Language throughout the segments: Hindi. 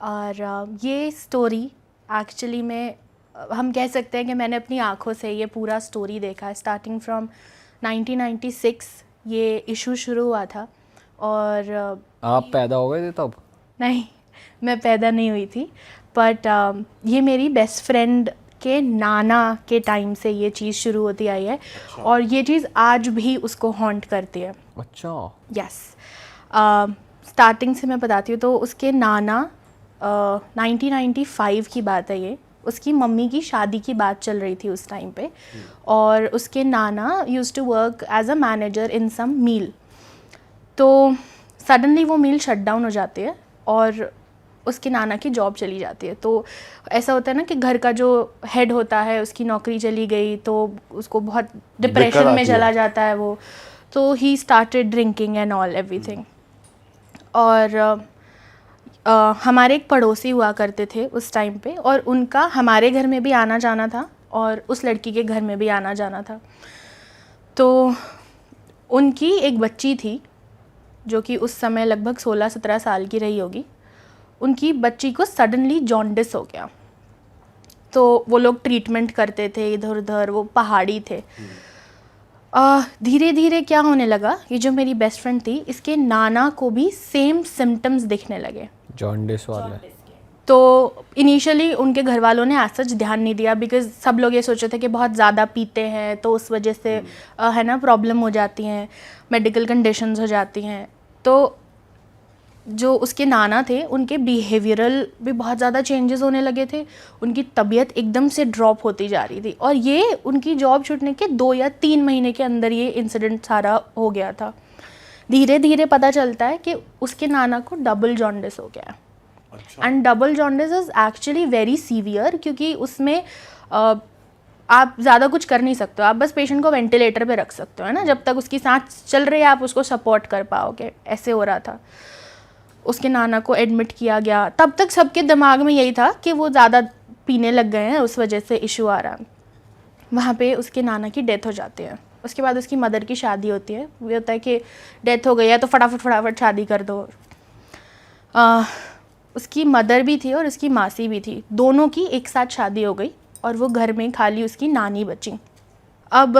और ये स्टोरी एक्चुअली में हम कह सकते हैं कि मैंने अपनी आँखों से ये पूरा स्टोरी देखा है। स्टार्टिंग फ्रॉम 1996 ये इशू शुरू हुआ था। और आप पैदा हो गए थे तब? नहीं, मैं पैदा नहीं हुई थी, बट ये मेरी बेस्ट फ्रेंड के नाना के टाइम से ये चीज़ शुरू होती आई है। अच्छा। और ये चीज़ आज भी उसको हॉन्ट करती है। अच्छा। यस। स्टार्टिंग से मैं बताती हूँ। तो उसके नाना 1995 की बात है ये। उसकी मम्मी की शादी की बात चल रही थी उस टाइम पे। और उसके नाना used to work as a manager in some mill. तो सडनली वो मील शट डाउन हो जाती है और उसके नाना की जॉब चली जाती है। तो ऐसा होता है ना कि घर का जो हेड होता है उसकी नौकरी चली गई तो उसको बहुत डिप्रेशन में चला जाता है वो। तो he started drinking and all everything. और हमारे एक पड़ोसी हुआ करते थे उस टाइम पे, और उनका हमारे घर में भी आना जाना था और उस लड़की के घर में भी आना जाना था। तो उनकी एक बच्ची थी जो कि उस समय लगभग 16-17 साल की रही होगी। उनकी बच्ची को सडनली जॉन्डिस हो गया। तो वो लोग ट्रीटमेंट करते थे इधर उधर, वो पहाड़ी थे। धीरे धीरे क्या होने लगा, ये जो मेरी बेस्ट फ्रेंड थी इसके नाना को भी सेम सिम्टम्स दिखने लगे, जॉन्डिस वाले। तो इनिशियली उनके घर वालों ने आज सच ध्यान नहीं दिया, बिकॉज सब लोग ये सोचे थे कि बहुत ज़्यादा पीते हैं तो उस वजह से है ना प्रॉब्लम हो जाती हैं, मेडिकल कंडीशंस हो जाती हैं। तो जो उसके नाना थे उनके बिहेवियरल भी बहुत ज़्यादा चेंजेस होने लगे थे। उनकी तबीयत एकदम से ड्रॉप होती जा रही थी। और ये उनकी जॉब छूटने के 2 या 3 महीने के अंदर ये इंसिडेंट सारा हो गया था। धीरे धीरे पता चलता है कि उसके नाना को डबल जॉन्डिस हो गया। अच्छा। And double jaundice is actually very severe, क्योंकि उसमें आप ज़्यादा कुछ कर नहीं सकते हो। आप बस पेशेंट को वेंटिलेटर पे रख सकते हो, है ना, जब तक उसकी सांस चल रही है आप उसको सपोर्ट कर पाओगे। ऐसे हो रहा था। उसके नाना को एडमिट किया गया। तब तक सबके दिमाग में यही था कि वो ज़्यादा पीने लग गए हैं, उस वजह से इशू आ रहा है। वहाँ पे उसके नाना की डेथ हो जाती है। उसके बाद उसकी मदर की शादी होती है। वो होता है कि डेथ हो गई है तो फटाफट शादी कर दो। उसकी मदर भी थी और उसकी मासी भी थी, दोनों की एक साथ शादी हो गई और वो घर में खाली उसकी नानी बची। अब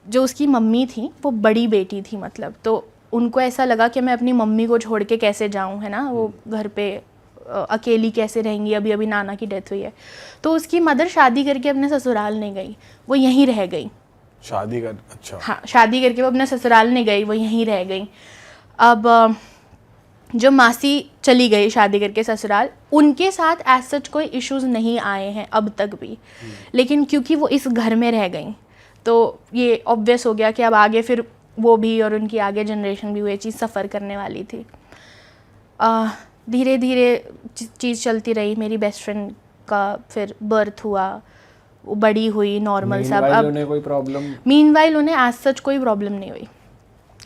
जो उसकी मम्मी थी वो बड़ी बेटी थी, मतलब, तो उनको ऐसा लगा कि मैं अपनी मम्मी को छोड़ के कैसे जाऊं, है ना, वो घर पे अकेली कैसे रहेंगी, अभी अभी नाना की डेथ हुई है। तो उसकी मदर शादी करके अपने ससुराल नहीं गई, वो यहीं रह गई। शादी कर? अच्छा। हाँ, शादी करके वो अपने ससुराल नहीं गई, वो यहीं रह गई। अब जो मासी चली गई शादी करके ससुराल, उनके साथ एज सच कोई इश्यूज नहीं आए हैं अब तक भी। लेकिन क्योंकि वो इस घर में रह गई तो ये ऑब्वियस हो गया कि अब आगे फिर वो भी और उनकी आगे जनरेशन भी वो ये चीज़ सफ़र करने वाली थी। धीरे धीरे चीज़ चलती रही। मेरी बेस्ट फ्रेंड का फिर बर्थ हुआ, वो बड़ी हुई, नॉर्मल सब। अब उन्हें कोई प्रॉब्लम? मीनवाइल उन्हें एज सच कोई प्रॉब्लम नहीं हुई।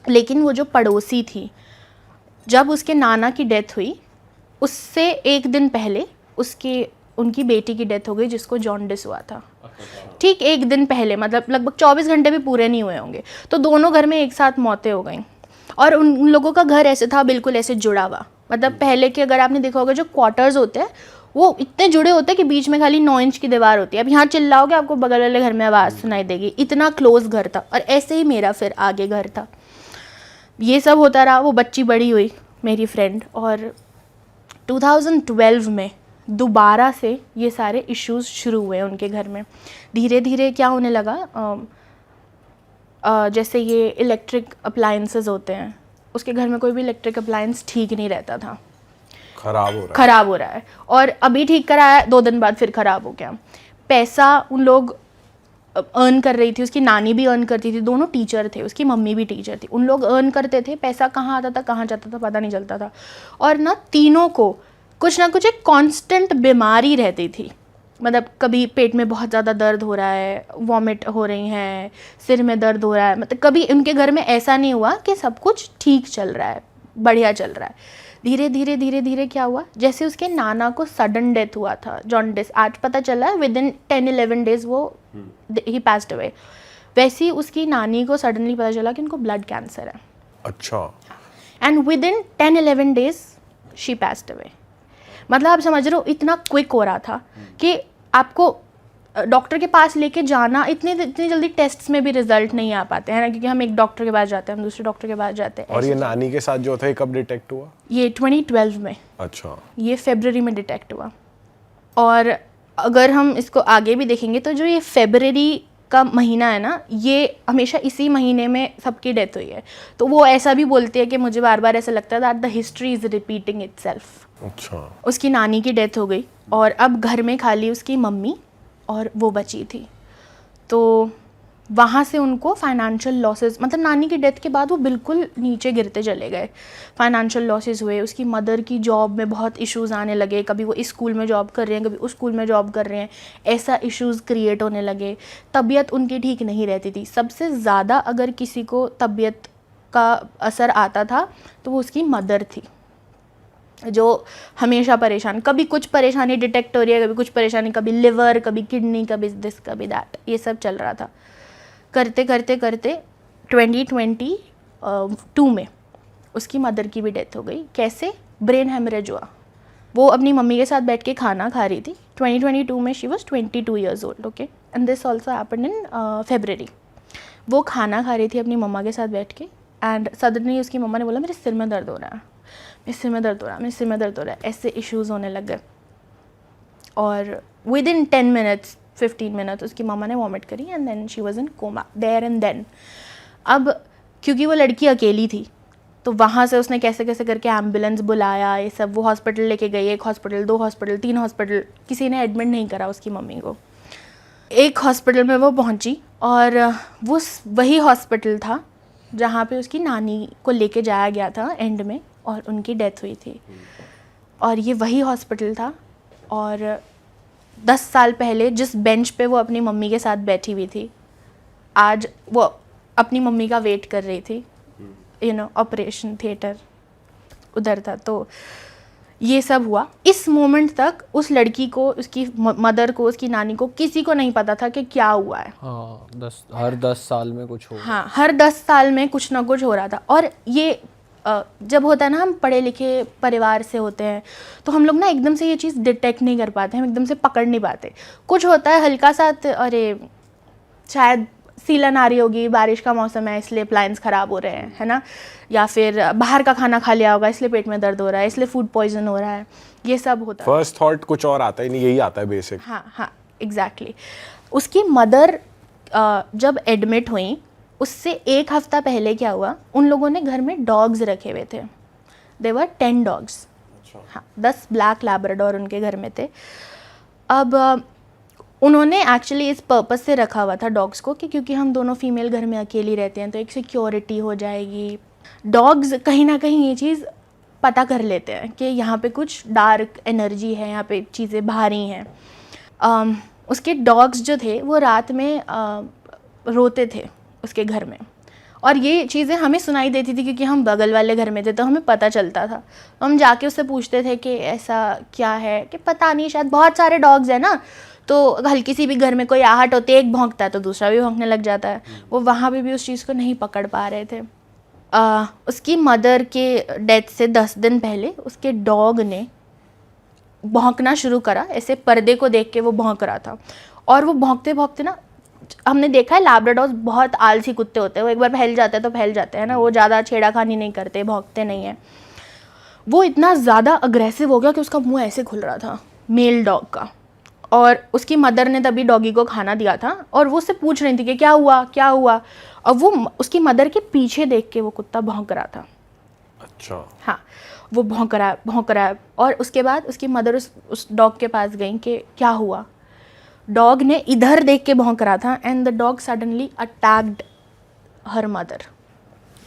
लेकिन वो जो पड़ोसी थी, जब उसके नाना की डेथ हुई उससे एक दिन पहले उनकी बेटी की डेथ हो गई जिसको जॉन्डिस हुआ था। ठीक एक दिन पहले, मतलब लगभग 24 घंटे भी पूरे नहीं हुए होंगे। तो दोनों घर में एक साथ मौतें हो गई। और उन लोगों का घर ऐसे था, बिल्कुल ऐसे जुड़ा हुआ। मतलब पहले के अगर आपने देखा होगा जो क्वार्टर्स होते हैं वो इतने जुड़े होते हैं कि बीच में खाली 9 इंच की दीवार होती है। अब यहाँ चिल्लाओगे आपको बगल वाले घर में आवाज़ सुनाई देगी, इतना क्लोज घर था। और ऐसे ही मेरा फिर आगे घर था। ये सब होता रहा, वो बच्ची बड़ी हुई मेरी फ्रेंड, और 2012 में दोबारा से ये सारे इश्यूज शुरू हुए उनके घर में। धीरे धीरे क्या होने लगा, जैसे ये इलेक्ट्रिक अप्लायंसेस होते हैं, उसके घर में कोई भी इलेक्ट्रिक अप्लायंस ठीक नहीं रहता था, खराब हो रहा है। और अभी ठीक कराया, 2 दिन बाद फिर खराब हो गया। पैसा उन लोग अर्न कर रही थी, उसकी नानी भी अर्न करती थी, दोनों टीचर थे, उसकी मम्मी भी टीचर थी। उन लोग अर्न करते थे, पैसा कहाँ आता था कहाँ जाता था पता नहीं चलता था। और ना तीनों को कुछ ना कुछ एक कांस्टेंट बीमारी रहती थी। मतलब कभी पेट में बहुत ज़्यादा दर्द हो रहा है, वॉमिट हो रही हैं, सिर में दर्द हो रहा है। मतलब कभी उनके घर में ऐसा नहीं हुआ कि सब कुछ ठीक चल रहा है, बढ़िया चल रहा है। धीरे धीरे क्या हुआ, जैसे उसके नाना को सडन डेथ हुआ था जॉन्डिस, आज पता चला है विद इन 10-11 डेज वो ही पास्ड अवे, वैसे ही उसकी नानी को सडनली पता चला कि उनको ब्लड कैंसर है। अच्छा। And with in 10-11 days she passed away. मतलब आप समझ रहे हो इतना क्विक हो रहा था कि आपको डॉक्टर के पास लेके जाना, इतनी जल्दी टेस्ट्स में भी रिजल्ट नहीं आ पाते हैं ना, क्योंकि हम एक डॉक्टर के पास जाते हैं, हम दूसरे डॉक्टर के पास जाते हैं। और ये ऐसे नानी के साथ जो था ये कब डिटेक्ट हुआ? ये 2012 में, अच्छा, ये फरवरी में डिटेक्ट हुआ। और अगर हम इसको आगे भी देखेंगे तो जो ये फरवरी का महीना है ना, ये हमेशा इसी महीने में सबकी डेथ हुई है। तो वो ऐसा भी बोलती है कि मुझे बार बार ऐसा लगता है that the history is repeating itself. अच्छा। उसकी नानी की डेथ हो गई और अब घर में खाली उसकी मम्मी और वो बची थी। तो वहाँ से उनको फाइनेंशियल लॉसेस, मतलब नानी की डेथ के बाद वो बिल्कुल नीचे गिरते चले गए, फाइनेंशियल लॉसेस हुए। उसकी मदर की जॉब में बहुत इश्यूज आने लगे, कभी वो इस स्कूल में जॉब कर रहे हैं, कभी उस स्कूल में जॉब कर रहे हैं, ऐसा इश्यूज क्रिएट होने लगे। तबीयत उनकी ठीक नहीं रहती थी। सबसे ज़्यादा अगर किसी को तबीयत का असर आता था तो वो उसकी मदर थी, जो हमेशा परेशान, कभी कुछ परेशानी डिटेक्ट हो रही है, कभी कुछ परेशानी, कभी लिवर, कभी किडनी, कभी दिस, कभी दैट, ये सब चल रहा था। करते करते करते 2022 में उसकी मदर की भी डेथ हो गई। कैसे? ब्रेन हेमरेज हुआ। वो अपनी मम्मी के साथ बैठ के खाना खा रही थी। 2022 में she was 22 years old, okay, and this also happened in February. वो खाना खा रही थी अपनी मम्मा के साथ बैठ के, एंड सडनली उसकी मम्मा ने बोला मेरे सिर में दर्द हो रहा है, मेरे सिर में दर्द हो रहा है, मेरे सिर में दर्द हो रहा है। ऐसे इश्यूज़ होने लग गए और विद इन 10 मिनट्स 15 मिनट्स उसकी मामा ने वॉमिट करी and then she was in coma there and then. अब क्योंकि वो लड़की अकेली थी तो वहाँ से उसने कैसे कैसे करके एम्बुलेंस बुलाया, ये सब, वो हॉस्पिटल लेके गई, 1 हॉस्पिटल, 2 हॉस्पिटल, 3 हॉस्पिटल, किसी ने एडमिट नहीं करा उसकी मम्मी को। एक हॉस्पिटल में वो पहुँची और वो वही हॉस्पिटल था जहाँ पे उसकी नानी को लेके जाया गया था एंड में और उनकी डेथ हुई थी। और ये वही हॉस्पिटल था और 10 साल पहले जिस बेंच पे वो अपनी मम्मी के साथ बैठी हुई थी, आज वो अपनी मम्मी का वेट कर रही थी, यू नो, ऑपरेशन थिएटर उधर था। तो ये सब हुआ। इस मोमेंट तक उस लड़की को, उसकी मदर को, उसकी नानी को, किसी को नहीं पता था कि क्या हुआ है। हाँ, हर 10 साल में कुछ हो। हाँ, हर 10 साल में कुछ ना कुछ हो रहा था। और ये जब होता है ना, हम पढ़े लिखे परिवार से होते हैं तो हम लोग ना एकदम से ये चीज़ डिटेक्ट नहीं कर पाते, हम एकदम से पकड़ नहीं पाते। कुछ होता है हल्का सा, अरे शायद सीलन आ रही होगी, बारिश का मौसम है इसलिए अप्लायंस ख़राब हो रहे हैं, है ना, या फिर बाहर का खाना खा लिया होगा इसलिए पेट में दर्द हो रहा है, इसलिए फूड पॉइजन हो रहा है, ये सब होता है। फर्स्ट थॉट कुछ और आता ही नहीं, यही आता है बेसिक। हाँ हाँ, एग्जैक्टली। उसकी मदर जब एडमिट हुई उससे 1 हफ्ता पहले क्या हुआ, उन लोगों ने घर में डॉग्स रखे हुए थे। देवर 10 डॉग्स। हाँ, 10 ब्लैक लैब्राडोर उनके घर में थे। अब उन्होंने एक्चुअली इस पर्पस से रखा हुआ था डॉग्स को कि क्योंकि हम दोनों फीमेल घर में अकेली रहते हैं तो एक सिक्योरिटी हो जाएगी। डॉग्स कहीं ना कहीं ये चीज़ पता कर लेते हैं कि यहाँ पे कुछ डार्क एनर्जी है, यहाँ पे चीज़ें भारी हैं। उसके डॉग्स जो थे वो रात में रोते थे उसके घर में, और ये चीज़ें हमें सुनाई देती थी क्योंकि हम बगल वाले घर में थे तो हमें पता चलता था। तो हम जाके उससे पूछते थे कि ऐसा क्या है, कि पता नहीं, शायद बहुत सारे डॉग्स हैं ना, तो हल्की सी भी घर में कोई आहट होती है, एक भौंकता है तो दूसरा भी भौंकने लग जाता है। वो वहाँ पे भी उस चीज़ को नहीं पकड़ पा रहे थे। उसकी मदर के डेथ से 10 दिन पहले उसके डॉग ने भौंकना शुरू करा, ऐसे पर्दे को देख के वो भौंक रहा था। और वो भौंकते भौंकते ना, हमने देखा है लैब्राडोर्स बहुत आलसी कुत्ते होते हैं, वो एक बार फैल जाते हैं तो फैल जाते हैं ना, वो ज़्यादा छेड़ाखानी नहीं करते, भौंकते नहीं हैं। वो इतना ज़्यादा अग्रेसिव हो गया कि उसका मुंह ऐसे खुल रहा था, मेल डॉग का। और उसकी मदर ने तभी डॉगी को खाना दिया था और वो उससे पूछ रही थी कि क्या हुआ क्या हुआ, और वो उसकी मदर के पीछे देख के वो कुत्ता भौंक रहा था। अच्छा। हाँ, वो भौंक रहा है। और उसके बाद उसकी मदर उस डॉग के पास गई कि क्या हुआ। डॉग ने इधर देख के भौंक रहा था and the dog suddenly attacked her mother.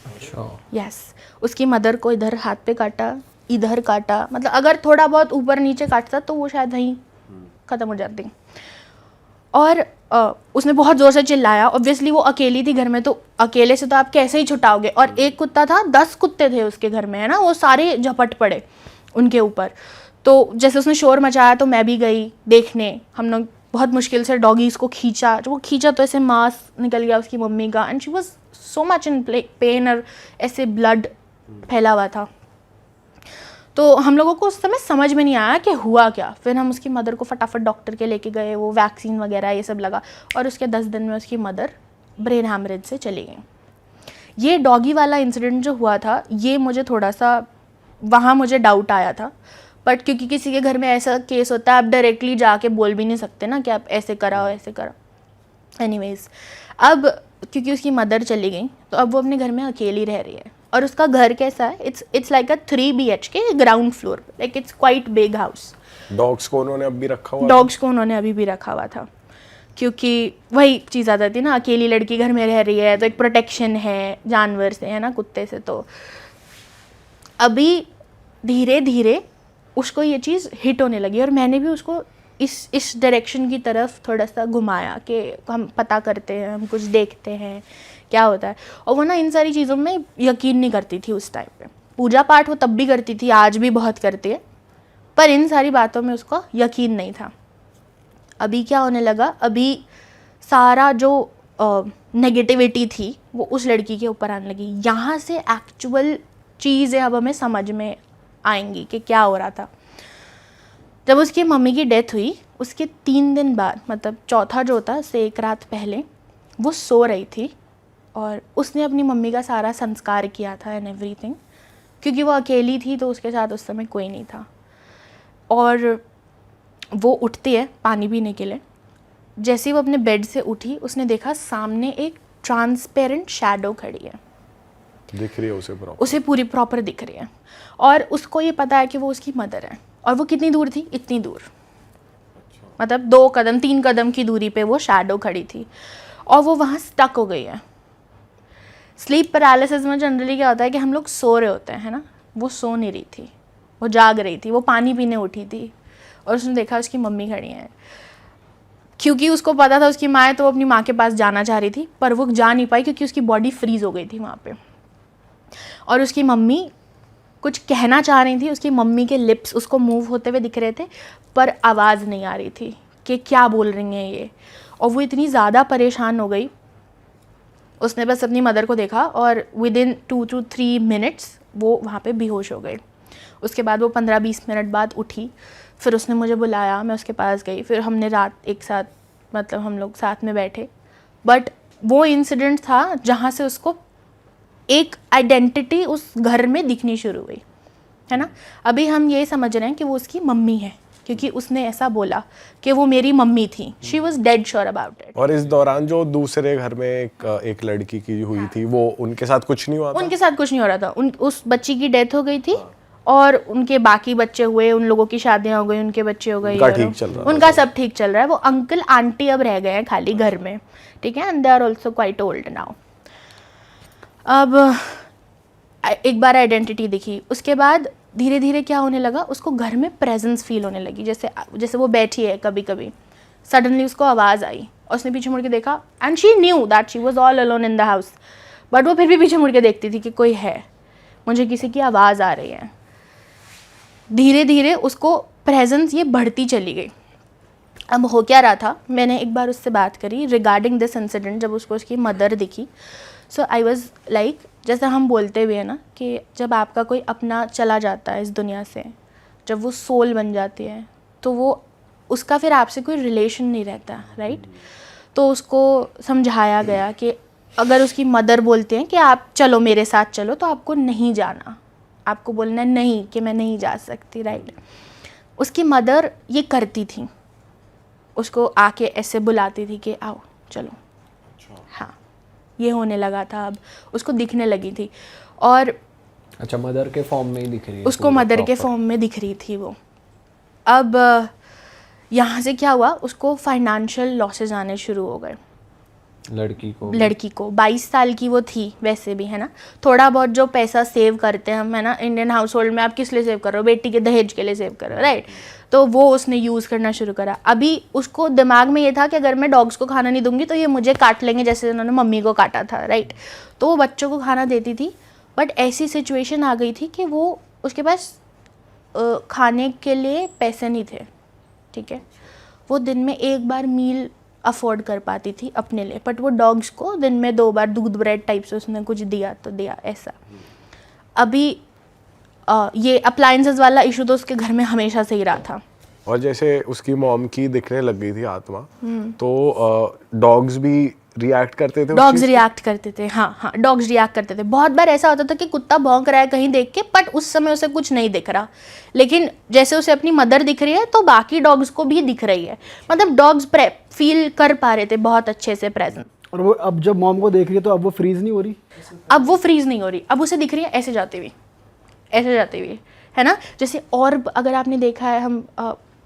अच्छा। यस, उसकी मदर को इधर हाथ पे काटा, इधर काटा, मतलब अगर थोड़ा बहुत ऊपर नीचे काटता तो वो शायद वहीं ख़त्म हो जाती। और उसने बहुत ज़ोर से चिल्लाया। ऑब्वियसली वो अकेली थी घर में, तो अकेले से तो आप कैसे ही छुटाओगे। और एक कुत्ता था, 10 कुत्ते थे उसके घर में, है ना, वो सारे झपट पड़े उनके ऊपर। तो जैसे उसने शोर मचाया तो मैं भी गई देखने। हम लोग बहुत मुश्किल से डॉगीज़ को खींचा, जो वो खींचा तो ऐसे मांस निकल गया उसकी मम्मी का, and she was so much in pen, और ऐसे ब्लड फैला हुआ था। तो हम लोगों को उस समय समझ में नहीं आया कि हुआ क्या। फिर हम उसकी मदर को फटाफट डॉक्टर के लेके गए, वो वैक्सीन वगैरह ये सब लगा, और उसके 10 दिन में उसकी मदर ब्रेन हैमरेज से चली गई। ये डॉगी वाला इंसिडेंट जो हुआ था, ये मुझे थोड़ा सा वहाँ मुझे डाउट आया था, बट क्योंकि किसी के घर में ऐसा केस होता है, आप डायरेक्टली जाके बोल भी नहीं सकते ना कि आप ऐसे कराओ ऐसे कराओ। एनीवेज, अब क्योंकि उसकी मदर चली गई तो अब वो अपने घर में अकेली रह रही है। और उसका घर कैसा है, it's like a 3 BHK ground floor, like it's quite big house. Dogs को उन्होंने अभी रखा हुआ डॉग्स को उन्होंने अभी भी रखा हुआ था, क्योंकि वही चीज़ आ जाती है ना, अकेली लड़की घर में रह रही है तो एक प्रोटेक्शन है जानवर से, है ना, कुत्ते से। तो अभी धीरे धीरे उसको ये चीज़ हिट होने लगी, और मैंने भी उसको इस डायरेक्शन की तरफ थोड़ा सा घुमाया कि हम पता करते हैं, हम कुछ देखते हैं क्या होता है। और वो ना इन सारी चीज़ों में यकीन नहीं करती थी उस टाइम पे। पूजा पाठ वो तब भी करती थी, आज भी बहुत करती है, पर इन सारी बातों में उसको यकीन नहीं था। अभी क्या होने लगा, अभी सारा जो नेगेटिविटी थी वो उस लड़की के ऊपर आने लगी। यहाँ से एक्चुअल चीज़ें अब हमें समझ में आएंगी कि क्या हो रहा था। जब उसकी मम्मी की डेथ हुई, उसके 3 दिन बाद, मतलब चौथा जो था से 1 रात पहले, वो सो रही थी और उसने अपनी मम्मी का सारा संस्कार किया था एंड एवरीथिंग, क्योंकि वो अकेली थी तो उसके साथ उस समय कोई नहीं था। और वो उठती है पानी पीने के लिए। जैसे ही वो अपने बेड से उठी, उसने देखा सामने एक ट्रांसपेरेंट शैडो खड़ी है। दिख रही है उसे प्रॉपर? उसे पूरी प्रॉपर दिख रही है, और उसको ये पता है कि वो उसकी मदर है। और वो कितनी दूर थी, इतनी दूर, मतलब 2 कदम 3 कदम की दूरी पे वो शैडो खड़ी थी, और वो वहाँ स्टक हो गई है। स्लीप पैरालिसिस में जनरली क्या होता है कि हम लोग सो रहे होते हैं, है ना, वो सो नहीं रही थी, वो जाग रही थी, वो पानी पीने उठी थी, और उसने देखा उसकी मम्मी खड़ी है। क्योंकि उसको पता था उसकी माँ है, तो वो अपनी माँ के पास जाना चाह रही थी, पर वो जा नहीं पाई क्योंकि उसकी बॉडी फ्रीज हो गई थी वहाँ पे। और उसकी मम्मी कुछ कहना चाह रही थी, उसकी मम्मी के लिप्स उसको मूव होते हुए दिख रहे थे, पर आवाज़ नहीं आ रही थी कि क्या बोल रही हैं ये। और वो इतनी ज़्यादा परेशान हो गई, उसने बस अपनी मदर को देखा और विदिन 2 to 3 मिनट्स वो वहाँ पे बेहोश हो गई। उसके बाद वो 15-20 मिनट बाद उठी, फिर उसने मुझे बुलाया, मैं उसके पास गई, फिर हमने रात एक साथ, मतलब हम लोग साथ में बैठे। बट वो इंसिडेंट था जहाँ से उसको एक आइडेंटिटी उस घर में दिखनी शुरू हुई, है ना। अभी हम ये समझ रहे हैं कि वो उसकी मम्मी है, क्योंकि उसने ऐसा बोला कि वो मेरी मम्मी थी। She was dead sure about it. और इस दौरान जो दूसरे घर में एक लड़की की हुई थी, वो उनके साथ कुछ नहीं हुआ था? उनके साथ कुछ नहीं हो रहा था। उस बच्ची की डेथ हो गई थी, और उनके बाकी बच्चे हुए, उन लोगों की शादियां हो गई, उनके बच्चे हो गए, उनका ठीक चल रहा है, उनका सब ठीक चल रहा है। वो अंकल आंटी अब रह गए हैं खाली घर में, ठीक है, and they are also quite old now. अब एक बार आइडेंटिटी दिखी, उसके बाद धीरे धीरे क्या होने लगा, उसको घर में प्रेजेंस फील होने लगी। जैसे वो बैठी है कभी कभी, सडनली उसको आवाज़ आई और उसने पीछे मुड़ के देखा, and she knew that she was all alone in the house, but वो फिर भी पीछे मुड़ के देखती थी कि कोई है, मुझे किसी की आवाज़ आ रही है। धीरे धीरे उसको प्रेजेंस ये बढ़ती चली गई। अब हो क्या रहा था, मैंने एक बार उससे बात करी रिगार्डिंग दिस इंसिडेंट, जब उसको उसकी मदर दिखी। सो आई वॉज लाइक, जैसे हम बोलते हुए ना कि जब आपका कोई अपना चला जाता है इस दुनिया से, जब वो सोल बन जाती है, तो वो उसका फिर आपसे कोई रिलेशन नहीं रहता, राइट। तो उसको समझाया गया कि अगर उसकी मदर बोलते हैं कि आप चलो मेरे साथ चलो, तो आपको नहीं जाना, आपको बोलना नहीं कि मैं नहीं जा सकती, राइट। उसकी मदर ये करती थी, उसको आके ऐसे बुलाती थी कि आओ चलो। हाँ, ये होने लगा था, अब उसको दिखने लगी थी। और अच्छा, मदर के फॉर्म में ही दिख रही है उसको मदर के फॉर्म में दिख रही थी वो। अब यहाँ से क्या हुआ, उसको फाइनेंशियल लॉसेस आने शुरू हो गए। लड़की को 22 साल की वो थी वैसे भी, है ना। थोड़ा बहुत जो पैसा सेव करते हैं हम, है ना, इंडियन हाउस होल्ड में, आप किस लिए सेव कर रहे हो, बेटी के दहेज के लिए सेव कर रहे हो, राइट। तो वो उसने यूज़ करना शुरू करा। अभी उसको दिमाग में ये था कि अगर मैं डॉग्स को खाना नहीं दूंगी तो ये मुझे काट लेंगे, जैसे उन्होंने मम्मी को काटा था, राइट। तो वो बच्चों को खाना देती थी, बट ऐसी सिचुएशन आ गई थी कि वो उसके पास खाने के लिए पैसे नहीं थे, ठीक है। वो दिन में 1 बार मील अफोर्ड कर पाती थी अपने लिए, बट वो डॉग्स को दिन में 2 बार दूध ब्रेड टाइप से उसने कुछ दिया तो दिया, ऐसा। अभी ये अप्लायंसेस वाला इशू तो उसके घर में हमेशा से ही रहा था। और जैसे उसकी मॉम की दिखने लग गई थी आत्मा, तो डॉग्स भी रिएक्ट करते थे? डॉग्स रिएक्ट करते थे, हाँ, डॉग्स रिएक्ट करते थे। बहुत बार ऐसा होता था कि कुत्ता भौंक रहा है कहीं देख के, बट उस समय उसे कुछ नहीं दिख रहा, लेकिन जैसे उसे अपनी मदर दिख रही है तो बाकी डॉग्स को भी दिख रही है। मतलब डॉग्स फील कर पा रहे थे बहुत अच्छे से प्रेजेंट। और वो अब जब मॉम को देख रही है तो अब वो फ्रीज नहीं हो रही? अब वो फ्रीज नहीं हो रही, अब उसे दिख रही है ऐसे जाती हुई, है ना। जैसे ऑर्ब, अगर आपने देखा है, हम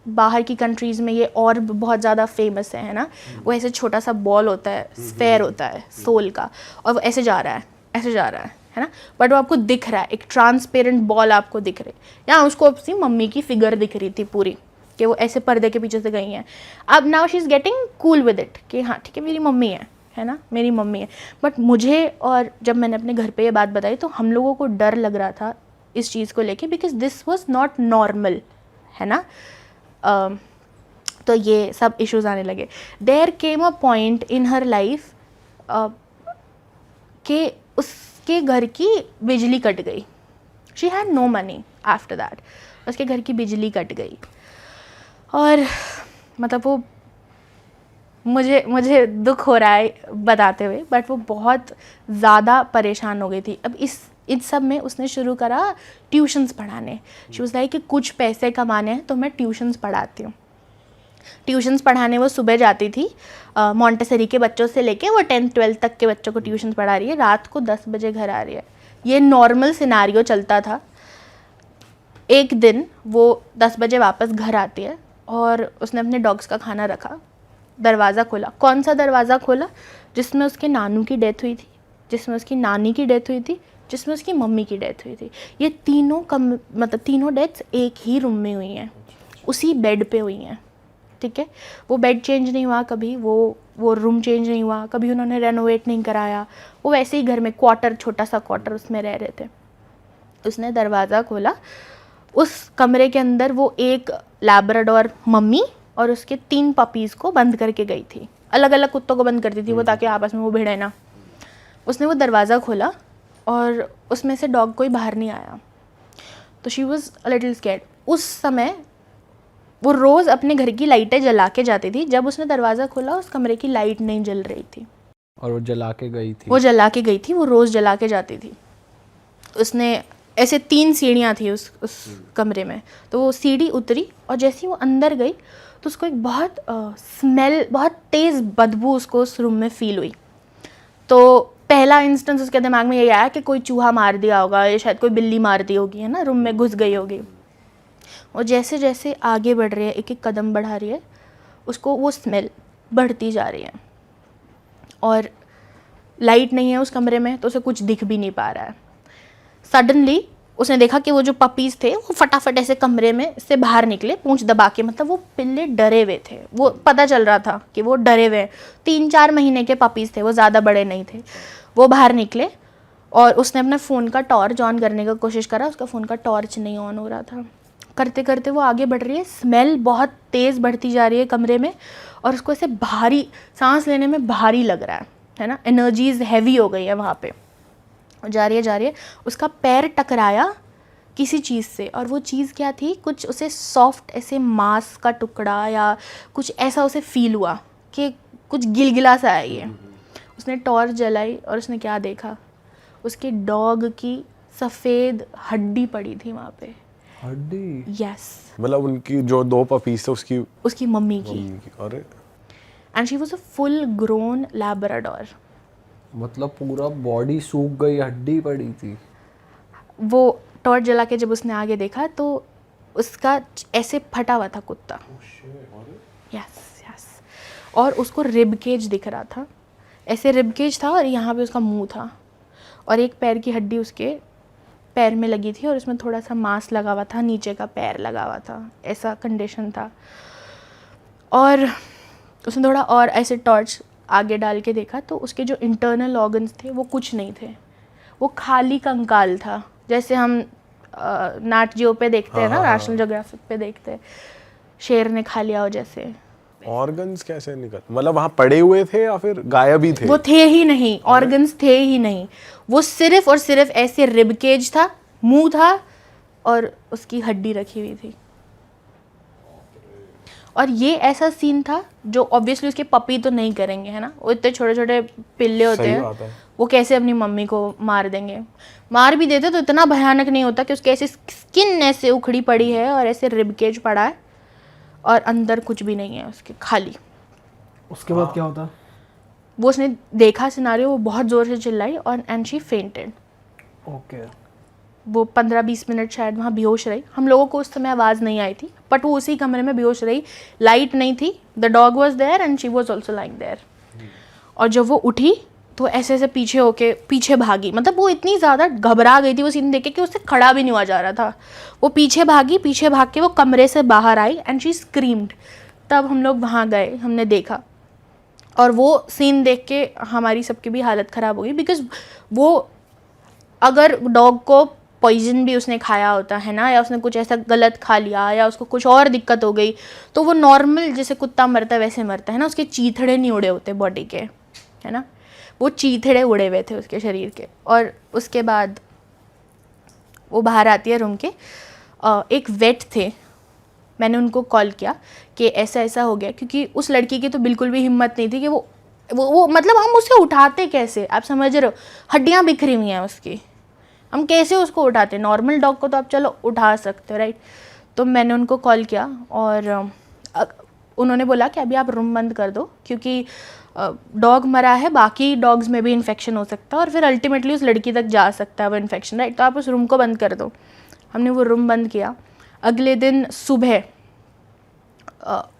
बाहर की कंट्रीज में ये ऑर्ब बहुत ज़्यादा फेमस है ना। वो ऐसे छोटा सा बॉल होता है, स्फेयर होता है सोल का, और वो ऐसे जा रहा है ना, बट वो आपको दिख रहा है, एक ट्रांसपेरेंट बॉल आपको दिख रही है। यहाँ उसको अपनी मम्मी की फिगर दिख रही थी पूरी, कि वो ऐसे पर्दे के पीछे से गई हैं। अब now she is getting cool with it कि हाँ ठीक है, मेरी मम्मी है ना, मेरी मम्मी है। बट मुझे, और जब मैंने अपने घर पे ये बात बताई तो हम लोगों को डर लग रहा था इस चीज़ को लेके, because this was not normal, है ना। तो ये सब इश्यूज आने लगे। There came a point in her life कि उसके घर की बिजली कट गई। She had no money after that, उसके घर की बिजली कट गई, और मतलब वो मुझे दुख हो रहा है बताते हुए, बट वो बहुत ज़्यादा परेशान हो गई थी। अब इस सब में उसने शुरू करा ट्यूशन्स पढ़ाने। शी वाज लाइक कि कुछ पैसे कमाने हैं तो मैं ट्यूशन्स पढ़ाती हूँ। ट्यूशन्स पढ़ाने वो सुबह जाती थी, मॉन्टेसरी के बच्चों से लेके वो 10th 12th तक के बच्चों को ट्यूशन्स पढ़ा रही है, रात को 10 बजे घर आ रही है। ये नॉर्मल सिनारियो चलता था। एक दिन वो 10 बजे वापस घर आती है और उसने अपने डॉग्स का खाना रखा, दरवाज़ा खोला। कौन सा दरवाज़ा खोला? जिसमें उसके नानू की डेथ हुई थी, जिसमें उसकी नानी की डेथ हुई थी, जिसमें उसकी मम्मी की डेथ हुई थी। ये तीनों डेथ्स एक ही रूम में हुई हैं, उसी बेड पे हुई हैं, ठीक है। वो बेड चेंज नहीं हुआ कभी, वो रूम चेंज नहीं हुआ कभी, उन्होंने रेनोवेट नहीं कराया, वो वैसे ही घर में क्वार्टर, छोटा सा क्वार्टर उसमें रह रहे थे। उसने दरवाज़ा खोला, उस कमरे के अंदर वो एक लैब्राडोर मम्मी और उसके 3 पपीज़ को बंद करके गई थी। अलग अलग कुत्तों को बंद करती थी वो, ताकि आपस में वो भिड़े ना। उसने वो दरवाज़ा खोला और उसमें से डॉग कोई बाहर नहीं आया, तो she was a little scared. उस समय वो रोज़ अपने घर की लाइटें जला के जाती थी। जब उसने दरवाज़ा खोला, उस कमरे की लाइट नहीं जल रही थी, और वो जला के गई थी। वो रोज़ जला के जाती थी। उसने ऐसे 3 सीढ़ियाँ थी उस कमरे में, तो वो सीढ़ी उतरी और जैसे ही वो अंदर गई तो उसको एक बहुत स्मेल, बहुत तेज़ बदबू उसको उस रूम में फ़ील हुई। तो पहला इंस्टेंस उसके दिमाग में यही आया कि कोई चूहा मार दिया होगा, या शायद कोई बिल्ली मार दी होगी, है ना, रूम में घुस गई होगी। और जैसे जैसे आगे बढ़ रही है, एक एक कदम बढ़ा रही है, उसको वो स्मेल बढ़ती जा रही है, और लाइट नहीं है उस कमरे में तो उसे कुछ दिख भी नहीं पा रहा है। सडनली उसने देखा कि वो जो पपीज़ थे वो फटाफट ऐसे कमरे में से बाहर निकले, पूंछ दबा के। मतलब वो पिल्ले डरे हुए थे, वो पता चल रहा था कि वो डरे हुए हैं। 3-4 महीने के पपीज़ थे, वो ज़्यादा बड़े नहीं थे। वो बाहर निकले और उसने अपने फ़ोन का टॉर्च ऑन करने का कोशिश करा, उसका फ़ोन का टॉर्च नहीं ऑन हो रहा था। करते करते वो आगे बढ़ रही है, स्मेल बहुत तेज़ बढ़ती जा रही है कमरे में, और उसको ऐसे भारी, सांस लेने में भारी लग रहा है ना, एनर्जीज हैवी हो गई है वहाँ पे। जा रही है, उसका पैर टकराया किसी चीज़ से, और वो चीज़ क्या थी, कुछ उसे सॉफ्ट ऐसे मांस का टुकड़ा या कुछ ऐसा उसे फील हुआ कि कुछ गिलगिला सा है ये। उसने टॉर्च जलाई और उसने क्या देखा, उसके डॉग की सफ़ेद हड्डी पड़ी थी वहाँ पे। हड्डी? यस। मतलब उनकी जो 2 पपीज थे उसकी मम्मी की। अरे। And she was a full grown Labrador. मतलब पूरा बॉडी सूख गई, हड्डी पड़ी थी। वो टॉर्च जला के जब उसने आगे देखा तो उसका ऐसे फटा हुआ था कुत्ता। यस। और उसको रिब केज दिख रहा था, ऐसे रिब केज था, और यहाँ पे उसका मुंह था, और एक पैर की हड्डी उसके पैर में लगी थी, और उसमें थोड़ा सा मांस लगा हुआ था, नीचे का पैर लगा हुआ था, ऐसा कंडीशन था। और उसने थोड़ा और ऐसे टॉर्च आगे डाल के देखा तो उसके जो इंटरनल ऑर्गन्स थे वो कुछ नहीं थे, वो खाली कंकाल था, जैसे हम नाट जियो पे देखते हैं ना, नेशनल ज्योग्राफिक पे देखते हैं, शेर ने खा लिया हो जैसे। ऑर्गन्स कैसे निकल, मतलब वहाँ पड़े हुए थे या फिर गायब ही थे? वो थे ही नहीं, ऑर्गन्स थे ही नहीं, वो सिर्फ और सिर्फ ऐसे रिब केज था, मुंह था, और उसकी हड्डी रखी हुई थी। और ये ऐसा सीन था जो ऑब्वियसली उसके पपी तो नहीं करेंगे, है ना, वो इतने छोटे छोटे पिल्ले होते सही हैं, बात है। वो कैसे अपनी मम्मी को मार देंगे। मार भी देते तो इतना भयानक नहीं होता कि उसके ऐसे स्किन ऐसे उखड़ी पड़ी है और ऐसे रिबकेज पड़ा है और अंदर कुछ भी नहीं है उसके, खाली। उसके बाद क्या होता? वो उसने देखा सिनारियो, वो बहुत ज़ोर से चिल्लाई और एंड शी फेंटेड। ओके। वो 15-20 मिनट शायद वहाँ बेहोश रही। हम लोगों को उस समय आवाज़ नहीं आई थी, बट वो उसी कमरे में बेहोश रही। लाइट नहीं थी, the dog was there and she was also lying there. और जब वो उठी तो ऐसे ऐसे पीछे होके पीछे भागी, मतलब वो इतनी ज़्यादा घबरा गई थी वो सीन देख के कि उससे खड़ा भी नहीं हुआ जा रहा था। वो पीछे भागी, पीछे भाग के वो कमरे से बाहर आई एंड शी स्क्रीम्ड। तब हम लोग वहाँ गए, हमने देखा, और वो सीन देख के हमारी सबकी भी हालत ख़राब हो गई, बिकॉज वो अगर डॉग को पॉइजन भी उसने खाया होता है ना, या उसने कुछ ऐसा गलत खा लिया या उसको कुछ और दिक्कत हो गई, तो वो नॉर्मल जैसे कुत्ता मरता है वैसे मरता है ना, उसके चीथड़े नहीं उड़े होते बॉडी के, है ना, वो चीथड़े उड़े हुए थे उसके शरीर के। और उसके बाद वो बाहर आती है रूम के, एक वेट थे, मैंने उनको कॉल किया कि ऐसा ऐसा हो गया, क्योंकि उस लड़की की तो बिल्कुल भी हिम्मत नहीं थी कि वो मतलब हम उसे उठाते कैसे, आप समझ रहे हो, हड्डियाँ बिखरी हुई हैं उसकी, हम कैसे उसको उठाते। नॉर्मल डॉग को तो आप चलो उठा सकते हो, राइट। तो मैंने उनको कॉल किया और उन्होंने बोला कि अभी आप रूम बंद कर दो, क्योंकि डॉग मरा है, बाकी डॉग्स में भी इन्फेक्शन हो सकता है और फिर अल्टीमेटली उस लड़की तक जा सकता है वो इन्फेक्शन, राइट। तो आप उस रूम को बंद कर दो। हमने वो रूम बंद किया। अगले दिन सुबह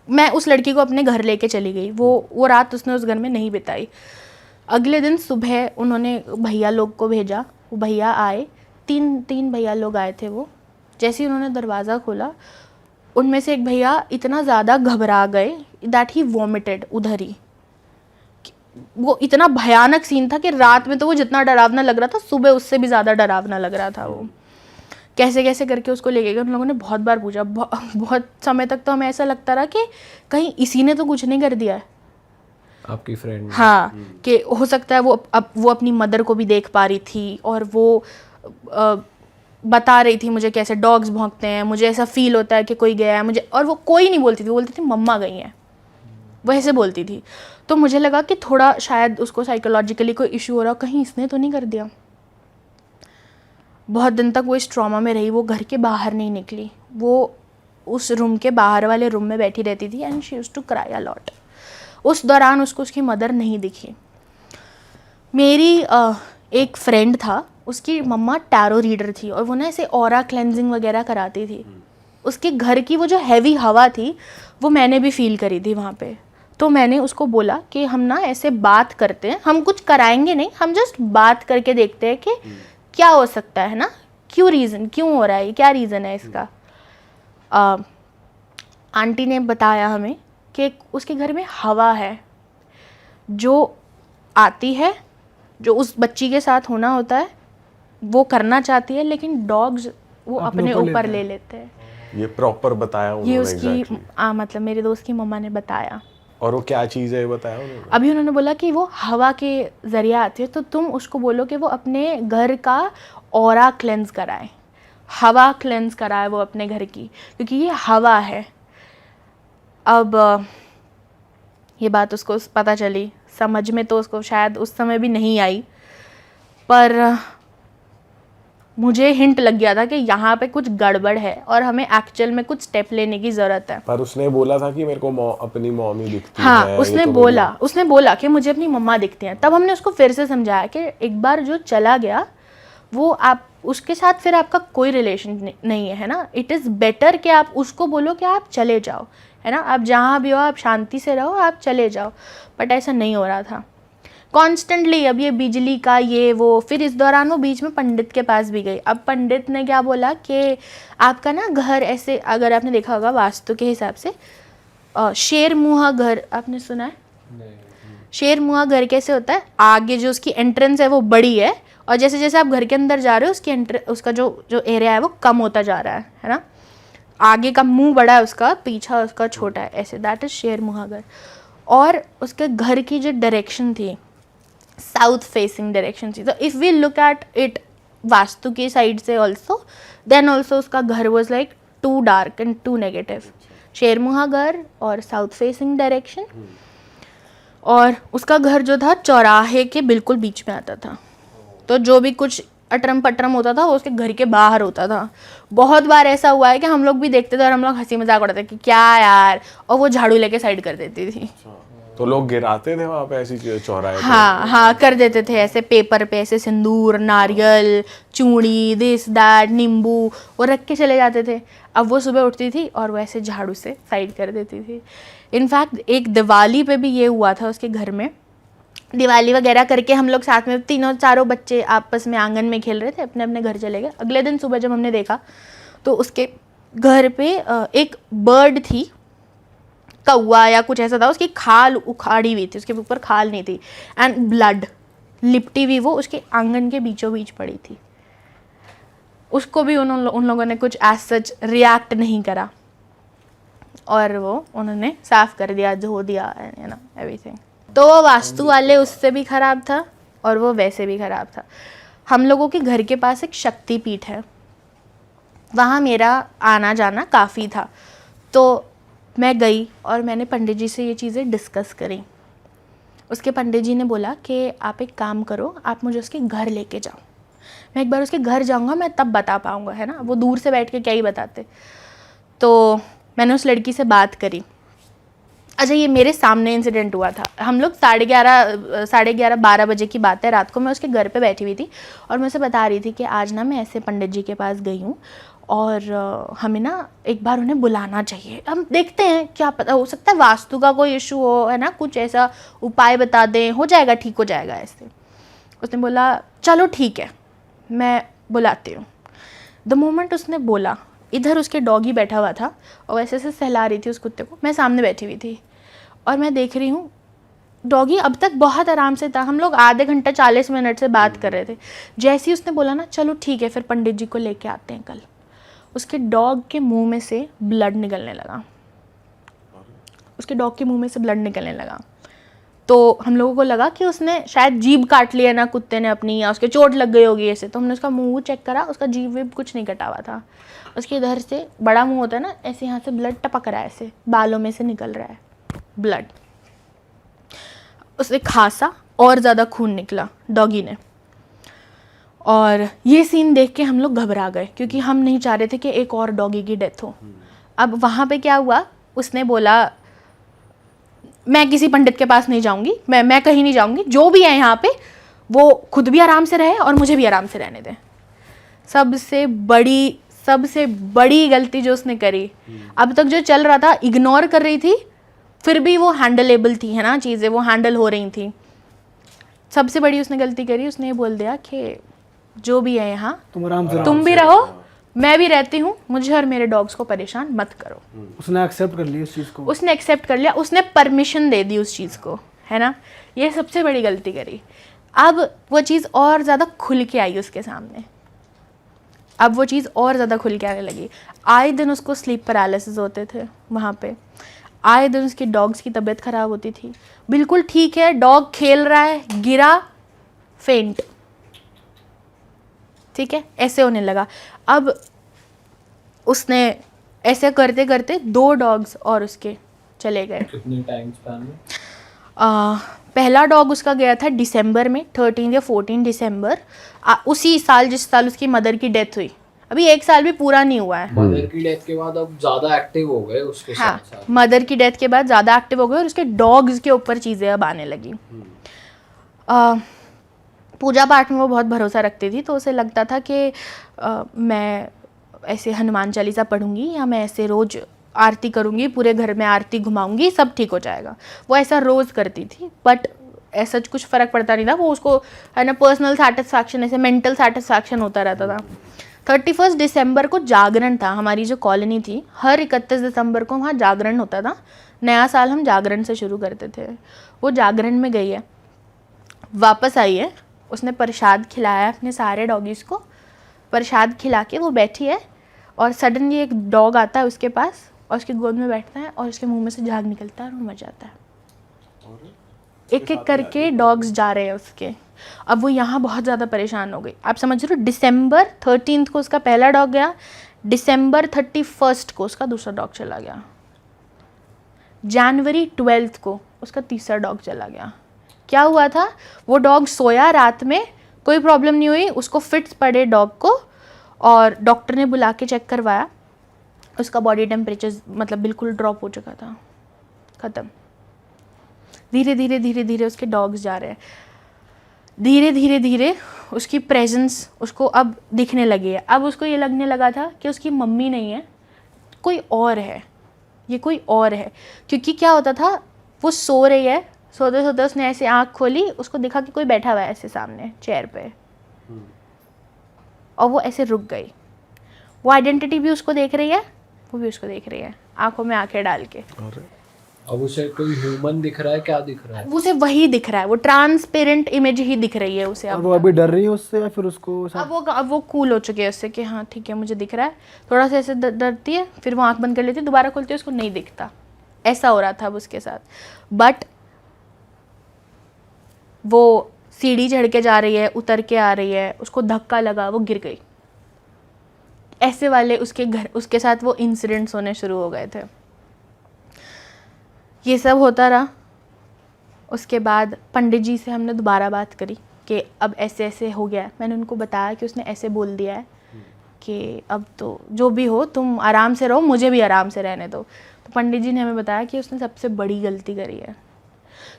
मैं उस लड़की को अपने घर लेके चली गई। वो रात उसने उस घर में नहीं बिताई। अगले दिन सुबह उन्होंने भैया लोग को भेजा, वो भैया आए, तीन भैया लोग आए थे। वो जैसे ही उन्होंने दरवाज़ा खोला, उनमें से एक भैया इतना ज़्यादा घबरा गए दैट ही वॉमिटेड उधर ही। वो इतना भयानक सीन था कि रात में तो वो जितना डरावना लग रहा था, सुबह उससे भी ज़्यादा डरावना लग रहा था। वो कैसे कैसे करके उसको लेके गए। उन लोगों ने बहुत बार पूछा, बहुत समय तक तो हमें ऐसा लगता रहा कि कहीं इसी ने तो कुछ नहीं कर दिया है, आपकी फ्रेंड। हाँ, कि हो सकता है वो अपनी मदर को भी देख पा रही थी और वो बता रही थी मुझे कैसे डॉग्स भौंकते हैं, मुझे ऐसा फील होता है कि कोई गया है मुझे, और वो कोई नहीं बोलती थी, वो बोलती थी मम्मा गई हैं, वैसे बोलती थी। तो मुझे लगा कि थोड़ा शायद उसको साइकोलॉजिकली कोई इशू हो रहा, कहीं इसने तो नहीं कर दिया। बहुत दिन तक वो इस ट्रॉमा में रही, वो घर के बाहर नहीं निकली, वो उस रूम के बाहर वाले रूम में बैठी रहती थी and she used to cry a lot. उस दौरान उसको उसकी मदर नहीं दिखी। मेरी एक फ्रेंड था, उसकी मम्मा टैरो रीडर थी और वो ना ऐसे ऑरा क्लेंजिंग वगैरह कराती थी। उसके घर की वो जो हैवी हवा थी वो मैंने भी फील करी थी वहाँ पे। तो मैंने उसको बोला कि हम ना ऐसे बात करते हैं, हम कुछ कराएंगे नहीं, हम जस्ट बात करके देखते हैं कि क्या हो सकता है ना, क्यों हो रहा है, क्या रीज़न है इसका। आंटी ने बताया हमें कि उसके घर में हवा है जो आती है, जो उस बच्ची के साथ होना होता है वो करना चाहती है, लेकिन डॉग्स वो अपने ऊपर ले लेते हैं। ये प्रॉपर बताया उन्होंने? ये उसकी exactly. मतलब मेरे दोस्त की मम्मा ने बताया। और वो क्या चीज़ है ये बताया उन्होंने? अभी उन्होंने बोला कि वो हवा के ज़रिए आती है, तो तुम उसको बोलो कि वो अपने घर का ऑरा क्लेंस कराए, हवा क्लेंस कराए वो अपने घर की, क्योंकि ये हवा है। अब ये बात उसको पता चली, समझ में तो उसको शायद उस समय भी नहीं आई, पर मुझे हिंट लग गया था कि यहाँ पे कुछ गड़बड़ है और हमें एक्चुअल में कुछ स्टेप लेने की ज़रूरत है। पर उसने बोला था कि मेरे को अपनी मॉम ही दिखती हाँ, है। उसने बोला कि मुझे अपनी मम्मा दिखती हैं। तब हमने उसको फिर से समझाया कि एक बार जो चला गया वो आप उसके साथ फिर आपका कोई रिलेशन नहीं है ना। इट इज़ बेटर कि आप उसको बोलो कि आप चले जाओ, है ना, आप जहाँ भी हो आप शांति से रहो, आप चले जाओ। बट ऐसा नहीं हो रहा था कॉन्स्टेंटली। अब ये बिजली का ये वो, फिर इस दौरान वो बीच में पंडित के पास भी गई। अब पंडित ने क्या बोला कि आपका ना घर ऐसे, अगर आपने देखा होगा वास्तु के हिसाब से शेर मुँहा घर आपने सुना है? शेर मुँहा घर कैसे होता है, आगे जो उसकी एंट्रेंस है वो बड़ी है और जैसे जैसे आप घर के अंदर जा रहे हो उसका जो एरिया है वो कम होता जा रहा है ना। आगे का मुंह बड़ा है उसका, पीछा उसका छोटा है, ऐसे दैट इज शेर मुँहा घर। और उसके घर की जो डायरेक्शन थी साउथ फेसिंग डायरेक्शन थी। तो if we look at it vastu की साइड से ऑल्सो, देन ऑल्सो उसका घर was like too dark and too negative. शेरमुहा घर और साउथ फेसिंग डायरेक्शन, और उसका घर जो था चौराहे के बिल्कुल बीच में आता था, तो जो भी कुछ अटरम पटरम होता था वो उसके घर के बाहर होता था। बहुत बार ऐसा हुआ है कि हम लोग भी देखते थे और हम लोग हंसी मजाक उड़ाते कि क्या यार, और वो झाड़ू लेके साइड कर देती थी। तो लोग गिराते थे वहाँ पे ऐसी चौराहे पे? हाँ कर देते थे ऐसे पेपर पे, ऐसे सिंदूर, नारियल, चूड़ी, दिस दैट, नींबू, वो रख के चले जाते थे। अब वो सुबह उठती थी और वो ऐसे झाड़ू से साइड कर देती थी। इनफैक्ट एक दिवाली पे भी ये हुआ था उसके घर में। दिवाली वगैरह करके हम लोग साथ में तीनों चारों बच्चे आपस में आंगन में खेल रहे थे, अपने अपने घर चले गए। अगले दिन सुबह जब हमने देखा तो उसके घर पे एक बर्ड थी, कौवा या कुछ ऐसा था, उसकी खाल उखाड़ी हुई थी, उसके ऊपर खाल नहीं थी, एंड ब्लड लिपटी हुई वो उसके आंगन के बीचों बीच पड़ी थी। उसको भी उन लोगों ने कुछ एज सच रिएक्ट नहीं करा, और वो उन्होंने साफ कर दिया, धो दिया, यू नो एवरीथिंग। तो वो वास्तु वाले उससे भी ख़राब था और वो वैसे भी ख़राब था। हम लोगों के घर के पास एक शक्तिपीठ है, वहाँ मेरा आना जाना काफ़ी था। तो मैं गई और मैंने पंडित जी से ये चीज़ें डिस्कस करी। उसके पंडित जी ने बोला कि आप एक काम करो, आप मुझे उसके घर लेके जाओ। मैं एक बार उसके घर जाऊँगा, मैं तब बता पाऊँगा, है ना, वो दूर से बैठ के क्या ही बताते। तो मैंने उस लड़की से बात करी। अच्छा, ये मेरे सामने इंसिडेंट हुआ था। हम लोग 11:30 12 बजे की बात है, रात को मैं उसके घर पे बैठी हुई थी और मैं उसे बता रही थी कि आज ना मैं ऐसे पंडित जी के पास गई हूँ और हमें ना एक बार उन्हें बुलाना चाहिए। हम देखते हैं, क्या पता हो सकता है वास्तु का कोई इशू हो, है ना, कुछ ऐसा उपाय बता दें, हो जाएगा, ठीक हो जाएगा ऐसे। उसने बोला चलो ठीक है, मैं बुलाती हूँ। द मोमेंट उसने बोला, इधर उसके डॉगी बैठा हुआ था और वैसे से सहला रही थी उस कुत्ते को, मैं सामने बैठी हुई थी और मैं देख रही हूँ डॉगी अब तक बहुत आराम से था। हम लोग आधे घंटा 40 मिनट से बात कर रहे थे। जैसे ही उसने बोला ना चलो ठीक है फिर पंडित जी को लेके आते हैं कल, उसके डॉग के मुंह में से ब्लड निकलने लगा। उसके डॉग के मुंह में से ब्लड निकलने लगा। तो हम लोगों को लगा कि उसने शायद जीभ काट लिया ना कुत्ते ने अपनी, या उसके चोट लग गई होगी ऐसे। तो हमने उसका मुंह चेक करा, उसका जीभ वीभ कुछ नहीं कटा हुआ था। उसके इधर से बड़ा मुंह होता है ना, ऐसे यहाँ से ब्लड टपक रहा है, ऐसे बालों में से निकल रहा है ब्लड। उसने खासा और ज़्यादा खून निकला डॉगी ने। और ये सीन देख के हम लोग घबरा गए क्योंकि हम नहीं चाह रहे थे कि एक और डॉगी की डेथ हो। अब वहाँ पे क्या हुआ, उसने बोला मैं किसी पंडित के पास नहीं जाऊँगी, मैं कहीं नहीं जाऊँगी, जो भी है यहाँ पे वो खुद भी आराम से रहे और मुझे भी आराम से रहने दें। सबसे बड़ी गलती जो उसने करी, अब तक जो चल रहा था इग्नोर कर रही थी, फिर भी वो हैंडलेबल थी, है ना, चीज़ें वो हैंडल हो रही थी। सबसे बड़ी उसने गलती करी, उसने ये बोल दिया कि जो भी है यहाँ तुम भी रहो, मैं भी रहती हूँ, मुझे और मेरे डॉग्स को परेशान मत करो। उसने एक्सेप्ट कर लिया उस चीज़ को, उसने एक्सेप्ट कर लिया, उसने परमिशन दे दी उस चीज़ को, है ना। ये सबसे बड़ी गलती करी। अब वो चीज़ और ज़्यादा खुल के आई उसके सामने, अब वो चीज़ और ज़्यादा खुल के आने लगी। आए दिन उसको स्लीप पैरालिसिस होते थे वहाँ पे, आए दिन उसकी डॉग्स की तबीयत ख़राब होती थी। बिल्कुल ठीक है, डॉग खेल रहा है, गिरा, फेंट, ठीक है, ऐसे होने लगा। अब उसने ऐसे करते करते 2 डॉग्स और उसके चले गए। कितने टाइम स्पैन में? पहला डॉग उसका गया था दिसंबर में, 13 या 14 दिसंबर, उसी साल जिस साल उसकी मदर की डेथ हुई। अभी 1 साल भी पूरा नहीं हुआ है। मदर की डेथ के बाद अब ज़्यादा एक्टिव हो गए उसके हाँ, साथ। मदर की डेथ के बाद ज़्यादा एक्टिव हो गए और उसके डॉग्स के ऊपर चीज़ें अब आने लगी। पूजा पाठ में वो बहुत भरोसा रखती थी, तो उसे लगता था कि मैं ऐसे हनुमान चालीसा पढ़ूंगी या मैं ऐसे रोज़ आरती करूंगी, पूरे घर में आरती घुमाऊंगी, सब ठीक हो जाएगा। वो ऐसा रोज़ करती थी, बट ऐसा कुछ फ़र्क पड़ता नहीं था। वो उसको है ना पर्सनल सेटिस्फैक्शन, ऐसे मेंटल सेटिस्फैक्शन होता रहता था। 31 दिसंबर को जागरण था। हमारी जो कॉलोनी थी, हर 31 दिसंबर को वहाँ जागरण होता था। नया साल हम जागरण से शुरू करते थे। वो जागरण में गई है, वापस आई है, उसने प्रसाद खिलाया अपने सारे डॉगीज़ को। प्रसाद खिला के वो बैठी है और सडनली एक डॉग आता है उसके पास और उसकी गोद में बैठता है और उसके मुंह में से झाग निकलता है और वो मर जाता है। एक एक करके डॉग्स जा रहे हैं उसके। अब वो यहाँ बहुत ज़्यादा परेशान हो गई। आप समझ रहे हो, December 13 को उसका पहला डॉग गया, December 31 को उसका दूसरा डॉग चला गया, January 12 को उसका तीसरा डॉग चला गया। क्या हुआ था, वो डॉग सोया रात में, कोई प्रॉब्लम नहीं हुई, उसको फिट्स पड़े डॉग को, और डॉक्टर ने बुला के चेक करवाया, उसका बॉडी टेम्परेचर मतलब बिल्कुल ड्रॉप हो चुका था, ख़त्म। धीरे धीरे धीरे धीरे उसके डॉग्स जा रहे हैं, धीरे धीरे धीरे उसकी प्रेजेंस उसको अब दिखने लगी है। अब उसको ये लगने लगा था कि उसकी मम्मी नहीं है, कोई और है, ये कोई और है। क्योंकि क्या होता था, वो सो रही है, सोते सोते उसने ऐसे आँख खोली, उसको दिखा कि कोई बैठा हुआ है ऐसे सामने चेयर पे, और वो ऐसे रुक गई। वो आइडेंटिटी भी उसको देख रही है, वो भी उसको देख रही है, आंखों में आंखें डाल के। अब उसे कोई ह्यूमन दिख रहा है, क्या दिख रहा है? उसे वही दिख रहा है, वो ट्रांसपेरेंट इमेज ही दिख रही है उसे। और अब वो अभी डर रही है उससे या फिर उसको अब वो कूल हो चुके हैं उससे कि हाँ ठीक है मुझे दिख रहा है। थोड़ा सा ऐसे डरती है, फिर वो आंख बंद कर लेती है, दोबारा खोलती है, उसको नहीं दिखता। ऐसा हो रहा था अब उसके साथ। बट वो सीढ़ी चढ़ के जा रही है, उतर के आ रही है, उसको धक्का लगा, वो गिर गई। ऐसे वाले उसके साथ वो इंसिडेंट्स होने शुरू हो गए थे। ये सब होता रहा। उसके बाद पंडित जी से हमने दोबारा बात करी कि अब ऐसे ऐसे हो गया है। मैंने उनको बताया कि उसने ऐसे बोल दिया है कि अब तो जो भी हो तुम आराम से रहो, मुझे भी आराम से रहने दो। तो पंडित जी ने हमें बताया कि उसने सबसे बड़ी गलती करी है,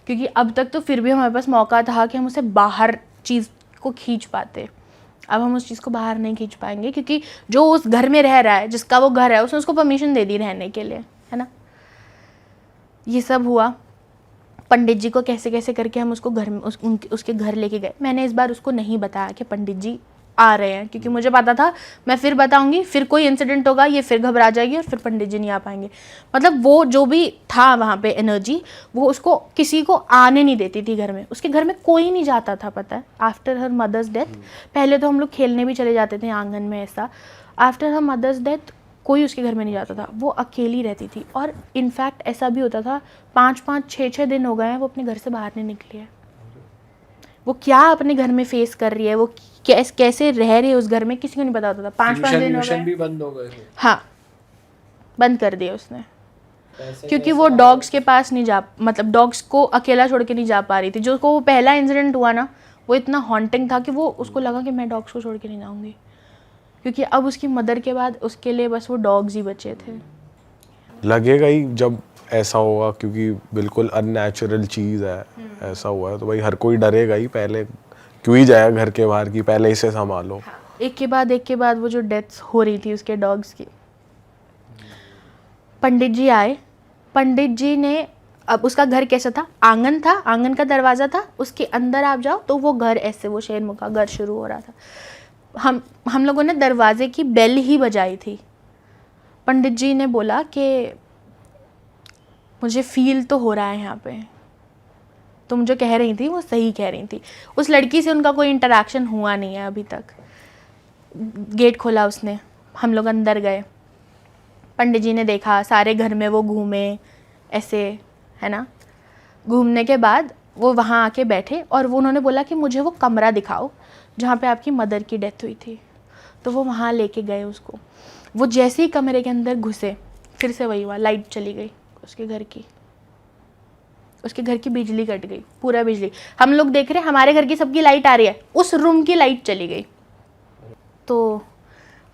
क्योंकि अब तक तो फिर भी हमारे पास मौका था कि हम उसे बाहर चीज़ को खींच पाते। अब हम उस चीज़ को बाहर नहीं खींच पाएंगे, क्योंकि जो उस घर में रह रहा है, जिसका वो घर है, उसने उसको परमिशन दे दी रहने के लिए, है ना। ये सब हुआ। पंडित जी को कैसे कैसे करके हम उसको घर में उसके घर लेके गए। मैंने इस बार उसको नहीं बताया कि पंडित जी आ रहे हैं, क्योंकि मुझे पता था मैं फिर बताऊंगी, फिर कोई इंसिडेंट होगा, ये फिर घबरा जाएगी और फिर पंडित जी नहीं आ पाएंगे। मतलब वो जो भी था वहाँ पे एनर्जी, वो उसको किसी को आने नहीं देती थी घर में। उसके घर में कोई नहीं जाता था, पता है। आफ्टर हर मदर्स डेथ, पहले तो हम लोग खेलने भी चले जाते थे आंगन में ऐसा, आफ्टर हर मदर्स डेथ कोई उसके घर में नहीं जाता था, वो अकेली रहती थी। और इनफैक्ट ऐसा भी होता था, 5-5, 6-6 दिन हो गए हैं वो अपने घर से बाहर नहीं निकली है। वो क्या अपने घर में फेस कर रही है, वो कैसे रह रही है उस घर में, किसी को नहीं पता होता था। 5-5 दिन हो गए भी बंद हो गए थे। हाँ, बंद कर दिया उसने, क्योंकि वो डॉग्स के पास नहीं जा, मतलब डॉग्स को अकेला छोड़ के नहीं जा पा रही थी। जो वो पहला इंसिडेंट हुआ ना, वो इतना हॉन्टिंग था कि वो उसको लगा कि मैं डॉग्स को छोड़ के नहीं जाऊँगी, क्योंकि अब उसकी मदर के बाद उसके लिए बस वो डॉग्स ही बचे थे। लगेगा ही जब ऐसा होगा, क्योंकि बिल्कुल अननेचुरल चीज़ है। ऐसा हुआ है तो भाई हर कोई डरेगा ही, पहले क्यों ही जाएगा घर के बाहर की, पहले इसे संभालो। हाँ, एक के बाद वो जो डेथ्स हो रही थी उसके डॉग्स की। पंडित जी आए। पंडित जी ने, अब उसका घर कैसा था, आंगन था, आंगन का दरवाज़ा था, उसके अंदर आप जाओ तो वो घर ऐसे, वो शेरमुख का घर शुरू हो रहा था। हम लोगों ने दरवाजे की बेल ही बजाई थी। पंडित जी ने बोला कि मुझे फील तो हो रहा है यहाँ पे, तुम जो कह रही थी वो सही कह रही थी। उस लड़की से उनका कोई इंटरेक्शन हुआ नहीं है अभी तक। गेट खोला उसने, हम लोग अंदर गए, पंडित जी ने देखा, सारे घर में वो घूमे ऐसे, है ना। घूमने के बाद वो वहाँ आके बैठे और वो उन्होंने बोला कि मुझे वो कमरा दिखाओ जहाँ पे आपकी मदर की डेथ हुई थी। तो वो वहाँ लेके गए उसको। वो जैसे ही कमरे के अंदर घुसे, फिर से वही हुआ, लाइट चली गई उसके घर की। उसके घर की बिजली कट गई, पूरा बिजली। हम लोग देख रहे हैं हमारे घर की सबकी लाइट आ रही है, उस रूम की लाइट चली गई। तो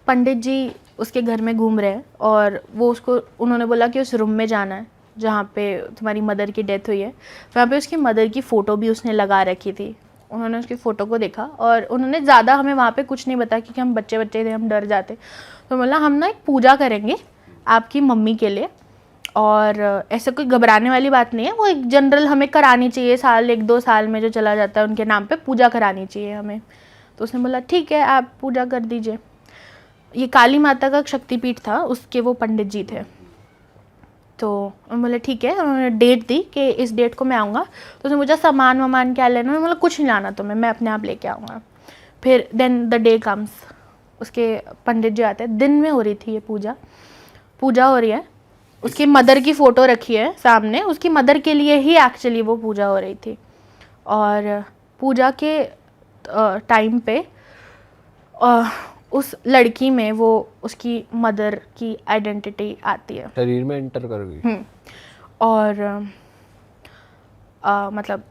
पंडित जी उसके घर में घूम रहे हैं और वो उसको, उन्होंने बोला कि उस रूम में जाना है जहाँ पे तुम्हारी मदर की डेथ हुई है। वहाँ पे उसकी मदर की फ़ोटो भी उसने लगा रखी थी। उन्होंने उसकी फ़ोटो को देखा और उन्होंने ज़्यादा हमें वहाँ पे कुछ नहीं बताया, क्योंकि हम बच्चे थे, हम डर जाते। तो बोला हम ना एक पूजा करेंगे आपकी मम्मी के लिए, और ऐसे कोई घबराने वाली बात नहीं है, वो एक जनरल हमें करानी चाहिए, साल 1-2 साल में जो चला जाता है उनके नाम पे पूजा करानी चाहिए हमें। तो उसने बोला ठीक है आप पूजा कर दीजिए। ये काली माता का शक्तिपीठ था, उसके वो पंडित जी थे। तो उन्होंने बोला ठीक है, उन्होंने डेट दी कि इस डेट को मैं आऊँगा। तो उसने मुझे सामान वामान क्या लेना, उन्होंने बोला कुछ नहीं लाना तुम्हें, मैं अपने आप लेके आऊँगा। फिर देन द डे कम्स, उसके पंडित जी आते हैं। दिन में हो रही थी ये पूजा हो रही है, उसकी मदर की फ़ोटो रखी है सामने, उसकी मदर के लिए ही एक्चुअली वो पूजा हो रही थी। और पूजा के टाइम पे उस लड़की में वो उसकी मदर की आइडेंटिटी आती है शरीर में एंटर कर गई। और मतलब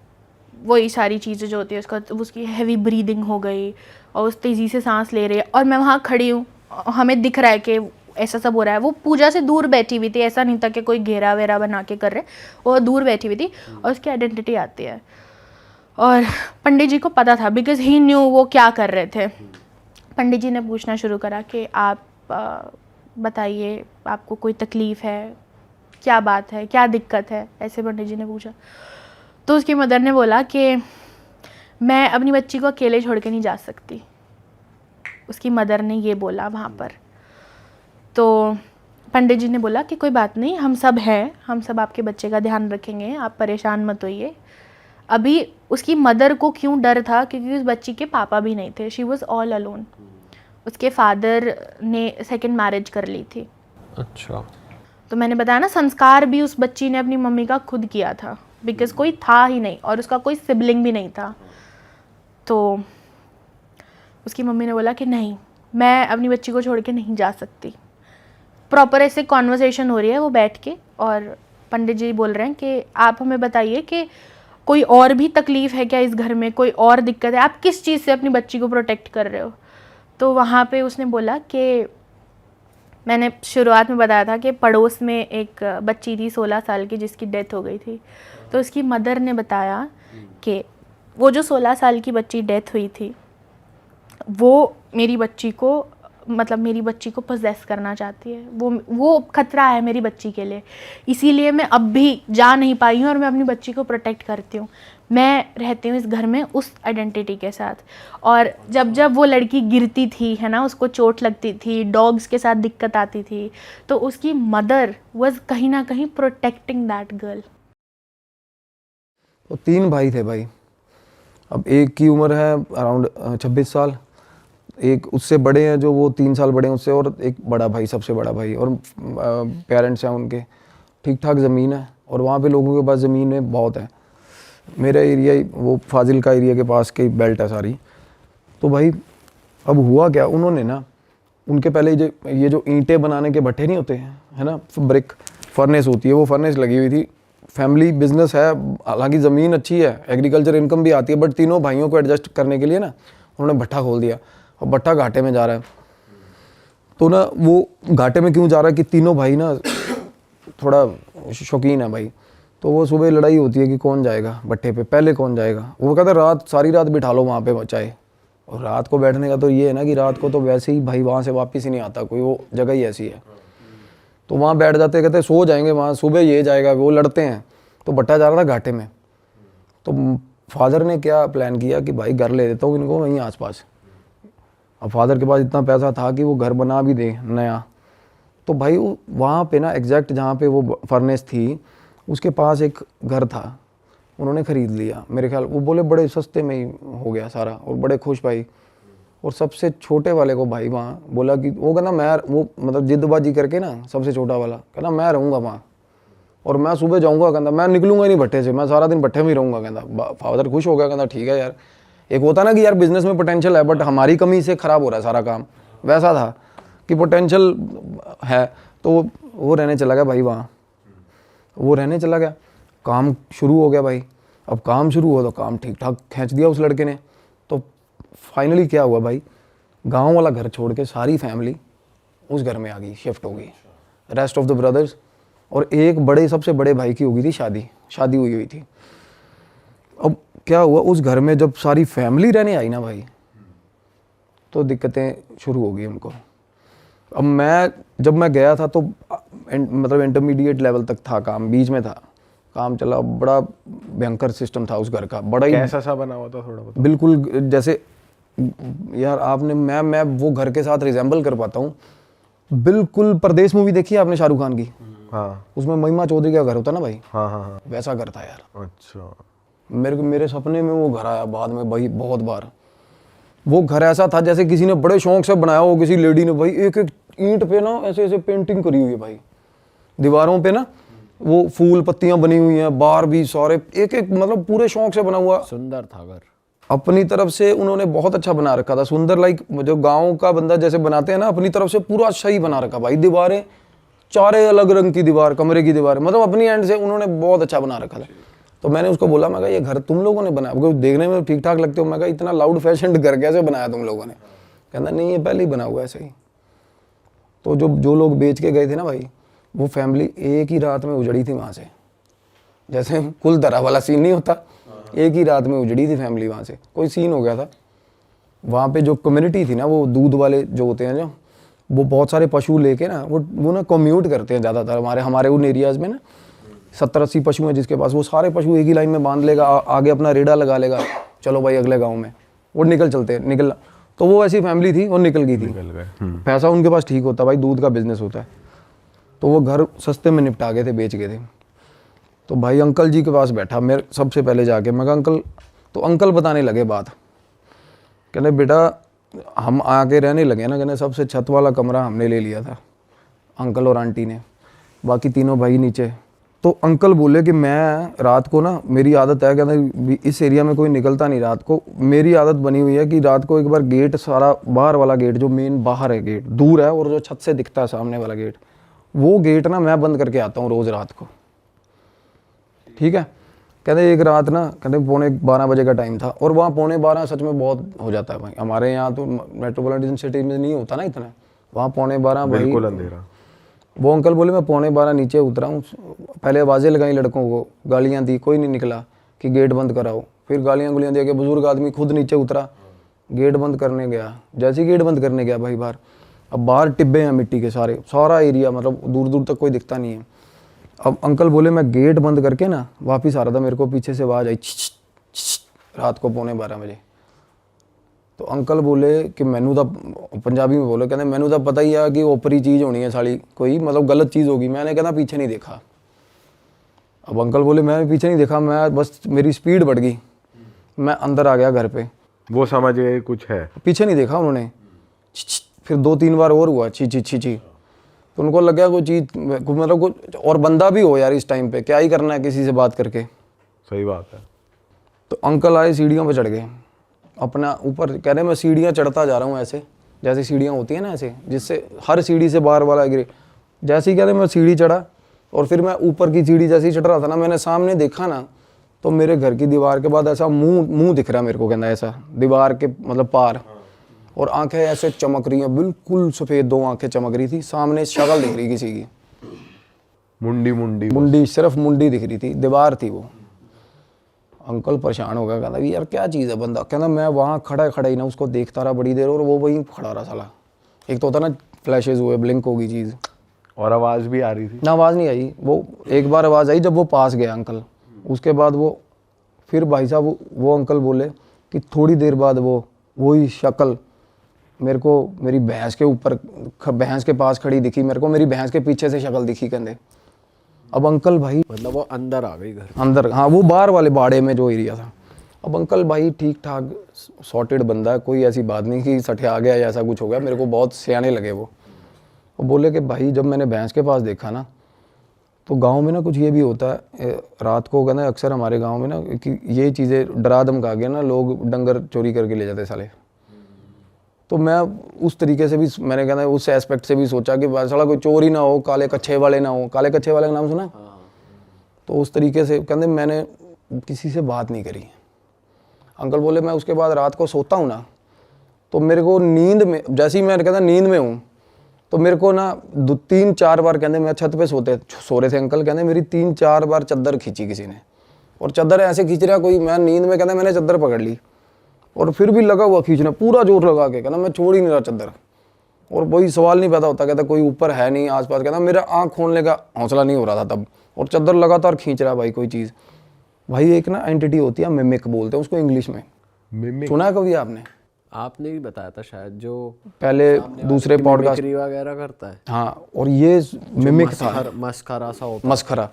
वही सारी चीज़ें जो होती है उसकी हैवी ब्रीदिंग हो गई और उस तेज़ी से सांस ले रही है और मैं वहाँ खड़ी हूँ, हमें दिख रहा है कि ऐसा सब हो रहा है। वो पूजा से दूर बैठी हुई थी, ऐसा नहीं था कि कोई घेरा वेरा बना के कर रहे, वो दूर बैठी हुई थी और उसकी आइडेंटिटी आती है। और पंडित जी को पता था बिकॉज ही न्यू वो क्या कर रहे थे। पंडित जी ने पूछना शुरू करा कि आप बताइए आपको कोई तकलीफ़ है, क्या बात है, क्या दिक्कत है, ऐसे पंडित जी ने पूछा। तो उसकी मदर ने बोला कि मैं अपनी बच्ची को अकेले छोड़ के नहीं जा सकती। उसकी मदर ने ये बोला वहाँ पर। तो पंडित जी ने बोला कि कोई बात नहीं, हम सब हैं, हम सब आपके बच्चे का ध्यान रखेंगे, आप परेशान मत होइए। अभी उसकी मदर को क्यों डर था, क्योंकि उस बच्ची के पापा भी नहीं थे, शी वॉज ऑल अलोन। उसके फादर ने सेकंड मैरिज कर ली थी। अच्छा। तो मैंने बताया ना, संस्कार भी उस बच्ची ने अपनी मम्मी का खुद किया था बिकॉज कोई था ही नहीं और उसका कोई सिबलिंग भी नहीं था। तो उसकी मम्मी ने बोला कि नहीं, मैं अपनी बच्ची को छोड़ के नहीं जा सकती। प्रॉपर ऐसे कॉन्वर्सेशन हो रही है वो बैठ के, और पंडित जी बोल रहे हैं कि आप हमें बताइए कि कोई और भी तकलीफ़ है क्या इस घर में, कोई और दिक्कत है, आप किस चीज़ से अपनी बच्ची को प्रोटेक्ट कर रहे हो। तो वहाँ पे उसने बोला कि मैंने शुरुआत में बताया था कि पड़ोस में एक बच्ची थी 16 साल की जिसकी डेथ हो गई थी। तो उसकी मदर ने बताया कि वो जो 16 साल की बच्ची डेथ हुई थी वो मेरी बच्ची को पोजेस करना चाहती है, वो खतरा है मेरी बच्ची के लिए, इसीलिए मैं अब भी जा नहीं पाई हूँ और मैं अपनी बच्ची को प्रोटेक्ट करती हूँ। मैं रहती हूँ इस घर में उस आइडेंटिटी के साथ। और जब वो लड़की गिरती थी, है ना, उसको चोट लगती थी, डॉग्स के साथ दिक्कत आती थी, तो उसकी मदर वाज कहीं ना कहीं प्रोटेक्टिंग दैट गर्ल। तो 3 भाई थे भाई। अब एक की उम्र है अराउंड 26 साल, एक उससे बड़े हैं जो वो 3 साल बड़े हैं उससे, और एक बड़ा भाई, सबसे बड़ा भाई। और पेरेंट्स हैं उनके, ठीक ठाक ज़मीन है और वहाँ पे लोगों के पास ज़मीन बहुत है। मेरा एरिया वो फाजिल का एरिया के पास की बेल्ट है सारी। तो भाई अब हुआ क्या, उन्होंने ना उनके पहले ये जो ईंटें बनाने के भट्ठे नहीं होते हैं, है ना, ब्रिक फर्नेस होती है, वो फर्नेस लगी हुई थी। फैमिली बिजनेस है, हालांकि ज़मीन अच्छी है, एग्रीकल्चर इनकम भी आती है, बट तीनों भाइयों को एडजस्ट करने के लिए ना उन्होंने भट्ठा खोल दिया और भट्ठा घाटे में जा रहा है। तो ना वो घाटे में क्यों जा रहा है कि तीनों भाई ना थोड़ा शौकीन है भाई। तो वो सुबह लड़ाई होती है कि कौन जाएगा भट्ठे पे, पहले कौन जाएगा। वो कहता सारी रात बिठा लो वहाँ पे चाहे। और रात को बैठने का तो ये है ना कि रात को तो वैसे ही भाई वहाँ से वापस ही नहीं आता कोई, वो जगह ही ऐसी है। तो वहाँ बैठ जाते, कहते सो जाएंगे वहाँ, सुबह ये जाएगा, वो लड़ते हैं। तो भट्टा जा रहा था घाटे में। तो फादर ने क्या प्लान किया कि भाई घर ले देता हूँ इनको वहीं आसपास। अब फादर के पास इतना पैसा था कि वो घर बना भी दे नया। तो भाई वहाँ पे ना एग्जैक्ट जहाँ पे वो फर्नेस थी उसके पास एक घर था, उन्होंने ख़रीद लिया। मेरे ख्याल वो बोले बड़े सस्ते में ही हो गया सारा, और बड़े खुश भाई। और सबसे छोटे वाले को भाई वहाँ बोला कि वो कहना वो मतलब जिद्दबाजी करके ना, सबसे छोटा वाला कहना मैं रहूँगा वहाँ और मैं सुबह जाऊँगा, कहता मैं निकलूँगा ही नहीं भट्टे से, मैं सारा दिन भट्टे में ही रहूँगा। कहता फादर खुश हो गया, कहता ठीक है यार। एक होता ना कि यार बिजनेस में पोटेंशियल है बट हमारी कमी से ख़राब हो रहा है सारा काम, वैसा था कि पोटेंशियल है। तो वो रहने चला गया भाई वहाँ, वो रहने चला गया। काम शुरू हो गया भाई। अब काम शुरू हुआ तो काम ठीक ठाक खींच दिया उस लड़के ने। तो फाइनली क्या हुआ भाई, गांव वाला घर छोड़ के सारी फैमिली उस घर में आ गई, शिफ्ट हो गई, रेस्ट ऑफ द ब्रदर्स। और एक सबसे बड़े भाई की हो गई थी शादी हुई थी। अब क्या हुआ, उस घर में जब सारी फैमिली रहने आई ना भाई, तो दिक्कतें शुरू हो गई उनको। अब जब मैं गया था तो मतलब इंटरमीडिएट लेवल तक था काम, बीच में था काम चला, बड़ा भयंकर सिस्टम था उस घर का, बड़ा ही कैसा सा बना हुआ था थोड़ा बताओ। बिल्कुल जैसे यार आपने मैं वो घर के साथ रिजेंबल कर पाता हूँ बिल्कुल। परदेश मूवी देखी है आपने शाहरुख खान की? हाँ। उसमें महिमा चौधरी का घर होता ना भाई, हाँ, वैसा घर था यार। अच्छा। मेरे सपने में वो घर आया बाद में भाई बहुत बार। वो घर ऐसा था जैसे किसी ने बड़े शौक से बनाया हो, किसी लेडी ने भाई एक ईंट पे ना ऐसे पेंटिंग करी हुई है भाई, दीवारों पे ना वो फूल पत्तियां बनी हुई हैं, बाहर भी सारे एक एक मतलब पूरे शौक से बना हुआ। सुंदर था घर। अपनी तरफ से उन्होंने बहुत अच्छा बना रखा था, सुंदर, लाइक जो गांव का बंदा जैसे बनाते हैं ना, अपनी तरफ से पूरा अच्छा ही बना रखा भाई। दीवारें चारे अलग रंग की दीवार, कमरे की दीवार, मतलब अपनी एंड से उन्होंने बहुत अच्छा बना रखा था। तो मैंने उसको बोला, मैं कहा ये घर तुम लोगों ने बनाया, क्योंकि देखने में ठीक ठाक लगते हो। मैं कहा इतना लाउड फैशन घर कैसे बनाया तुम लोगों ने? कहना नहीं ये पहले ही बना हुआ ऐसे ही। तो जो लोग बेच के गए थे ना भाई, वो फैमिली एक ही रात में उजड़ी थी वहाँ से। जैसे कुल तरह वाला सीन नहीं होता, एक ही रात में उजड़ी थी फैमिली वहाँ से। कोई सीन हो गया था वहाँ पे। जो कम्युनिटी थी ना, वो दूध वाले जो होते हैं, जो वो बहुत सारे पशु लेके ना वो ना कम्यूट करते हैं ज़्यादातर हमारे उन एरियाज़ में ना। 70-80 पशु हैं जिसके पास, वो सारे पशु एक ही लाइन में बांध लेगा, आगे अपना रेड़ा लगा लेगा, चलो भाई अगले गाँव में, वो निकल चलते हैं निकल। तो वो ऐसी फैमिली थी, वो निकल गई थी। पैसा उनके पास ठीक होता भाई, दूध का बिजनेस होता है। तो वो घर सस्ते में निपटा गए थे, बेच गए थे। तो भाई अंकल जी के पास बैठा मेरे सबसे पहले जाके, मैं कहा अंकल, तो अंकल बताने लगे बात। कहने बेटा हम आके रहने लगे ना, कहने सबसे छत वाला कमरा हमने ले लिया था, अंकल और आंटी ने, बाकी तीनों भाई नीचे। तो अंकल बोले कि मैं रात को ना, मेरी आदत है, कहते इस एरिया में कोई निकलता नहीं रात को, मेरी आदत बनी हुई है कि रात को एक बार गेट सारा बाहर वाला गेट, जो मेन बाहर है गेट दूर है, और जो छत से दिखता है सामने वाला गेट, वो गेट ना मैं बंद करके आता हूँ रोज़ रात को। ठीक है। कहते एक रात ना, कहते 11:45 बजे का टाइम था, और वहाँ 11:45 सच में बहुत हो जाता है भाई। हमारे यहाँ तो मेट्रोपॉलिटन सिटी में नहीं होता ना इतना, वहाँ 11:45 भाई बिल्कुल अंधेरा। वो अंकल बोले मैं 11:45 नीचे उतरा हूँ, पहले आवाज़ें लगाई लड़कों को, गालियाँ दी, कोई नहीं निकला कि गेट बंद कराओ। फिर गालियाँ दे के बुजुर्ग आदमी खुद नीचे उतरा, गेट बंद करने गया। जैसे ही गेट बंद करने गया भाई बाहर, अब बाहर टिब्बे हैं मिट्टी के सारे, सारा एरिया, मतलब दूर दूर तक कोई दिखता नहीं है। अब अंकल बोले मैं गेट बंद करके ना वापिस आ रहा था, मेरे को पीछे से आवाज़ आई रात को 11:45 बजे। तो अंकल बोले कि मैनू तो, पंजाबी में बोले, कहते मैनू तो पता ही है कि ओपरी चीज़ होनी है साली, कोई मतलब गलत चीज़ होगी। मैंने कहना पीछे नहीं देखा। अब अंकल बोले मैं पीछे नहीं देखा, मैं बस मेरी स्पीड बढ़ गई, मैं अंदर आ गया घर पे। वो समझ गए कुछ है, पीछे नहीं देखा उन्होंने। फिर 2-3 बार और हुआ छी। तो उनको लग गया कोई चीज़, मतलब कुछ और बंदा भी हो यार इस टाइम पे, क्या ही करना है किसी से बात करके। सही बात है। तो अंकल आए, सीढ़ियों पे चढ़ गए अपना ऊपर, कह रहे मैं सीढ़ियाँ चढ़ता जा रहा हूँ ऐसे, जैसे सीढ़ियाँ होती हैं ना ऐसे, जिससे हर सीढ़ी से बाहर वाला गिरे। जैसे ही कह रहे मैं सीढ़ी चढ़ा, और फिर मैं ऊपर की सीढ़ी जैसे ही चढ़ रहा था ना, मैंने सामने देखा ना, तो मेरे घर की दीवार के बाद ऐसा मुंह दिख रहा है मेरे को, कहना ऐसा दीवार के मतलब पार, और आंखें ऐसे चमक रही हैं, बिल्कुल सफ़ेद 2 आंखें चमक रही थी, सामने शक्ल दिख रही किसी की, मुंडी सिर्फ मुंडी दिख रही थी, दीवार थी वो। अंकल परेशान हो गया, कहता यार क्या चीज़ है बंदा। कहना मैं वहाँ खड़ा ही ना उसको देखता रहा बड़ी देर, और वो वहीं खड़ा रहा साला। एक तो होता ना फ्लैशेज हुए, ब्लिंक होगी चीज़, और आवाज़ भी आ रही थी ना? आवाज़ नहीं आई। वो एक बार आवाज़ आई जब वो पास गया अंकल, उसके बाद वो फिर भाई साहब वो अंकल बोले कि थोड़ी देर बाद वही शक्ल मेरे को मेरी भैंस के ऊपर, भैंस के पास खड़ी दिखी मेरे को, मेरी भैंस के पीछे से शक्ल दिखी कहते। अब अंकल भाई, मतलब वो अंदर आ गई घर अंदर, हाँ वो बाहर वाले बाड़े में जो एरिया था। अब अंकल भाई ठीक ठाक सॉर्टेड बंदा है, कोई ऐसी बात नहीं कि सठे आ गया या ऐसा कुछ हो गया, मेरे को बहुत सियाने लगे वो बोले कि भाई जब मैंने भैंस के पास देखा ना, तो गांव में ना कुछ ये भी होता है रात को, कहना अक्सर हमारे गांव में ना कि ये चीज़ें डरा धमका के ना लोग डंगर चोरी करके ले जाते साले। तो मैं उस तरीके से भी, मैंने कहना उस एस्पेक्ट से भी सोचा कि साला कोई चोर ही ना हो, काले कच्छे वाले ना हो। काले कच्छे वाले का नाम सुना? तो उस तरीके से कहते मैंने किसी से बात नहीं करी। अंकल बोले मैं उसके बाद रात को सोता हूँ ना, तो मेरे को नींद में, जैसे ही मैं कहता नींद में हूँ, तो मेरे को ना 2-3-4 बार, कहते मैं छत पे सो रहे थे अंकल, कहते मेरी 3-4 बार चादर खींची किसी ने, और चादर ऐसे खींच रहा कोई, मैं नींद में कहते मैंने चादर पकड़ ली, और फिर भी लगा हुआ खींचना पूरा जोर लगा के, कहना मैं छोड़ ही नहीं रहा चादर। और वही सवाल नहीं पैदा होता, कहता कोई ऊपर है नहीं आसपास, कहता मेरा आँख खोलने का हौसला नहीं हो रहा था तब, और चादर लगातार खींच रहा भाई कोई चीज़। भाई एक ना एंटिटी होती है मिमिक बोलते हैं उसको इंग्लिश में, मिमिक सुना है कभी आपने? आपने भी बताया था शायद, जो पहले दूसरे पॉडकास्ट वगैरह करता है। हाँ, और ये मिमिक था, मस्खरा सा होता मस्खरा।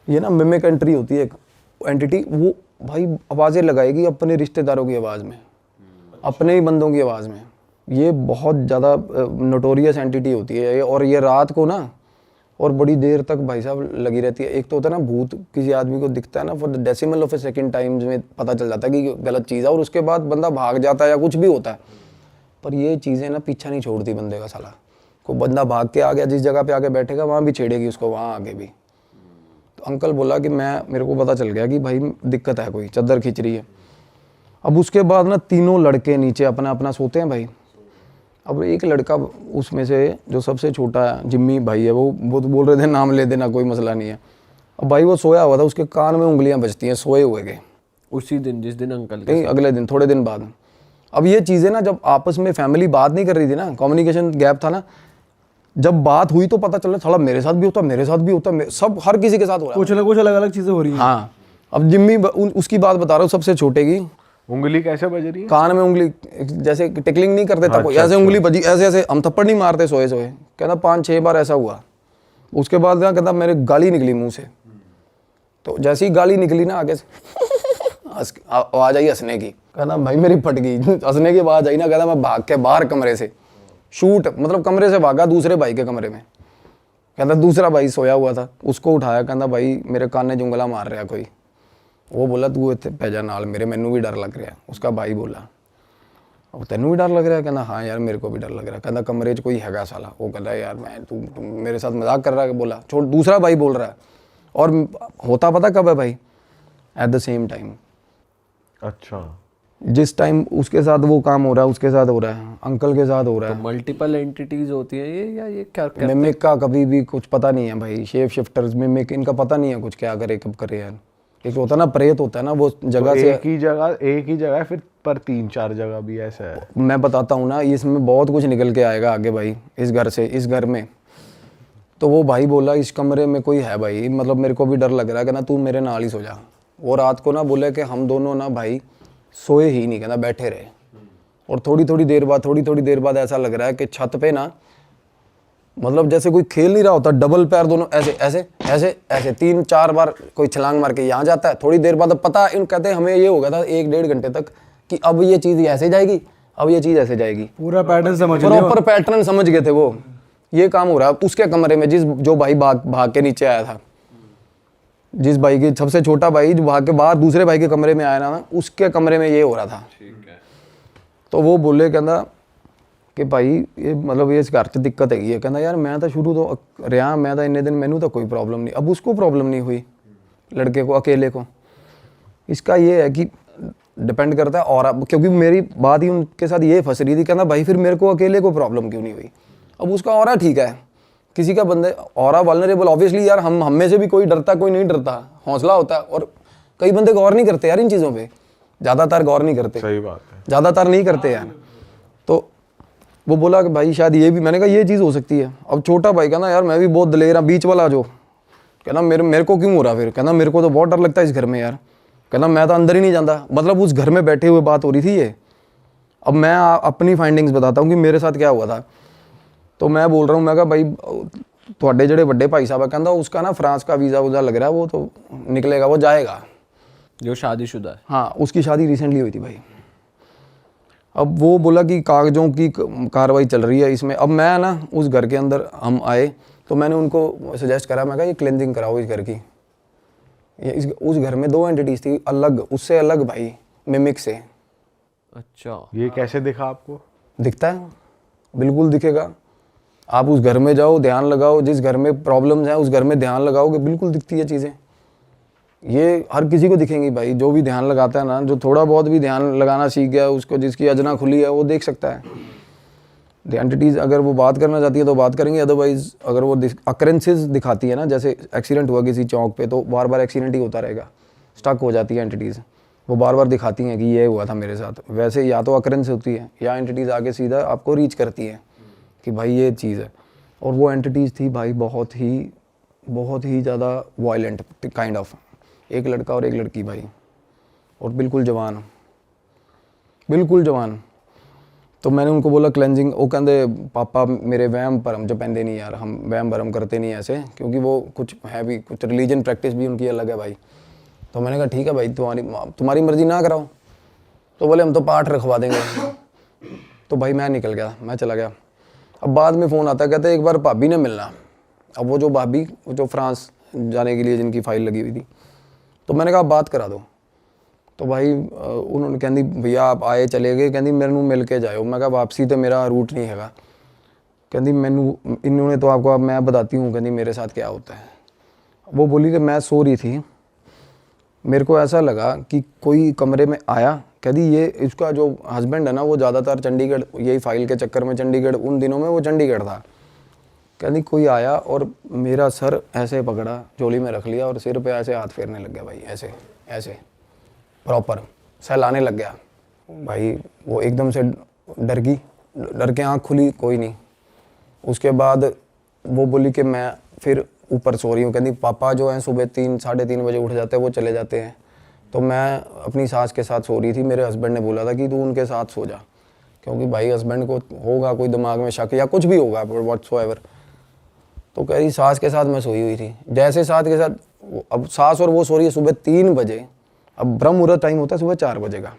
ये ना मिमिक एंट्री होती है एक एंटिटी, वो भाई आवाज़ें लगाएगी अपने रिश्तेदारों की आवाज़ में, अपने ही बंदों की आवाज़ में। ये बहुत ज़्यादा नोटोरियस एंटिटी होती है, और ये रात को ना और बड़ी देर तक भाई साहब लगी रहती है। एक तो होता है ना भूत किसी आदमी को दिखता है ना, for the decimal of A second time में पता चल जाता है कि गलत चीज़ है और उसके बाद बंदा भाग जाता है या कुछ भी होता है। पर ये चीज़ें ना पीछा नहीं छोड़ती बंदे का साला। कोई बंदा भाग के आ गया, जिस जगह पे आके बैठेगा वहाँ भी छेड़ेगी उसको, वहाँ आगे भी। तो अंकल बोला कि मेरे को पता चल गया कि भाई दिक्कत है, कोई चद्दर खींच रही है। अब उसके बाद ना तीनों लड़के नीचे अपना अपना सोते हैं भाई। अब एक लड़का उसमें से जो सबसे छोटा है, जिम्मी भाई है, वो तो बोल रहे थे नाम ले देना, कोई मसला नहीं है। अब भाई वो सोया हुआ था, उसके कान में उंगलियां बजती हैं सोए हुए के। उसी दिन जिस दिन अंकल के नहीं, अगले दिन, थोड़े दिन बाद। अब ये चीज़ें ना जब आपस में फैमिली बात नहीं कर रही थी ना, कम्युनिकेशन गैप था ना, जब बात हुई तो पता चला थोड़ा मेरे साथ भी होता, मेरे साथ भी होता, सब हर किसी के साथ हो रहा है। कुछ अलग अलग चीजें हो रही हैं। हाँ, अब जिम्मी उसकी बात बता रहा हूँ, सबसे छोटे की उंगली कैसे बज रही है? कान में उंगली, जैसे टिकलिंग नहीं करते तब ऐसे उंगली बजी, ऐसे ऐसे। हम थप्पड़ नहीं मारते सोए सोए, कहता 5-6 बार ऐसा हुआ। उसके बाद क्या कहता, मेरे गाली निकली मुंह से। तो जैसी गाली निकली ना आगे से आवाज आई हंसने की। कहता भाई मेरी फट गई, हंसने की आवाज आई ना। कहता मैं भाग के बाहर कमरे से शूट, मतलब कमरे से भागा दूसरे भाई के कमरे में। कहता दूसरा भाई सोया हुआ था, उसको उठाया। कहता भाई मेरे कान ने जुंगला मार रहा कोई। वो बोला तू इतने पैजा नाल मेरे, मैनू भी डर लग रहा है। उसका भाई बोला अब तेनू भी डर लग रहा है? कहना हाँ यार मेरे को भी डर लग रहा है। कहना कमरे च कोई हैगा साला। वो कहता यार मैं तू मेरे साथ मजाक कर रहा है। बोला छोड़, दूसरा भाई बोल रहा है। और होता पता कब है भाई? At the same time. अच्छा, जिस टाइम उसके साथ वो काम हो रहा है उसके साथ हो रहा है, अंकल के साथ हो रहा है। मल्टीपल एंटिटीज होती है ये, या ये क्या मिमिक का कभी भी कुछ पता नहीं है भाई। शेप शिफ्टर्स, मिमिक, इनका पता नहीं है कुछ क्या करे कब करे यार। एक होता है ना प्रेत होता है ना, वो जगह तो से एक ही जगह फिर पर 3-4 जगह भी ऐसा है। मैं बताता हूँ ना, इसमें बहुत कुछ निकल के आएगा आगे भाई। इस घर से, इस घर में तो वो भाई बोला इस कमरे में कोई है भाई, मतलब मेरे को भी डर लग रहा है। कहना तू मेरे नाल ही सो जा। वो रात को ना बोले कि हम दोनों ना भाई सोए ही नहीं, कहना बैठे रहे। और थोड़ी थोड़ी देर बाद ऐसा लग रहा है कि छत पे ना, मतलब जैसे कोई खेल नहीं रहा होता, डबल पैर दोनों ऐसे ऐसे ऐसे ऐसे 3-4 बार कोई छलांग मार के यहाँ जाता है। थोड़ी देर बाद पता इन कहते हैं हमें ये हो गया था 1-1.5 घंटे तक कि अब ये चीज़ ऐसे जाएगी, अब ये चीज़ ऐसे जाएगी। पूरा पैटर्न समझ लिया, प्रॉपर पैटर्न समझ गए थे वो। ये काम हो रहा है उसके कमरे में, जो भाई भाग के नीचे आया था, जिस भाई की सबसे छोटा भाई जो भाग के बाहर दूसरे भाई के कमरे में आया ना, उसके कमरे में ये हो रहा था। तो वो बोले कहना कि भाई ये मतलब ये इस घर च दिक्कत हैगी है। कहना यार मैं तो शुरू तो रहा, मैं तो इन्ने दिन मैनू तो कोई प्रॉब्लम नहीं। अब उसको प्रॉब्लम नहीं हुई, लड़के को, अकेले को। इसका ये है कि डिपेंड करता है। और क्योंकि मेरी बात ही उनके साथ ये फंस रही थी, कहना भाई फिर मेरे को अकेले को प्रॉब्लम क्यों नहीं हुई? अब उसका ऑरा ठीक है, किसी का बंदे ऑरा वल्नरेबल। ऑब्वियसली यार हम में से भी कोई डरता कोई नहीं डरता, हौसला होता है। और कई बंदे गौर नहीं करते यार इन चीज़ों पे, ज़्यादातर गौर नहीं करते। सही बात है, ज़्यादातर नहीं करते यार। तो वो बोला कि भाई शायद ये भी, मैंने कहा ये चीज़ हो सकती है। अब छोटा भाई कहना यार मैं भी बहुत दलेर हूँ, बीच वाला जो कहना मेरे को क्यों हो रहा? फिर कहना मेरे को तो बहुत डर लगता है इस घर में यार। कहना मैं तो अंदर ही नहीं जाता। मतलब उस घर में बैठे हुए बात हो रही थी ये। अब मैं अपनी फाइंडिंग्स बताता हूँ कि मेरे साथ क्या हुआ था। तो मैं बोल रहा हूँ, मैं कहा भाई थोड़े जड़े बड़े भाई साहब है, कहता उसका ना फ्रांस का वीज़ा वूज़ा लग रहा है, वो तो निकलेगा, वो जाएगा। जो शादीशुदा है? हाँ, उसकी शादी रिसेंटली हुई थी भाई। अब वो बोला कि कागजों की कार्रवाई चल रही है इसमें। अब मैं ना उस घर के अंदर हम आए तो मैंने उनको सजेस्ट करा, मैं कहा ये क्लेंजिंग कराओ इस घर की। उस घर में 2 एंटिटीज थी अलग, उससे अलग भाई, मिमिक से। अच्छा, ये कैसे दिखा आपको? दिखता है, बिल्कुल दिखेगा। आप उस घर में जाओ, ध्यान लगाओ, जिस घर में प्रॉब्लम्स हैं उस घर में ध्यान लगाओगे, बिल्कुल दिखती है चीज़ें। ये हर किसी को दिखेंगी भाई, जो भी ध्यान लगाता है ना, जो थोड़ा बहुत भी ध्यान लगाना सीख गया, उसको जिसकी अजना खुली है वो देख सकता है। द एंटिटीज़ अगर वो बात करना चाहती है तो बात करेंगे, अदरवाइज अगर वो अकरेंसेस दिखाती है ना, जैसे एक्सीडेंट हुआ किसी चौक पे तो बार बार एक्सीडेंट ही होता रहेगा, स्टक हो जाती है एंटिटीज़, वो बार बार दिखाती हैं कि ये हुआ था मेरे साथ। वैसे या तो अकरेंस होती है या एंटिटीज़ आगे सीधा आपको रीच करती है कि भाई ये चीज़ है। और वो एंटिटीज़ थी भाई बहुत ही ज़्यादा वायलेंट काइंड ऑफ। एक लड़का और एक लड़की भाई, और बिल्कुल जवान। तो मैंने उनको बोला क्लेंजिंग, वो कहते पापा मेरे वहम भरम जो पहनते नहीं यार, हम वहम भरम करते नहीं ऐसे, क्योंकि वो कुछ है भी, कुछ रिलीजन प्रैक्टिस भी उनकी अलग है भाई। तो मैंने कहा ठीक है भाई, तुम्हारी मर्जी ना कराओ। तो बोले हम तो पाठ रखवा देंगे। तो भाई मैं निकल गया, मैं चला गया। अब बाद में फ़ोन आता, कहते एक बार भाभी ने मिलना। अब वो जो भाभी जो फ्रांस जाने के लिए जिनकी फाइल लगी हुई थी, तो मैंने कहा बात करा दो। तो भाई उन्होंने कहती भैया आप आए चले गए, कहती मेरे मिल के जाओ। मैं कहा वापसी तो मेरा रूट नहीं हैगा। कहती मैनू इन्होंने तो आपको, अब मैं बताती हूँ कहती मेरे साथ क्या होता है। वो बोली कि मैं सो रही थी, मेरे को ऐसा लगा कि कोई कमरे में आया। कहती ये इसका जो हस्बैंड है ना वो ज़्यादातर चंडीगढ़, यही फाइल के चक्कर में चंडीगढ़, उन दिनों में वो चंडीगढ़ था। कहती कोई आया और मेरा सर ऐसे पकड़ा, झोली में रख लिया और सिर पे ऐसे हाथ फेरने लग गया भाई, ऐसे ऐसे प्रॉपर सहलाने लग गया भाई। वो एकदम से डर गई, डर के आँख खुली, कोई नहीं। उसके बाद वो बोली कि मैं फिर ऊपर सो रही हूँ। कहती पापा जो हैं सुबह 3 साढ़े 3 बजे उठ जाते हैं, वो चले जाते हैं। तो मैं अपनी सास के साथ सो रही थी। मेरे हस्बैंड ने बोला था कि तू उनके साथ सो जा, क्योंकि भाई हस्बैंड को होगा कोई दिमाग में शक या कुछ भी होगा व्हाट्सोएवर। तो कह रही सास के साथ मैं सोई हुई थी। जैसे सास के साथ, अब सास और वो सो रही है सुबह 3 बजे। अब ब्रह्म मुहूर्त टाइम होता है सुबह 4 बजे का।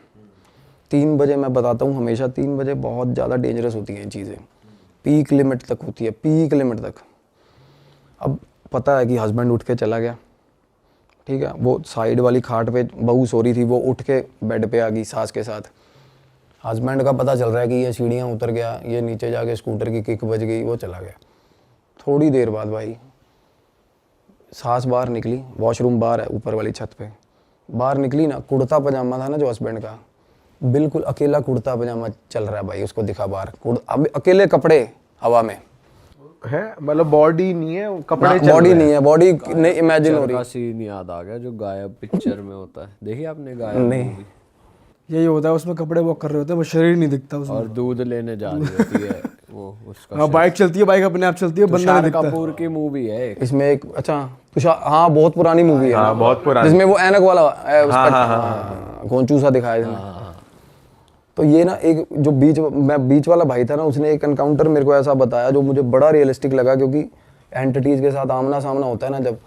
3 बजे मैं बताता हूँ, हमेशा 3 बजे बहुत ज़्यादा डेंजरस होती हैं ये चीज़ें, पीक लिमिट तक होती है, पीक लिमिट तक। अब पता है कि हस्बैंड उठ के चला गया, ठीक है। वो साइड वाली खाट पे बहू सो रही थी, वो उठ के बेड पे आ गई सास के साथ। हस्बैंड का पता चल रहा है कि ये सीढ़ियाँ उतर गया, ये नीचे जाके स्कूटर की किक बज गई, वो चला गया। थोड़ी देर बाद भाई सास बाहर निकली, वॉशरूम बाहर है ऊपर वाली छत पे, बाहर निकली ना, कुर्ता पजामा था ना जो हस्बैंड का, बिल्कुल अकेला कुर्ता पजामा चल रहा है भाई, उसको दिखा बाहर, अब अकेले कपड़े हवा में है, मतलब बॉडी नहीं है, कपड़े चल बॉडी रहे नहीं है, बॉडी नहीं इमेजिन हो का रही। सीन याद आ गया जो गायब पिक्चर में होता है, देखिए आपने गायब नहीं। movie? यही होता है, उसमें कपड़े वॉक कर रहे होते हैं, वो शरीर नहीं दिखता उसमें। और दूध लेने जा रही होती है वो उसका हाँ, बाइक चलती है, बाइक अपने आप चलती है, बंदा नहीं तुषार दिखता। कपूर की मूवी है एक। इसमें एक अच्छा तुषार, हाँ बहुत पुरानी मूवी है, हाँ, बहुत पुरानी। जिसमें वो ऐनक वाला गोंचू सा दिखाया इसमें। तो ये ना एक जो बीच वाला भाई था ना, उसने एक एनकाउंटर मेरे को ऐसा बताया जो मुझे बड़ा रियलिस्टिक लगा, क्योंकि एंटिटीज के साथ आमना सामना होता है ना जब,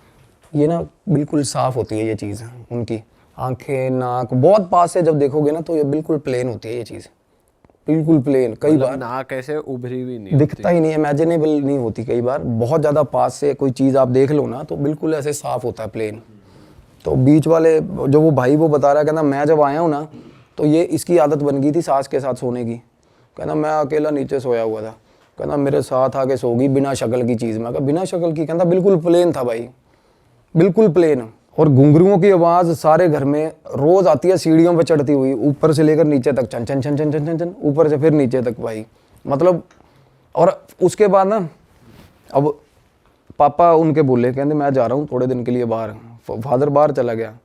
ये ना बिल्कुल साफ होती है ये चीज़, उनकी आंखें नाक बहुत पास से जब देखोगे ना तो ये बिल्कुल प्लेन होती है ये चीज़, बिल्कुल प्लेन। कई बार नाक ऐसे उभरी हुई नहीं दिखता ही नहीं, इमेजिनेबल नहीं होती। कई बार बहुत ज़्यादा पास से कोई चीज़ आप देख लो ना तो बिल्कुल ऐसे साफ होता है प्लेन। तो बीच वाले जो वो भाई वो बता रहा है, कहना मैं जब आया हूँ ना तो ये इसकी आदत बन गई थी सास के साथ सोने की। कहना मैं अकेला नीचे सोया हुआ था, कहना मेरे साथ आके सो गई बिना शक्ल की चीज़। मैं कहा बिना शक्ल की? कहता बिल्कुल प्लेन था भाई, बिल्कुल प्लेन। और घुंघरुओं की आवाज़ सारे घर में रोज़ आती है, सीढ़ियों पे चढ़ती हुई, ऊपर से लेकर नीचे तक, छन छन छन छन छन छन छन, ऊपर से फिर नीचे तक भाई, मतलब। और उसके बाद ना अब पापा उनके बोले, कहते मैं जा रहा हूँ थोड़े दिन के लिए बाहर। फादर बाहर चला गया।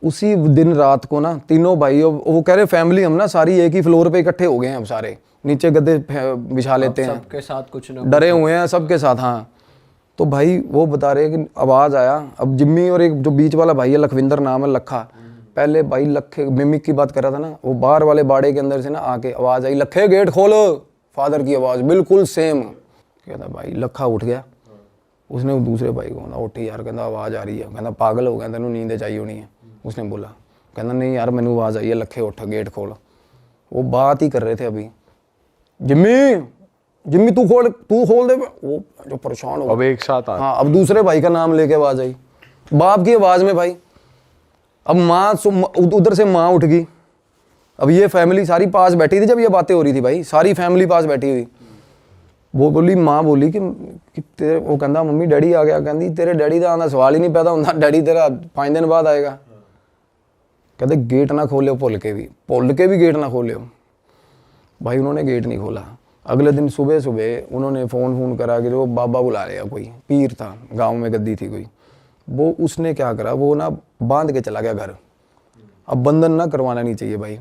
उसी दिन रात को ना तीनों भाई, वो कह रहे फैमिली हम ना सारी एक ही फ्लोर पे इकट्ठे हो गए हैं, अब सारे नीचे गद्दे बिछा लेते हैं, सबके साथ कुछ ना डरे हुए हैं सबके साथ। हाँ, तो भाई वो बता रहे कि आवाज़ आया। अब जिम्मी और एक जो बीच वाला भाई है लखविंदर नाम है, लखा, पहले भाई लखे मिमिक की बात कर रहा था ना, वो बाहर वाले बाड़े के अंदर से ना आके आवाज़ आई, लखे गेट खोलो। फादर की आवाज़ बिल्कुल सेम। कहता भाई लखा उठ गया। उसने दूसरे भाई को, उठ यार, कहता आवाज़ आ रही है। कहता पागल हो गया, तेनों नींद चाहिए होनी है। उसने बोला, कहता नहीं यार मैनू आवाज़ आई है, लखे उठ गेट खोल। वो बात ही कर रहे थे अभी, जिम्मी जिम्मी तू खोल दे। वो जो परेशान हो, अब एक साथ आ, हाँ, अब दूसरे भाई का नाम लेके आवाज़ आई, बाप की आवाज़ में भाई। अब माँ उधर से माँ उठ गई। अब ये फैमिली सारी पास बैठी थी जब ये बातें हो रही थी भाई, सारी फैमिली पास बैठी हुई। वो बोली, माँ बोली कि तेरे, वो कहता मम्मी डैडी आ गया। कहती तेरे डैडी का आना सवाल ही नहीं पैदा होता, डैडी तेरा 5 दिन बाद आएगा। कहते गेट ना खोले, भुल के भी गेट ना खोले। भाई उन्होंने गेट नहीं खोला। अगले दिन सुबह सुबह उन्होंने फ़ोन करा कि वो बाबा बुला लिया, कोई पीर था गांव में, गद्दी थी कोई। वो उसने क्या करा, वो ना बांध के चला गया घर। अब बंधन ना करवाना नहीं चाहिए भाई,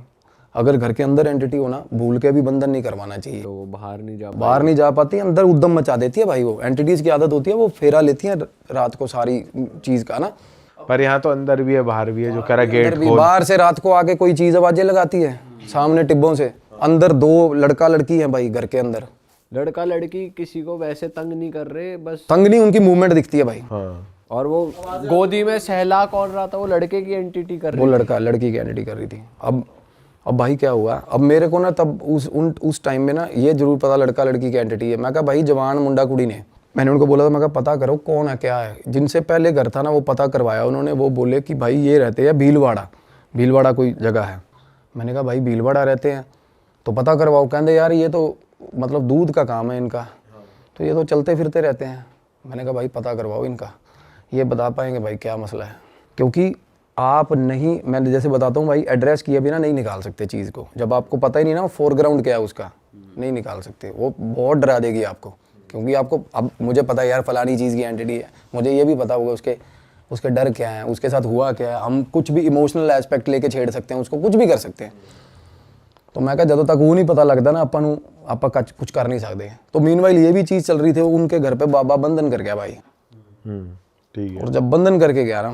अगर घर के अंदर एंटिटी हो ना, भूल के भी बंधन नहीं करवाना चाहिए। तो वो बाहर नहीं जा पाती, अंदर उद्दम मचा देती है भाई। वो एंटिटीज़ की आदत होती है, वो फेरा लेती है रात को सारी चीज़ का ना। पर यहाँ तो अंदर भी है बाहर भी है, जो कह रहा गेट खोल। बाहर से रात को आके कोई चीज़ आवाज़ें लगाती है सामने टिब्बों से। अंदर 2 लड़का लड़की है भाई घर के अंदर। लड़का लड़की किसी को वैसे तंग नहीं कर रहे, बस तंग नहीं, उनकी मूवमेंट दिखती है भाई। हाँ। और वो गोदी में सहला कौन रहा था, वो लड़के की एंटिटी कर रही वो लड़का लड़की की एंटिटी कर रही थी। अब भाई क्या हुआ, अब मेरे को ना तब उस टाइम में ना ये जरूर पता लड़का लड़की की एंटिटी है। मैं कहा भाई जवान मुंडा कुड़ी ने मैंने उनको बोला था, मैं कहा पता करो कौन है क्या है। जिनसे पहले घर था ना वो पता करवाया उन्होंने, वो बोले कि भाई ये रहते हैं भीलवाड़ा कोई जगह है। मैंने कहा भाई भीलवाड़ा रहते हैं तो पता करवाओ। कहते यार ये तो मतलब दूध का काम है इनका, तो ये तो चलते फिरते रहते हैं। मैंने कहा भाई पता करवाओ इनका, ये बता पाएंगे भाई क्या मसला है। क्योंकि आप नहीं, मैं जैसे बताता हूँ भाई, एड्रेस किए बिना नहीं निकाल सकते चीज़ को। जब आपको पता ही नहीं ना फोरग्राउंड क्या है उसका, नहीं निकाल सकते। वो बहुत डरा देगी आपको, क्योंकि आपको अब मुझे पता है यार फलानी चीज़ की एंटिटी है, मुझे ये भी पता होगा उसके डर क्या है, उसके साथ हुआ क्या है। हम कुछ भी इमोशनल एस्पेक्ट लेके छेड़ सकते हैं उसको, कुछ भी कर सकते हैं। तो मैं कहा ਜਦੋਂ तक वो नहीं पता लगता ना ਆਪਾਂ ਨੂੰ ਆਪਾਂ कुछ कर नहीं सकते। तो मीनवाइल ये भी चीज़ चल रही थी, उनके घर पे बाबा बंधन कर गया भाई। ठीक है। और जब बंधन करके गया ना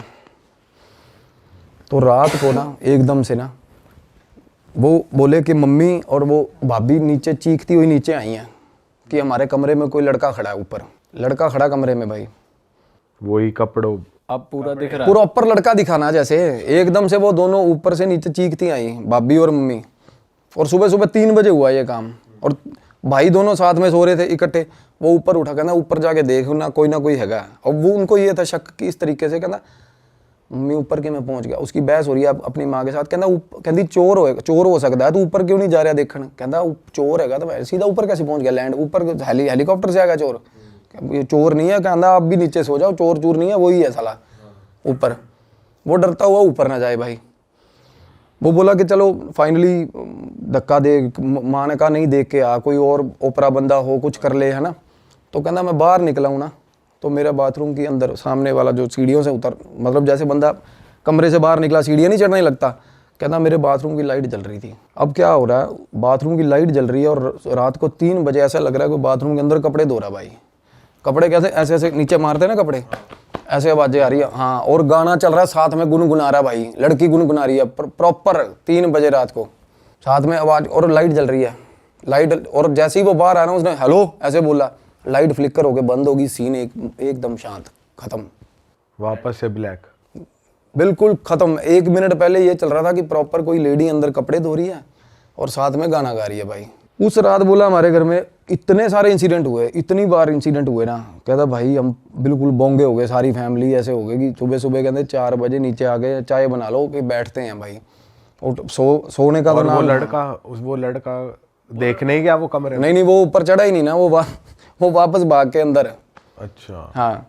तो रात को ना एकदम से ना वो बोले कि मम्मी और वो भाभी नीचे चीखती हुई नीचे आई हैं कि हमारे कमरे में कोई लड़का खड़ा है, ऊपर लड़का खड़ा कमरे में भाई, वही कपड़ों अब पूरा दिख रहा है। पूरा ऊपर लड़का दिखाना जैसे। एकदम से वो दोनों ऊपर से नीचे चीखती आई भाभी और मम्मी। और सुबह सुबह 3 बजे हुआ ये काम, और भाई दोनों साथ में सो रहे थे इकट्ठे। वो ऊपर उठा, कहना ऊपर जाके देख ना कोई हैगा। और वो उनको ये था शक कि इस तरीके से, कहना मम्मी ऊपर के मैं पहुंच गया। उसकी बहस हो रही है अपनी माँ के साथ। कहती चोर हो सकता है, तू ऊपर क्यों नहीं जा रहा देखने। कहता चोर हैगा तो सीधा ऊपर कैसे पहुंच गया, लैंड ऊपर हेलीकॉप्टर से आएगा चोर। ये चोर नहीं है, कहता आप भी नीचे सो जाओ, चोर नहीं है, वही है साला ऊपर। वो डरता हुआ ऊपर ना जाए भाई। वो बोला कि चलो फाइनली धक्का दे, माँ ने कहा नहीं देख के आ, कोई और ओपरा बंदा हो कुछ कर ले, है ना। तो कहना मैं बाहर निकला हूँ ना, तो मेरा बाथरूम के अंदर सामने वाला जो सीढ़ियों से उतर, मतलब जैसे बंदा कमरे से बाहर निकला सीढ़ियाँ नहीं चढ़ने लगता, कहना मेरे बाथरूम की लाइट जल रही थी। अब क्या हो रहा है, बाथरूम की लाइट जल रही है और रात को 3 बजे ऐसा लग रहा है कि बाथरूम के अंदर कपड़े धो रहा भाई। कपड़े कैसे ऐसे ऐसे नीचे मारते हैं ना कपड़े, ऐसे आवाजें आ रही है। हाँ, और गाना चल रहा है साथ में, गुनगुना रहा भाई, लड़की गुनगुना रही है प्रॉपर 3 बजे रात को, साथ में आवाज, और लाइट जल रही है। लाइट, और जैसे ही वो बाहर आया ना उसने हेलो ऐसे बोला, लाइट फ्लिकर होके बंद होगी, सीन एकदम शांत, खत्म, वापस से ब्लैक, बिल्कुल खत्म। 1 मिनट पहले ये चल रहा था कि प्रॉपर कोई लेडी अंदर कपड़े धो रही है और साथ में गाना गा रही है भाई। उस रात बोला हमारे घर में इतने सारे इंसिडेंट हुए, इतनी बार इंसिडेंट हुए ना, कहता भाई हम बिल्कुल बोंगे हो गए, सारी फैमिली ऐसे हो गई कि सुबह सुबह कहते 4 बजे नीचे आ गए, चाय बना लो कि बैठते हैं भाई। और सोने का तो और नाम, वो लड़का देखने ही गया वो कमरे में? नहीं वो ऊपर चढ़ा ही नहीं ना, वो वापस भाग के अंदर। अच्छा। हाँ,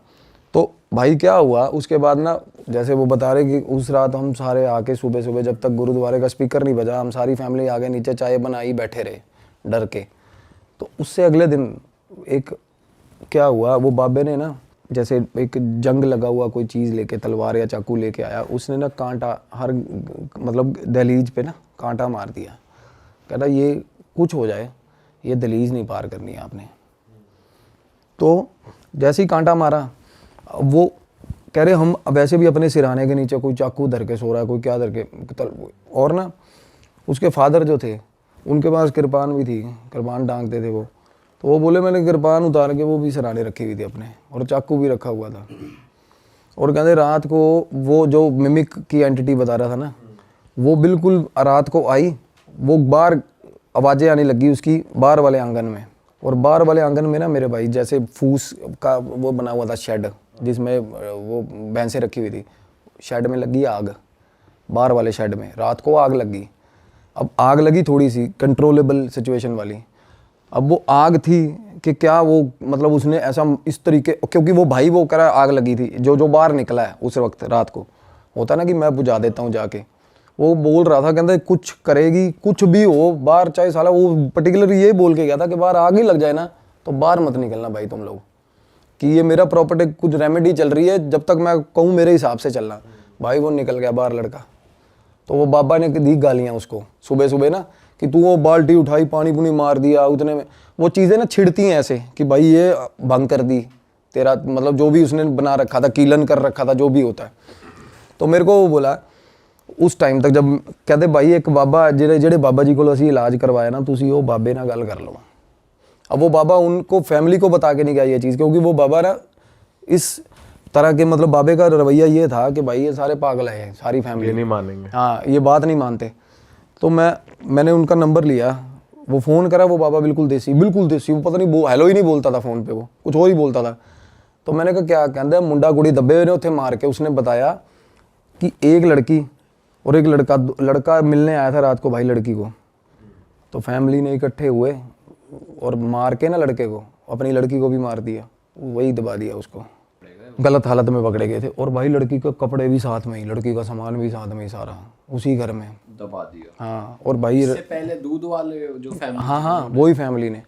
तो भाई क्या हुआ उसके बाद ना, जैसे वो बता रहे कि उस रात हम सारे आके सुबह सुबह जब तक गुरुद्वारे का स्पीकर नहीं बजा, हम सारी फैमिली आगे नीचे चाय बनाई बैठे रहे डर के। तो उससे अगले दिन एक क्या हुआ, वो बाबे ने ना जैसे एक जंग लगा हुआ कोई चीज़ लेके, तलवार या चाकू लेके आया, उसने ना कांटा हर मतलब दहलीज पे ना कांटा मार दिया। कहता ये कुछ हो जाए, ये दहलीज नहीं पार करनी है आपने। तो जैसे ही कांटा मारा, वो कह रहे हम वैसे भी अपने सिरहाने के नीचे कोई चाकू धर के सो रहा है, कोई क्या धर के, और ना उसके फादर जो थे उनके पास किरपान भी थी, किरपान डांगते थे वो। तो वो बोले मैंने किरपान उतार के वो भी सिरहाने रखी हुई थी अपने, और चाकू भी रखा हुआ था। और कहते रात को वो जो मिमिक की एंटिटी बता रहा था ना, वो बिल्कुल रात को आई, वो बाहर आवाज़ें आने लगी उसकी बाहर वाले आंगन में। और बाहर वाले आंगन में ना मेरे भाई जैसे फूस का वो बना हुआ था शेड, जिसमें वो भैंसें रखी हुई थी, शेड में लगी आग, बाहर वाले शेड में रात को आग लगी। अब आग लगी थोड़ी सी कंट्रोलेबल सिचुएशन वाली। अब वो आग थी कि क्या वो मतलब उसने ऐसा इस तरीके, क्योंकि वो भाई वो करा आग लगी थी, जो बाहर निकला है उस वक्त रात को, होता ना कि मैं बुझा देता हूँ जाके, वो बोल रहा था कहते कुछ करेगी, कुछ भी हो बाहर, चाहे साला वो पर्टिकुलर ये बोल के गया था कि बाहर आग ही लग जाए ना तो बाहर मत निकलना भाई तुम लोग, कि ये मेरा प्रॉपर्टी कुछ रेमेडी चल रही है, जब तक मैं कहूँ मेरे हिसाब से चलना। भाई वो निकल गया बाहर लड़का। तो वो बाबा ने दी गालियाँ उसको सुबह सुबह ना, कि तू वो बाल्टी उठाई पानी पुनी मार दिया, उतने में वो चीज़ें ना छिड़ती हैं ऐसे कि भाई ये भंग कर दी तेरा, मतलब जो भी उसने बना रखा था, कीलन कर रखा था, जो भी होता है। तो मेरे को वो बोला उस टाइम तक, जब कहते भाई एक बाबा ਜਿਹੜੇ बाबा जी को असी इलाज करवाया ना, तुसी वो बाबे ना गल कर लो। अब वो बाबा उनको फैमिली को बता के नहीं गया ये चीज़, क्योंकि वो बाबा ना इस तरह के, मतलब बाबे का रवैया ये था कि भाई ये सारे पागल है, सारी फैमिली नहीं मानेंगे, हाँ ये बात नहीं मानते। तो मैंने उनका नंबर लिया, वो फ़ोन करा, वो बाबा बिल्कुल देसी, वो पता नहीं वो हेलो ही नहीं बोलता था फ़ोन पे, वो कुछ और ही बोलता था। तो मैंने कहा क्या कहता, मुंडा कुड़ी दबे हुए ने उत्थे मार के। उसने बताया कि एक लड़की और एक लड़का मिलने आया था रात को भाई लड़की को, तो फैमिली ने इकट्ठे हुए और मार के ना लड़के को, अपनी लड़की को भी मार दिया, वही दबा दिया उसको, गलत हालत में पकड़े गए थे। और भाई लड़की के कपड़े भी साथ में ही, लड़की का सामान भी साथ में ही, सारा उसी घर में दबा दिया। हाँ। और भाई इससे पहले दूध वाले जो फैमिली, हाँ वही फैमिली ने।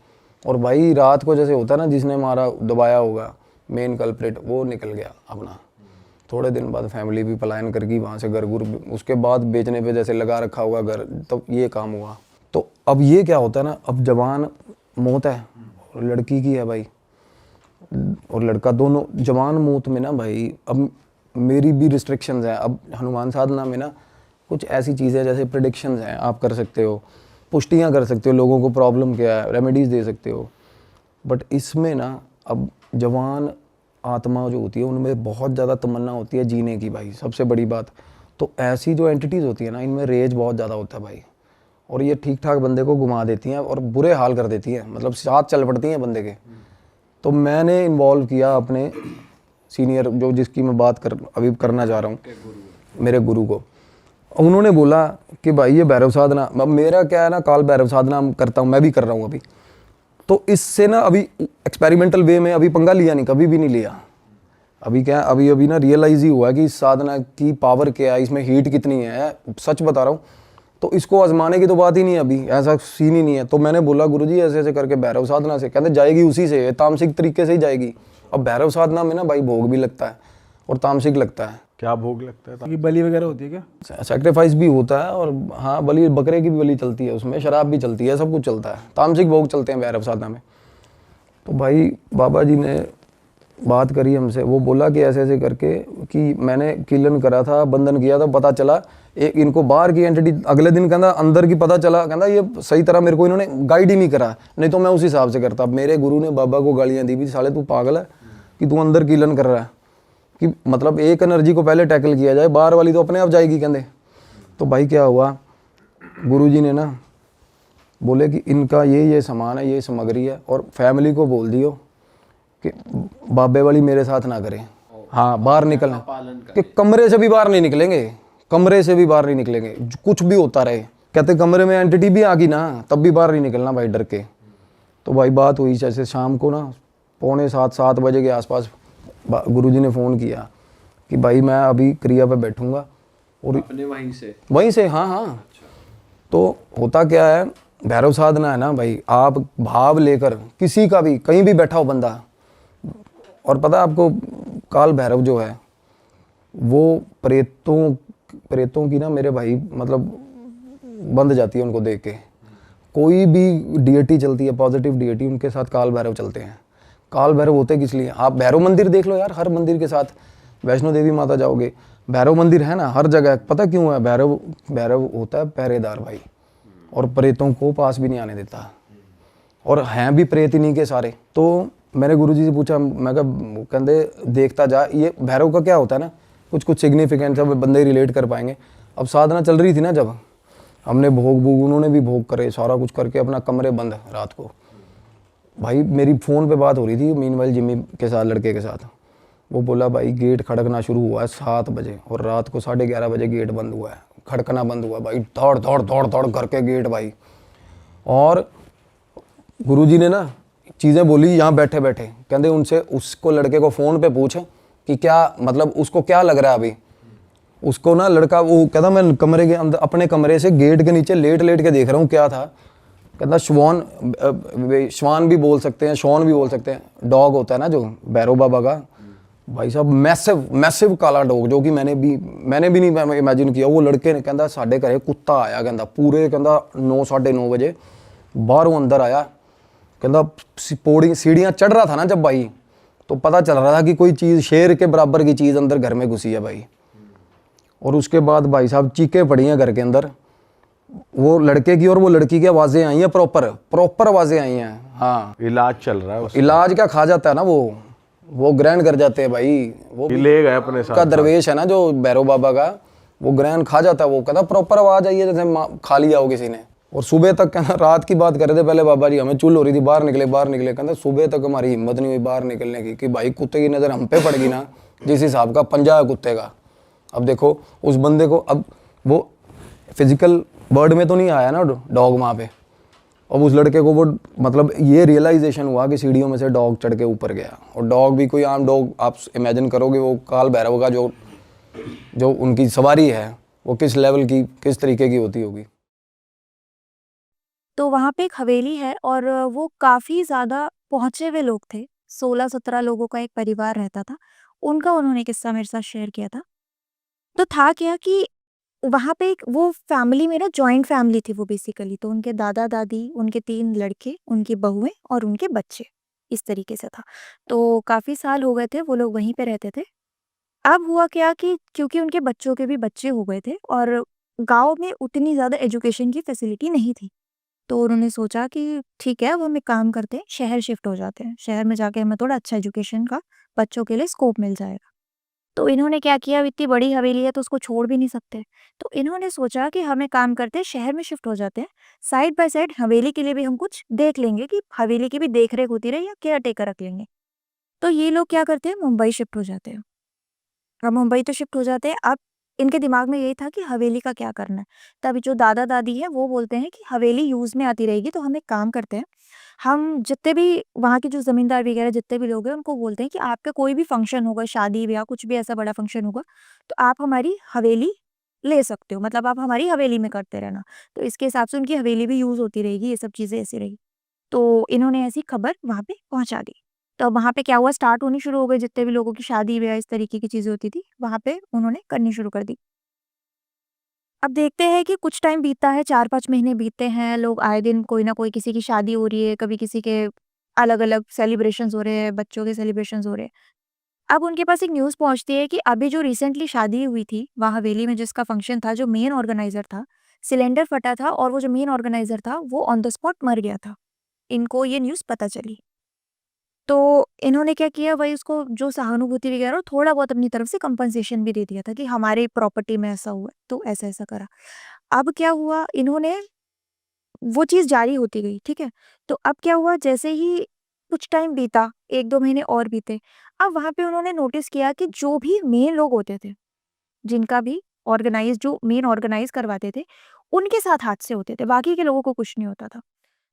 और भाई रात को जैसे होता है ना, जिसने मारा दबाया होगा मेन कल्प्रिट, वो निकल गया अपना। थोड़े दिन बाद फैमिली भी पलायन कर गई वहाँ से, घर गुर उसके बाद बेचने पे जैसे लगा रखा होगा घर, तब ये काम हुआ। तो अब ये क्या होता है ना, अब जवान मौत है और लड़की की है भाई, और लड़का, दोनों जवान मौत में ना भाई, अब मेरी भी रिस्ट्रिक्शंस हैं। अब हनुमान साधना में ना कुछ ऐसी चीज़ें जैसे प्रेडिक्शंस हैं, आप कर सकते हो, पुष्टियाँ कर सकते हो, लोगों को प्रॉब्लम क्या है, रेमेडीज़ दे सकते हो। बट इसमें ना अब जवान आत्मा जो होती है उनमें बहुत ज़्यादा तमन्ना होती है जीने की भाई, सबसे बड़ी बात। तो ऐसी जो एंटिटीज़ होती है ना, इनमें रेज बहुत ज़्यादा होता है भाई, और ये ठीक ठाक बंदे को घुमा देती हैं और बुरे हाल कर देती हैं, मतलब साथ चल पड़ती हैं बंदे के। तो मैंने इन्वॉल्व किया अपने सीनियर, जो जिसकी मैं बात अभी करना चाह रहा हूँ, मेरे गुरु को। उन्होंने बोला कि भाई ये भैरव साधना, अब मेरा क्या है ना, काल भैरव साधना करता हूँ, मैं भी कर रहा हूँ अभी। तो इससे ना अभी एक्सपेरिमेंटल वे में अभी पंगा लिया नहीं, कभी भी नहीं लिया। अभी क्या, अभी ना रियलाइज़ ही हुआ है कि इस साधना की पावर क्या है, इसमें हीट कितनी है, सच बता रहा हूँ। तो इसको आजमाने की तो बात ही नहीं है, अभी ऐसा सीन ही नहीं है। तो मैंने बोला गुरुजी ऐसे ऐसे करके भैरव साधना से, कहते जाएगी उसी से, तामसिक तरीके से ही जाएगी। अब भैरव साधना में ना भाई भोग भी लगता है और तामसिक लगता है। क्या भोग लगता है? ये बलि वगैरह होती है क्या? सैक्रिफाइस भी होता है, और हाँ बलि, बकरे की भी बलि चलती है उसमें, शराब भी चलती है, सब कुछ चलता है, तामसिक भोग चलते हैं भैरव साधना में। तो भाई बाबा जी ने बात करी हमसे, वो बोला कि ऐसे ऐसे करके, कि मैंने कीलन करा था, बंधन किया था, पता चला एक इनको बाहर की एंटिटी, अगले दिन कहता अंदर की पता चला, कहता ये सही तरह मेरे को इन्होंने गाइड ही नहीं करा, नहीं तो मैं उस हिसाब से करता। मेरे गुरु ने बाबा को गालियाँ दी भी, साले तू पागल है कि तू अंदर कीलन कर रहा है, कि मतलब एक एनर्जी को पहले टैकल किया जाए, बाहर वाली तो अपने आप जाएगी कहते। तो भाई क्या हुआ, गुरुजी ने ना बोले कि इनका ये सामान है, ये सामग्री है, और फैमिली को बोल दियो कि बाबे वाली मेरे साथ ना करें। हाँ बाहर निकलना, कि कमरे से भी बाहर नहीं निकलेंगे, कमरे से भी बाहर नहीं निकलेंगे, कुछ भी होता रहे। कहते कमरे में एंटिटी भी आ गई ना, तब भी बाहर नहीं निकलना भाई डर के। तो भाई बात हुई जैसे शाम को ना 6:45-7 बजे के आसपास गुरुजी ने फ़ोन किया कि भाई मैं अभी क्रिया पे बैठूंगा, और अपने वहीं से। हाँ। तो होता क्या है, भैरव साधना है ना भाई, आप भाव लेकर किसी का भी कहीं भी बैठा हो बंदा, और पता है आपको काल भैरव जो है वो प्रेतों की ना मेरे भाई मतलब बंद जाती है उनको देख के। कोई भी डीएटी चलती है, पॉजिटिव डीएटी, उनके साथ काल भैरव चलते हैं। काल भैरव होते किस लिए, आप भैरव मंदिर देख लो यार, हर मंदिर के साथ, वैष्णो देवी माता जाओगे भैरव मंदिर है ना हर जगह। पता क्यों है, भैरव होता है पहरेदार भाई, और प्रेतों को पास भी नहीं आने देता, और हैं भी प्रेत इन्हीं के सारे। तो मैंने गुरुजी से पूछा, मैं कहा कहते देखता जा, ये भैरव का क्या होता है ना, कुछ सिग्निफिकेंट सब बंदे रिलेट कर पाएंगे। अब साधना चल रही थी ना, जब हमने भोग उन्होंने भी भोग करे, सारा कुछ करके अपना कमरे बंद रात को। भाई मेरी फ़ोन पे बात हो रही थी मीनवाइल जिम्मी के साथ, लड़के के साथ। वो बोला भाई गेट खड़कना शुरू हुआ है 7 बजे, और रात को 11:30 बजे गेट बंद हुआ है, खड़कना बंद हुआ भाई, दौड़ करके गेट भाई। और गुरुजी ने ना चीज़ें बोली यहाँ बैठे बैठे, कहते उनसे उसको लड़के को फ़ोन पे पूछ कि क्या मतलब उसको क्या लग रहा है अभी। उसको ना लड़का वो कहता मैं कमरे के अंदर अपने कमरे से गेट के नीचे लेट के देख रहा हूँ क्या था। कहता श्वान भी बोल सकते हैं, शॉन भी बोल सकते हैं, डॉग होता है ना जो भैरव बाबा का, भाई साहब मैसिव काला डॉग, जो कि मैंने भी नहीं इमेजिन किया। वो लड़के ने कहता साढ़े घरे कुत्ता आया, कहता पूरे कहता 9-9:30 बजे बाहरों अंदर आया। कहता पौड़ी सीढ़ियाँ चढ़ रहा था ना जब भाई, तो पता चल रहा था कि कोई चीज़ शेर के बराबर की चीज़ अंदर घर में घुसी है भाई। और उसके बाद भाई साहब चीखें पड़ी हैं घर के अंदर, वो लड़के की और वो लड़की की आवाज़ें आई हैं, प्रॉपर आवाज़ें आई हैं। हाँ इलाज चल रहा है, इलाज क्या खा जाता है ना, वो ग्रहण कर जाते हैं भाई। वो ले गए अपने साथ का दरवेश है ना जो भैरव बाबा का, वो ग्रहण खा जाता है। वो कहता प्रॉपर आवाज़ आई है जैसे खा लिया हो किसी ने, और सुबह तक कहना, रात की बात कर रहे थे पहले बाबा जी, हमें चुल हो रही थी, बाहर निकले, कहते सुबह तक हमारी हिम्मत नहीं हुई बाहर निकलने की, कि भाई कुत्ते की नज़र हम पे पड़ेगी ना, जिस हिसाब का पंजा है कुत्ते का। अब देखो उस बंदे को, अब वो फिजिकल वर्ड में तो नहीं आया ना डॉग वहाँ पे, अब उस लड़के को वो मतलब ये रियलाइजेशन हुआ कि सीढ़ियों में से डॉग चढ़ के ऊपर गया, और डॉग भी कोई आम डॉग, आप इमेजिन करोगे वो काल भैरव का जो उनकी सवारी है वो किस लेवल की, किस तरीके की होती होगी। तो वहाँ पे एक हवेली है और वो काफ़ी ज़्यादा पहुँचे हुए लोग थे। 16-17 लोगों का एक परिवार रहता था। उनका उन्होंने किस्सा मेरे साथ शेयर किया था। तो था क्या कि वहाँ पे एक वो फैमिली में ना जॉइंट फैमिली थी वो बेसिकली। तो उनके दादा-दादी, उनके 3 लड़के, उनकी बहुएँ और उनके बच्चे, इस तरीके से था। तो काफ़ी साल हो गए थे वो लोग वहीं पे रहते थे। अब हुआ क्या कि क्योंकि उनके बच्चों के भी बच्चे हो गए थे और गाँव में उतनी ज़्यादा एजुकेशन की फैसिलिटी नहीं थी। तो उन्होंने सोचा कि ठीक है, अब हम एक काम करते हैं, शहर शिफ्ट हो जाते हैं। शहर में जाके हमें थोड़ा अच्छा एजुकेशन का बच्चों के लिए स्कोप मिल जाएगा। तो इन्होंने क्या किया, अब इतनी बड़ी हवेली है तो उसको छोड़ भी नहीं सकते। तो इन्होंने सोचा कि हम एक काम करते हैं, शहर में शिफ्ट हो जाते हैं। साइड बाय साइड हवेली के लिए भी हम कुछ देख लेंगे कि हवेली की भी देख-रेख होती रहे या केयर टेकर रख लेंगे। तो ये लोग क्या करते हैं, मुंबई शिफ्ट हो जाते हैं। अब मुंबई तो शिफ्ट हो जाते हैं, अब इनके दिमाग में यही था कि हवेली का क्या करना है। तब जो दादा-दादी हैं वो बोलते हैं कि हवेली यूज़ में आती रहेगी तो हम एक काम करते हैं, हम जितने भी वहाँ के जो ज़मींदार वगैरह जितने भी लोग हैं उनको बोलते हैं कि आपका कोई भी फंक्शन होगा, शादी-ब्याह कुछ भी ऐसा बड़ा फंक्शन होगा, तो आप हमारी हवेली ले सकते हो, मतलब आप हमारी हवेली में करते रहना। तो इसके हिसाब से उनकी हवेली भी यूज़ होती रहेगी, ये सब चीज़ें ऐसी रही। तो इन्होंने ऐसी खबर वहाँ पे पहुँचा दी। तो वहाँ पे क्या हुआ, स्टार्ट होनी शुरू हो गई, जितने भी लोगों की शादी-ब्याह इस तरीके की चीज़ें होती थी, वहाँ पे उन्होंने करनी शुरू कर दी। अब देखते हैं कि कुछ टाइम बीतता है, 4-5 महीने बीतते हैं, लोग आए दिन कोई ना कोई, किसी की शादी हो रही है, कभी किसी के अलग-अलग सेलिब्रेशंस हो रहे हैं, बच्चों के सेलिब्रेशंस हो रहे हैं। अब उनके पास एक न्यूज़ पहुँचती है कि अभी जो रिसेंटली शादी हुई थी, वहाँ हवेली में जिसका फंक्शन था, जो मेन ऑर्गेनाइज़र था, सिलेंडर फटा था और वो जो मेन ऑर्गेनाइज़र था, वो ऑन द स्पॉट मर गया था। इनको ये न्यूज़ पता चली। तो इन्होंने क्या किया, वही उसको जो सहानुभूति वगैरह और थोड़ा बहुत अपनी तरफ से कंपनसेशन भी दे दिया था कि हमारी प्रॉपर्टी में ऐसा हुआ है, तो ऐसा-ऐसा करा। अब क्या हुआ, इन्होंने वो चीज़ जारी होती गई, ठीक है? तो अब क्या हुआ, जैसे ही कुछ टाइम बीता, 1-2 महीने और बीते, अब वहाँ पे उन्होंने नोटिस किया कि जो भी मेन लोग होते थे, जिनका भी जो मेन ऑर्गेनाइज़ करवाते थे, उनके साथ हादसे होते थे, बाकी के लोगों को कुछ नहीं होता था।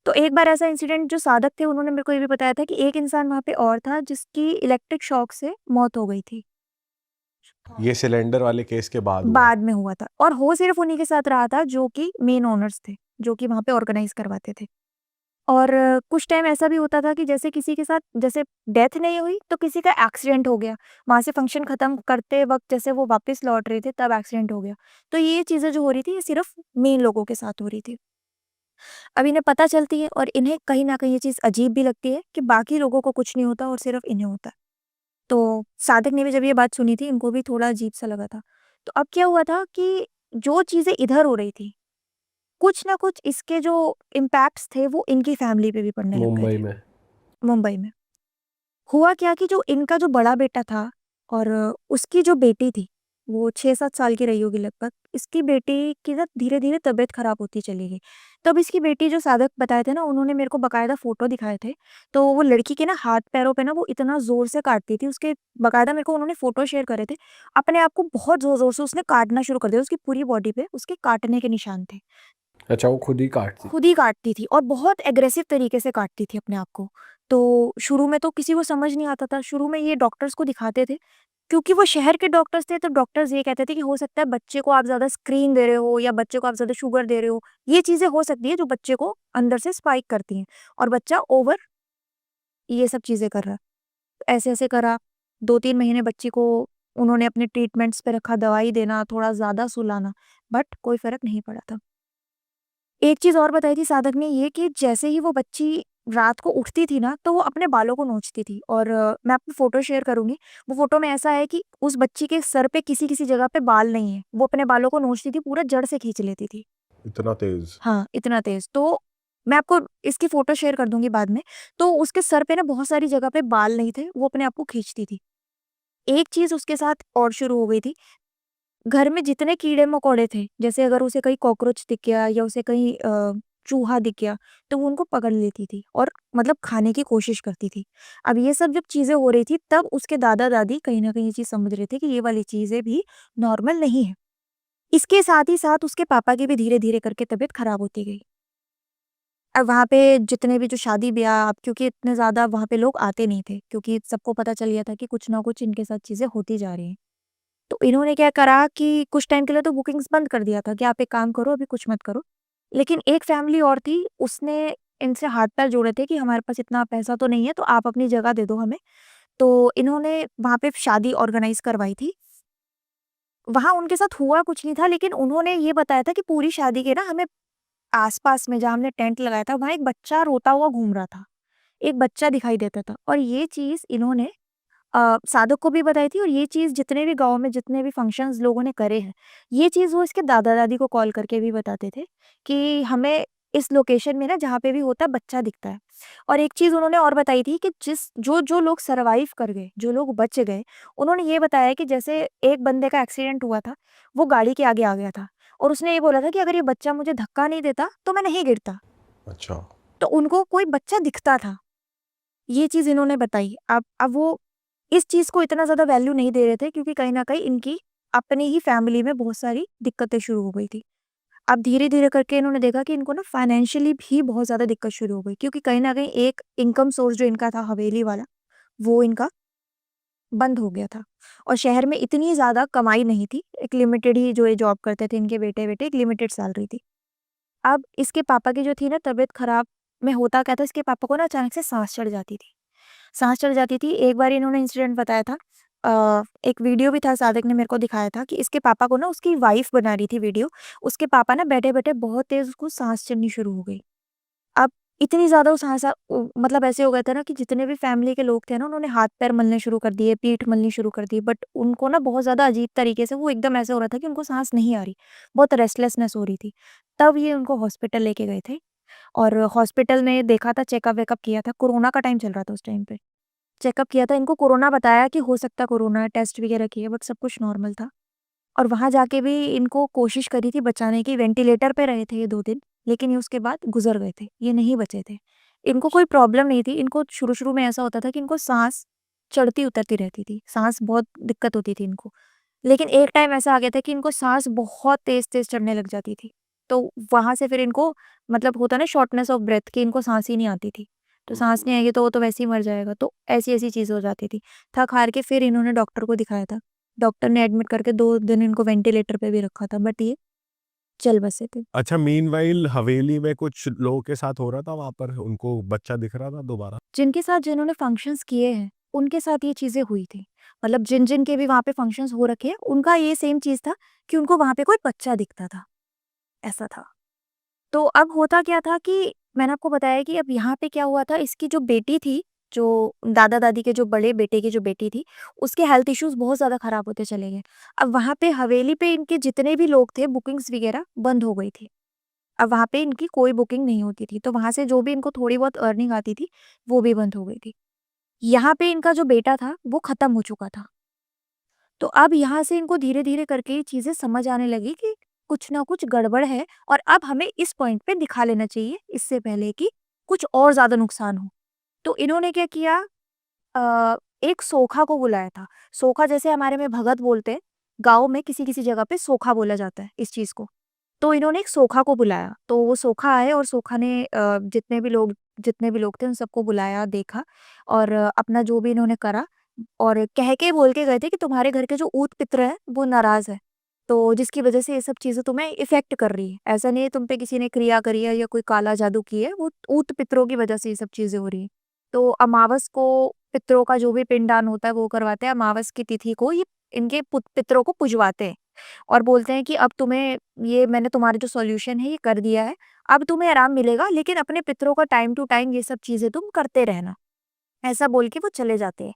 तो एक बार ऐसा इंसिडेंट, जो साधक थे उन्होंने मेरे को ये भी बताया था कि एक इंसान वहाँ पे और था जिसकी इलेक्ट्रिक शॉक से मौत हो गई थी। ये सिलेंडर वाले केस के बाद हुआ। बाद में हुआ था और हो सिर्फ उन्हीं के साथ रहा था जो कि मेन ओनर्स थे, जो कि वहाँ पे ऑर्गेनाइज़ करवाते थे। और कुछ टाइम ऐसा भी होता था कि जैसे किसी के साथ जैसे डेथ नहीं हुई तो किसी का एक्सीडेंट हो गया। वहाँ से फंक्शन खत्म करते वक़्त जैसे वो वापस लौट रहे थे तब एक्सीडेंट हो गया। तो ये चीज़ें जो हो रही थी ये सिर्फ मेन लोगों के साथ हो रही थी। अब इन्हें पता चलती है और इन्हें कहीं न कहीं ये चीज़ अजीब भी लगती है कि बाकी लोगों को कुछ नहीं होता और सिर्फ इन्हें होता है। तो साधक ने भी जब ये बात सुनी थी, इनको भी थोड़ा अजीब-सा लगा था। तो अब क्या हुआ था कि जो चीज़ें इधर हो रही थी, कुछ न कुछ इसके जो इम्पैक्ट्स थे वो इनकी फैमिली पे भी पड़ने लग गए मुंबई थे, में। मुंबई में। हुआ क्या कि जो इनका जो बड़ा बेटा था और उसकी जो बेटी थी, वो 6-7 साल की रही होगी लगभग। इसकी बेटी की ना धीरे-धीरे तबीयत खराब होती चली गई। तब इसकी बेटी, जो साधक बताए थे ना, उन्होंने मेरे को बाकायदा फ़ोटो दिखाए थे। तो वो लड़की के ना हाथ-पैरों पे ना वो इतना ज़ोर से काटती थी, उसके बाकायदा मेरे को उन्होंने फ़ोटो शेयर करे थे। अपने आप को बहुत ज़ोर-ज़ोर से उसने काटना शुरू कर दिया, उसकी पूरी बॉडी पे उसके काटने के निशान थे। अच्छा, वो खुद ही काटती। खुद ही काटती थी और बहुत एग्रेसिव तरीके से काटती थी अपने आप को। तो शुरू में तो किसी को समझ नहीं आता था, शुरू में ये डॉक्टर्स को दिखाते थे। क्योंकि वो शहर के डॉक्टर्स थे तो डॉक्टर्स ये कहते थे कि हो सकता है बच्चे को आप ज़्यादा स्क्रीन दे रहे हो या बच्चे को आप ज़्यादा शुगर दे रहे हो। ये चीज़ें हो सकती है जो बच्चे को अंदर से स्पाइक करती हैं और बच्चा ओवर ये सब चीज़ें कर रहा है। ऐसे-ऐसे करा, 2-3 महीने बच्ची को उन्होंने अपने ट्रीटमेंट्स पे रखा, दवाई देना, थोड़ा ज़्यादा सुलाना, बट कोई फ़र्क नहीं पड़ा था। एक चीज़ और बताई थी साधक ने ये कि जैसे ही वो बच्ची रात को उठती थी ना, तो वो अपने बालों को नोचती थी और मैं आपको फ़ोटो शेयर करूँगी। वो फ़ोटो में ऐसा है कि उस बच्ची के सर पे किसी-किसी जगह पे बाल नहीं है। वो अपने बालों को नोचती थी, पूरा जड़ से खींच लेती थी। इतना तेज। हाँ, इतना तेज़। तो मैं आपको इसकी फ़ोटो शेयर कर दूँगी बाद में। तो उसके सर पे ना बहुत सारी जगह पे बाल नहीं थे, वो अपने आप को खींचती थी। एक चीज़ उसके साथ और शुरू हो गई थी। घर में जितने कीड़े-मकोड़े थे, जैसे अगर उसे कहीं कॉकरोच दिख गया या उसे कहीं चूहा दिख गया, तो वो उनको पकड़ लेती थी और मतलब खाने की कोशिश करती थी। अब ये सब जब चीज़ें हो रही थी, तब उसके दादा-दादी कहीं न कहीं ये चीज़ समझ रहे थे कि ये वाली चीज़ें भी नॉर्मल नहीं है। इसके साथ ही साथ उसके पापा की भी धीरे-धीरे करके तबीयत खराब होती गई। अब वहाँ पे जितने भी जो शादी-ब्याह, अब क्योंकि इतने ज़्यादा वहाँ पे लोग आते नहीं थे, क्योंकि सबको पता चल गया था कि कुछ ना कुछ इनके साथ चीज़ें होती जा रही हैं। तो इन्होंने क्या करा कि कुछ टाइम के लिए तो बुकिंग्स बंद कर दिया था कि आप एक काम करो, अभी कुछ मत करो। लेकिन एक फैमिली और थी, उसने इनसे हाथ-पैर जोड़े थे कि हमारे पास इतना पैसा तो नहीं है, तो आप अपनी जगह दे दो हमें। तो इन्होंने वहाँ पे शादी ऑर्गेनाइज़ करवाई थी। वहाँ उनके साथ हुआ कुछ नहीं था, लेकिन उन्होंने ये बताया था कि पूरी शादी के ना हमें आस-पास में जहाँ हमने टेंट लगाया था, वहाँ एक बच्चा रोता हुआ घूम रहा था। एक बच्चा दिखाई देता था और ये चीज़ इन्होंने साधक को भी बताई थी और ये चीज़ जितने भी गाँव में जितने भी फंक्शंस लोगों ने करे हैं, ये चीज़ वो इसके दादा-दादी को कॉल करके भी बताते थे कि हमें इस लोकेशन में ना जहाँ पे भी होता है बच्चा दिखता है। और एक चीज़ उन्होंने और बताई थी कि जो लोग सर्वाइव कर गए, जो लोग बच गए, उन्होंने ये बताया कि जैसे एक बंदे का एक्सीडेंट हुआ था, वो गाड़ी के आगे आ गया था और उसने ये बोला था कि अगर ये बच्चा मुझे धक्का नहीं देता, तो मैं नहीं गिरता। अच्छा। तो उनको कोई बच्चा दिखता था। ये चीज़ इन्होंने बताई। अब वो इस चीज़ को इतना ज़्यादा वैल्यू नहीं दे रहे थे क्योंकि कहीं न कहीं इनकी अपनी ही फैमिली में बहुत सारी दिक्कतें शुरू हो गई थी। अब धीरे-धीरे करके इन्होंने देखा कि इनको ना फाइनेंशियली भी बहुत ज़्यादा दिक्कत शुरू हो गई क्योंकि कहीं न कहीं एक इनकम सोर्स जो इनका था हवेली वाला, वो इनका बंद हो गया था और शहर में इतनी ज़्यादा कमाई नहीं थी। एक लिमिटेड ही जो ये जॉब करते थे इनके बेटे-वेटे, एक लिमिटेड सैलरी थी। अब इसके पापा की जो थी ना तबीयत खराब में होता क्या था, इसके पापा को ना अचानक से साँस चढ़ जाती थी। साँस चढ़ जाती थी। एक बार इन्होंने इंसिडेंट बताया था, एक वीडियो भी था, सादिक ने मेरे को दिखाया था कि इसके पापा को ना उसकी वाइफ़ बना रही थी वीडियो। उसके पापा ना बैठे-बैठे बहुत तेज़ उसको साँस चढ़नी शुरू हो गई। अब इतनी ज़्यादा वो मतलब ऐसे हो गया था ना कि जितने भी फैमिली के लोग थे ना, उन्होंने हाथ-पैर मलने शुरू कर दिए, पीठ मलनी शुरू कर दी। बट उनको ना बहुत ज़्यादा अजीब तरीके से वो एकदम ऐसे हो रहा था कि उनको साँस नहीं आ रही। बहुत रेस्टलेसनेस हो रही थी। तब ये उनको हॉस्पिटल लेके गए थे और हॉस्पिटल में देखा था, चेकअप-वेकअप किया था। कोरोना का टाइम चल रहा था उस टाइम पे। चेकअप किया था, इनको कोरोना बताया कि हो सकता है कोरोना है, टेस्ट वगैरह किए बट सब कुछ नॉर्मल था। और वहाँ जाके भी इनको कोशिश करी थी बचाने की, वेंटिलेटर पे रहे थे ये 2 दिन, लेकिन ये उसके बाद गुज़र गए थे, ये नहीं बचे थे। इनको कोई प्रॉब्लम नहीं थी, इनको शुरू-शुरू में ऐसा होता था कि इनको साँस चढ़ती-उतरती रहती थी, साँस बहुत दिक्कत होती थी इनको। लेकिन एक टाइम ऐसा आ गया था कि इनको साँस बहुत तेज़-तेज़ चढ़ने लग जाती थी। तो वहाँ से फिर इनको मतलब होता है ना शॉर्टनेस ऑफ ब्रेथ कि इनको साँस ही नहीं आती थी। तो साँस नहीं आएगी तो वो तो वैसे ही मर जाएगा, तो ऐसी-ऐसी चीज़ें हो जाती थी। थक-हार के फिर इन्होंने डॉक्टर को दिखाया था। डॉक्टर ने एडमिट करके 2 दिन इनको वेंटिलेटर पे भी रखा था, बट ये चल बसे थे। अच्छा, मीनवाइल हवेली में कुछ लोगों के साथ हो रहा था वहाँ पर? उनको बच्चा दिख रहा था दोबारा? जिनके साथ जिन्होंने फंक्शंस किए हैं, उनके साथ ये चीज़ें हुई थी। मतलब जिन-जिन के भी वहाँ पे फंक्शंस हो रखे हैं, उनका ये सेम चीज़ था कि उनको वहाँ पे कोई बच्चा दिखता था, ऐसा था। तो अब होता क्या था कि मैंने आपको बताया कि अब यहाँ पे क्या हुआ था, इसकी जो बेटी थी, जो दादा-दादी के जो बड़े बेटे की जो बेटी थी, उसके हेल्थ इश्यूज़ बहुत ज़्यादा खराब होते चले गए। अब वहाँ पे हवेली पे इनके जितने भी लोग थे, बुकिंग्स वगैरह बंद हो गई थी। अब वहाँ पे इनकी कोई बुकिंग नहीं होती थी, तो वहाँ से जो भी इनको थोड़ी बहुत अर्निंग आती थी, वो भी बंद हो गई थी। यहाँ पे इनका जो बेटा था, वो खत्म हो चुका था। तो अब यहाँ से इनको धीरे-धीरे करके ये चीज़ें समझ आने लगी कि कुछ ना कुछ गड़बड़ है और अब हमें इस पॉइंट पे दिखा लेना चाहिए, इससे पहले कि कुछ और ज़्यादा नुकसान हो। तो इन्होंने क्या किया, एक सोखा को बुलाया था। सोखा जैसे हमारे में भगत बोलते हैं, गाँव में किसी-किसी जगह पे सोखा बोला जाता है इस चीज़ को। तो इन्होंने एक सोखा को बुलाया, तो वो सोखा आए और सोखा ने जितने भी लोग थे उन सबको बुलाया, देखा और अपना जो भी इन्होंने करा और कह के बोल के गए थे कि तुम्हारे घर के जो ऊत-पित्र हैं, वो नाराज़ है। तो जिसकी वजह से ये सब चीज़ें तुम्हें इफ़ेक्ट कर रही है। ऐसा नहीं है तुम पे किसी ने क्रिया करी है या कोई काला जादू की है, वो ऊत-पितरों की वजह से ये सब चीज़ें हो रही हैं। तो अमावस को पितरों का जो भी पिंडदान होता है वो करवाते हैं, अमावस की तिथि को ये इनके पितरों को पुजवाते हैं और बोलते हैं कि अब तुम्हें ये मैंने तुम्हारा जो सॉल्यूशन है ये कर दिया है, अब तुम्हें आराम मिलेगा लेकिन अपने पितरों का टाइम टू टाइम ये सब चीज़ें तुम करते रहना। ऐसा बोल के वो चले जाते हैं।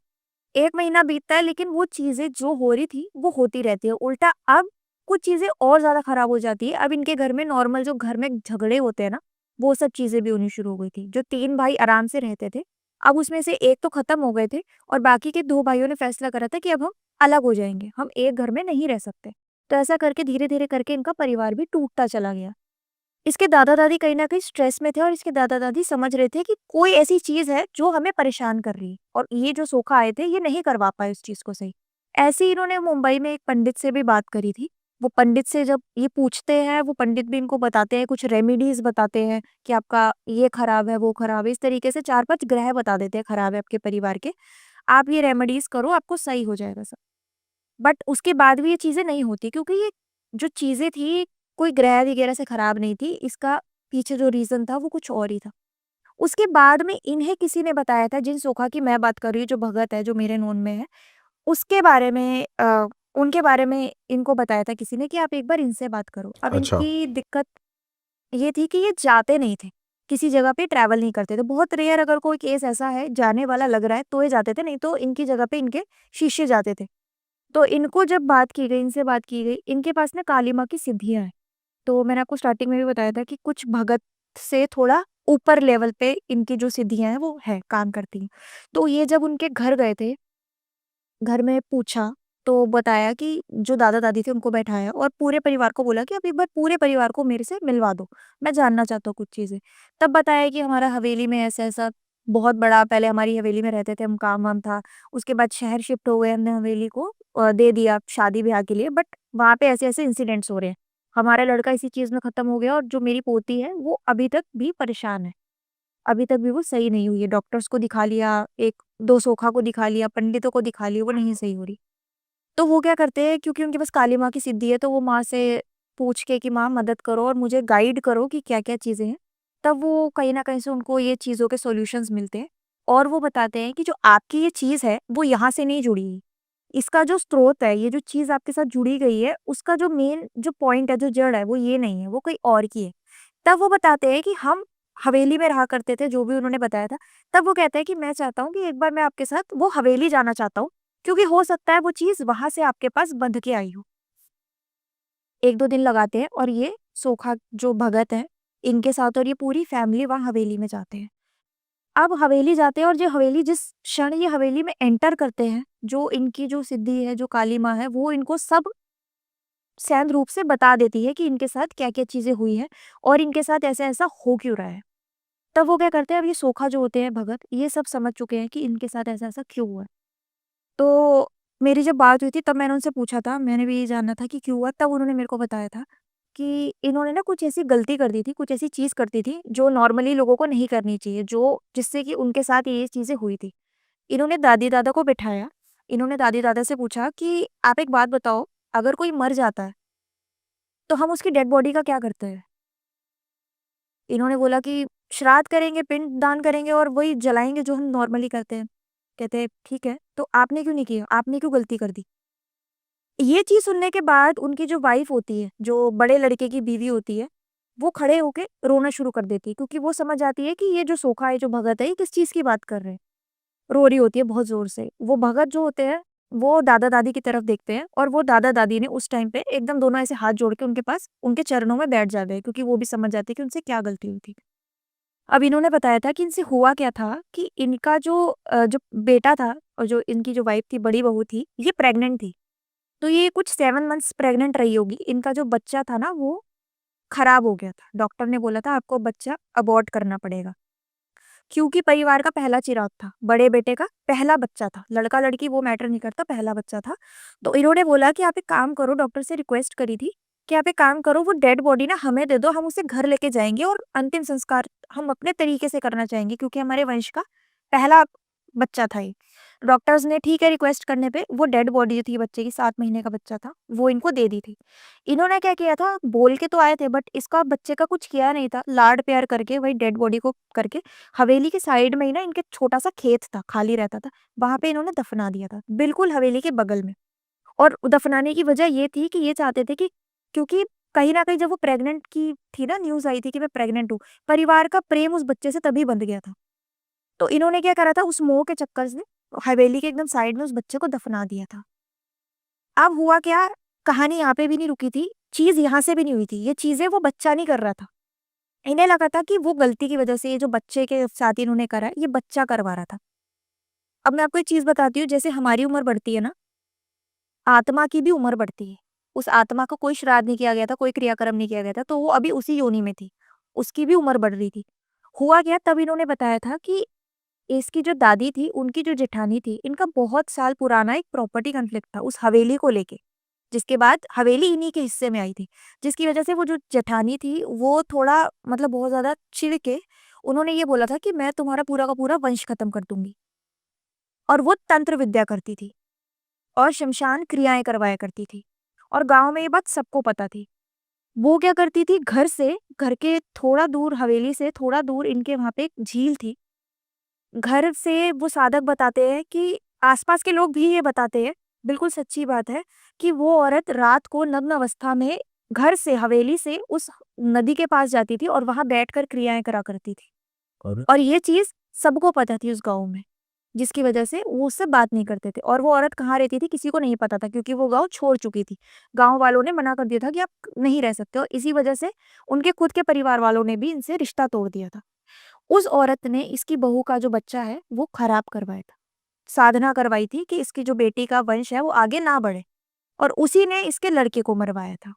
1 महीना बीतता है लेकिन वो चीज़ें जो हो रही थी, वो होती रहती है। उल्टा अब कुछ चीज़ें और ज़्यादा खराब हो जाती है। अब इनके घर में नॉर्मल जो घर में झगड़े होते हैं ना, वो सब चीज़ें भी होनी शुरू हो गई थी। जो 3 भाई आराम से रहते थे, अब उसमें से 1 तो खत्म हो गए थे और बाकी के 2 भाइयों ने फैसला करा था कि अब हम अलग हो जाएँगे, हम एक घर में नहीं रह सकते। तो ऐसा करके धीरे-धीरे करके इनका परिवार भी टूटता चला गया। इसके दादा-दादी कहीं न कहीं स्ट्रेस में थे और इसके दादा-दादी समझ रहे थे कि कोई ऐसी चीज़ है जो हमें परेशान कर रही है और ये जो सोखा आए थे ये नहीं करवा पाए उस चीज़ को सही। ऐसे ही इन्होंने मुंबई में एक पंडित से भी बात करी थी। वो पंडित से जब ये पूछते हैं, वो पंडित भी इनको बताते हैं, कुछ रेमेडीज़ बताते हैं कि आपका ये खराब है, वो खराब है। इस तरीके से 4-5 ग्रह बता देते हैं खराब है आपके परिवार के। आप ये रेमेडीज़ करो, आपको सही हो जाएगा सब। बट उसके बाद भी ये चीज़ें नहीं होती क्योंकि ये जो चीज़ें थी, कोई ग्रह वगैरह से खराब नहीं थी। इसका पीछे जो रीज़न था वो कुछ और ही था। उसके बाद में इन्हें किसी ने बताया था, जिन सोखा की मैं बात कर रही हूँ, जो भगत है, जो मेरे नोन में है, उसके बारे में उनके बारे में इनको बताया था किसी ने कि आप एक बार इनसे बात करो। अब अच्छा। इनकी दिक्कत ये थी कि ये जाते नहीं थे, किसी जगह पे ट्रैवल नहीं करते थे। बहुत रेयर अगर कोई केस ऐसा है जाने वाला लग रहा है तो ये जाते थे, नहीं तो इनकी जगह पे इनके शिष्य जाते थे। तो इनको जब बात की गई, इनसे बात की गई, इनके पास ना काली माँ की सिद्धियाँ हैं। तो मैंने आपको स्टार्टिंग में भी बताया था कि कुछ भगत से थोड़ा ऊपर लेवल पे इनकी जो सिद्धियाँ हैं वो है, काम करती हैं। तो ये जब उनके घर गए थे, घर में पूछा तो बताया कि जो दादा-दादी थे उनको बैठाया और पूरे परिवार को बोला कि आप एक बार पूरे परिवार को मेरे से मिलवा दो, मैं जानना चाहता हूँ कुछ चीज़ें। तब बताया कि हमारा हवेली में ऐसा-ऐसा बहुत बड़ा, पहले हमारी हवेली में रहते थे हम, काम-वाम था। उसके बाद शहर शिफ्ट हो गए, हमने हवेली को दे दिया शादी-ब्याह के लिए, बट वहाँ पे ऐसे-ऐसे इंसिडेंट्स हो रहे हैं। हमारा लड़का इसी चीज़ में खत्म हो गया और जो मेरी पोती है वो अभी तक भी परेशान है। अभी तक भी वो सही नहीं हुई है। डॉक्टर्स को दिखा लिया, 1-2 सोखा को दिखा लिया, पंडितों को दिखा लिया, वो नहीं सही हो रही। तो वो क्या करते हैं, क्योंकि उनके पास काली माँ की सिद्धि है, तो वो माँ से पूछ के कि माँ मदद करो और मुझे गाइड करो कि क्या-क्या चीज़ें हैं। तब वो कहीं न कहीं से उनको ये चीज़ों के सॉल्यूशंस मिलते हैं और वो बताते हैं कि जो आपकी ये चीज़ है, वो यहाँ से नहीं जुड़ी है। इसका जो स्रोत है, ये जो चीज़ आपके साथ जुड़ी गई है, उसका जो मेन जो पॉइंट है, जो जड़ है, वो ये नहीं है, वो कोई और की है। तब वो बताते हैं कि हम हवेली में रहा करते थे, जो भी उन्होंने बताया था। तब वो कहते हैं कि मैं चाहता हूँ कि एक बार मैं आपके साथ वो हवेली जाना चाहता हूँ, क्योंकि हो सकता है वो चीज़ वहाँ से आपके पास बंध के आई हो। 1-2 दिन लगाते हैं और ये सोखा जो भगत हैं, इनके साथ और ये पूरी फैमिली वहाँ हवेली में जाते हैं। अब हवेली जाते हैं और जो हवेली, जिस क्षण ये हवेली में एंटर करते हैं, जो इनकी जो सिद्धि है, जो काली माँ है, वो इनको सब सैन्य रूप से बता देती है कि इनके साथ क्या-क्या चीज़ें हुई हैं और इनके साथ ऐसा-ऐसा हो क्यों रहा है। तब वो क्या करते हैं, अब ये सोखा जो होते हैं भगत, ये सब समझ चुके हैं कि इनके साथ ऐसा-ऐसा क्यों हुआ है। तो मेरी जब बात हुई थी तब मैंने उनसे पूछा था, मैंने भी ये जानना था कि क्यों हुआ, तब उन्होंने मेरे को बताया था कि इन्होंने ना कुछ ऐसी गलती कर दी थी, कुछ ऐसी चीज़ करती थी जो नॉर्मली लोगों को नहीं करनी चाहिए, जो जिससे कि उनके साथ ये चीज़ें हुई थी। इन्होंने दादी-दादा को बिठाया, इन्होंने दादी-दादा से पूछा कि आप एक बात बताओ, अगर कोई मर जाता है, तो हम उसकी डेड बॉडी का क्या करते हैं? इन्होंने बोला कि श्राद्ध करेंगे, पिंडदान करेंगे और वही जलाएँगे जो हम नॉर्मली करते हैं। कहते हैं, "ठीक है, तो आपने क्यों नहीं किया? आपने क्यों गलती कर दी?" ये चीज़ सुनने के बाद उनकी जो वाइफ़ होती है, जो बड़े लड़के की बीवी होती है, वो खड़े होके रोना शुरू कर देती है, क्योंकि वो समझ जाती है कि ये जो सोखा है, जो भगत है, ये किस चीज़ की बात कर रहे हैं। रो रही होती है बहुत ज़ोर से। वो भगत जो होते हैं, वो दादा-दादी की तरफ देखते हैं और वो दादा-दादी ने उस टाइम पे एकदम दोनों ऐसे हाथ जोड़ के उनके पास, उनके चरणों में बैठ जाते हैं, क्योंकि वो भी समझ जाते हैं कि उनसे क्या गलती हुई थी। अब इन्होंने बताया था कि इनसे हुआ क्या था कि इनका जो बेटा था और जो इनकी जो वाइफ़ थी, बड़ी बहू थी, ये प्रेग्नेंट थी। तो ये कुछ 7 मंथ्स प्रेग्नेंट रही होगी। इनका जो बच्चा था ना, वो खराब हो गया था। डॉक्टर ने बोला था आपको बच्चा अबॉर्ट करना पड़ेगा। क्योंकि परिवार का पहला चिराग था, बड़े बेटे का पहला बच्चा था। लड़का-लड़की वो मैटर नहीं करता, पहला बच्चा था। तो इन्होंने बोला कि आप एक काम करो, डॉक्टर से रिक्वेस्ट करी थी कि आप एक काम करो, वो डेड बॉडी ना हमें दे दो, हम उसे घर लेके जाएँगे और अंतिम संस्कार हम अपने तरीके से करना चाहेंगे, क्योंकि हमारे वंश का पहला बच्चा था ये। डॉक्टर्स ने ठीक है रिक्वेस्ट करने पे वो डेड बॉडी जो थी बच्चे की, 7 महीने का बच्चा था, वो इनको दे दी थी। इन्होंने क्या किया था, बोल के तो आए थे बट इसका बच्चे का कुछ किया नहीं था। लाड-प्यार करके वही डेड बॉडी को करके हवेली के साइड में ही ना इनके छोटा-सा खेत था, खाली रहता था, वहाँ पे इन्होंने दफना दिया था, बिल्कुल हवेली के बगल में। और दफनाने की वजह ये थी कि ये चाहते थे कि, क्योंकि कहीं न कहीं जब वो प्रेग्नेंट की थी ना, न्यूज़ आई थी कि मैं प्रेग्नेंट हूँ, परिवार का प्रेम उस बच्चे से तभी बंध गया था। तो इन्होंने क्या करा था, उस मोह के चक्कर से हवेली के एकदम साइड में उस बच्चे को दफना दिया था। अब हुआ क्या, कहानी यहाँ पे भी नहीं रुकी थी, चीज़ यहाँ से भी नहीं हुई थी, ये चीज़ें वो बच्चा नहीं कर रहा था। इन्हें लगा था कि वो गलती की वजह से ये जो बच्चे के साथ इन्होंने करा है, ये बच्चा करवा रहा था। अब मैं आपको एक चीज़ बताती हूँ, जैसे हमारी उम्र बढ़ती है ना, आत्मा की भी उम्र बढ़ती है। उस आत्मा का कोई श्राद्ध नहीं किया गया था, कोई क्रियाक्रम नहीं किया गया था, तो वो अभी उसी योनि में थी। उसकी भी उम्र बढ़ रही थी। हुआ क्या, तब इन्होंने बताया था कि इसकी जो दादी थी, उनकी जो जेठानी थी, इनका बहुत साल पुराना एक प्रॉपर्टी कॉन्फ्लिक्ट था उस हवेली को लेके। जिसके बाद हवेली इन्हीं के हिस्से में आई थी, जिसकी वजह से वो जो जेठानी थी, वो थोड़ा मतलब बहुत ज़्यादा चिढ़ के उन्होंने ये बोला था कि मैं तुम्हारा पूरा का पूरा वंश खत्म कर दूँगी। और वो तंत्र विद्या करती थी और श्मशान क्रियाएँ करवाया करती थी और गाँव में ये बात सबको पता थी। वो क्या करती थी, घर के थोड़ा दूर, हवेली से थोड़ा दूर इनके वहाँ पे एक झील थी। घर से वो साधक बताते हैं कि आसपास के लोग भी ये बताते हैं, बिल्कुल सच्ची बात है, कि वो औरत रात को नग्न अवस्था में घर से, हवेली से उस नदी के पास जाती थी और वहाँ बैठकर क्रियाएँ करा करती थी। और ये चीज़ सबको पता थी उस गाँव में, जिसकी वजह से वो उससे बात नहीं करते थे। और वो औरत कहाँ रहती थी किसी को नहीं पता था, क्योंकि वो गाँव छोड़ चुकी थी। गाँव वालों ने मना कर दिया था कि आप नहीं रह सकते, और इसी वजह से उनके खुद के परिवार वालों ने भी इनसे रिश्ता तोड़ दिया था। उस औरत ने इसकी बहू का जो बच्चा है वो खराब करवाया था। साधना करवाई थी कि इसकी जो बेटी का वंश है वो आगे ना बढ़े, और उसी ने इसके लड़के को मरवाया था।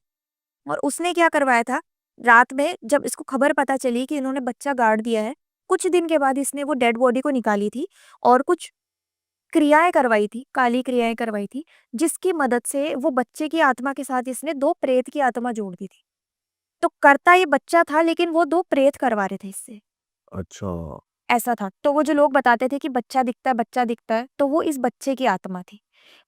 और उसने क्या करवाया था, रात में जब इसको खबर पता चली कि इन्होंने बच्चा गाड़ दिया है, कुछ दिन के बाद इसने वो डेड बॉडी को निकाली थी और कुछ क्रियाएँ करवाई थी, काली क्रियाएँ करवाई थी, जिसकी मदद से वो बच्चे की आत्मा के साथ इसने 2 प्रेत की आत्मा जोड़ दी थी। तो करता ये बच्चा था, लेकिन वो 2 प्रेत करवा रहे थे इससे। अच्छा। ऐसा था। तो वो जो लोग बताते थे कि बच्चा दिखता है, तो वो इस बच्चे की आत्मा थी।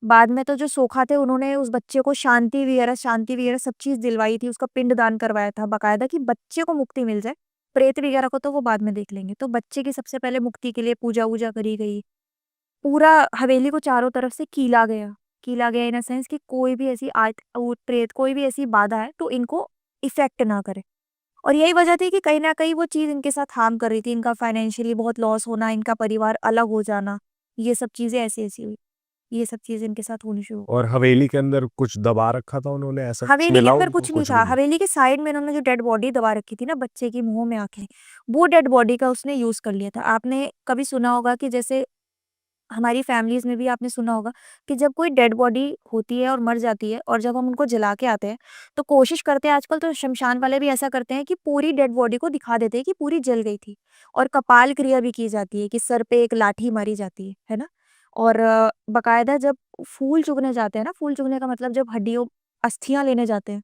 बाद में तो जो सोखा थे, उन्होंने उस बच्चे को शांति वगैरह सब चीज़ दिलवाई थी, उसका पिंडदान करवाया था बाकायदा, कि बच्चे को मुक्ति मिल जाए। प्रेत वगैरह को तो वो बाद में देख लेंगे। तो बच्चे की सबसे पहले मुक्ति के लिए पूजा-वूजा करी गई। पूरा हवेली को चारों तरफ से कीला गया। कीला गया इन अ सेंस कि कोई भी ऐसी भूत प्रेत, कोई भी ऐसी बाधा है तो इनको इफ़ेक्ट ना करे। और यही वजह थी कि कहीं न कहीं वो चीज़ इनके साथ हार्म कर रही थी। इनका फाइनेंशियली बहुत लॉस होना, इनका परिवार अलग हो जाना, ये सब चीज़ें ऐसी-ऐसी हुई। ये सब चीज़ें इनके साथ होनी शुरू हो गई। और हवेली के अंदर कुछ दबा रखा था उन्होंने, ऐसा कुछ हवेली के मिला अंदर उनको? कुछ नहीं था। हवेली के साइड में इन्होंने जो डेड बॉडी दबा रखी थी ना, बच्चे की मुँह में आके, वो डेड बॉडी का उसने यूज़ कर लिया था। आपने कभी सुना होगा कि जैसे हमारी फैमिलीज़ में भी आपने सुना होगा कि जब कोई डेड बॉडी होती है और मर जाती है, और जब हम उनको जला के आते हैं, तो कोशिश करते हैं, आजकल तो श्मशान वाले भी ऐसा करते हैं कि पूरी डेड बॉडी को दिखा देते हैं कि पूरी जल गई थी। और कपाल क्रिया भी की जाती है कि सर पे एक लाठी मारी जाती है ना? और बाकायदा जब फूल चुगने जाते हैं ना, फूल चुगने का मतलब जब हड्डियों अस्थियाँ लेने जाते हैं,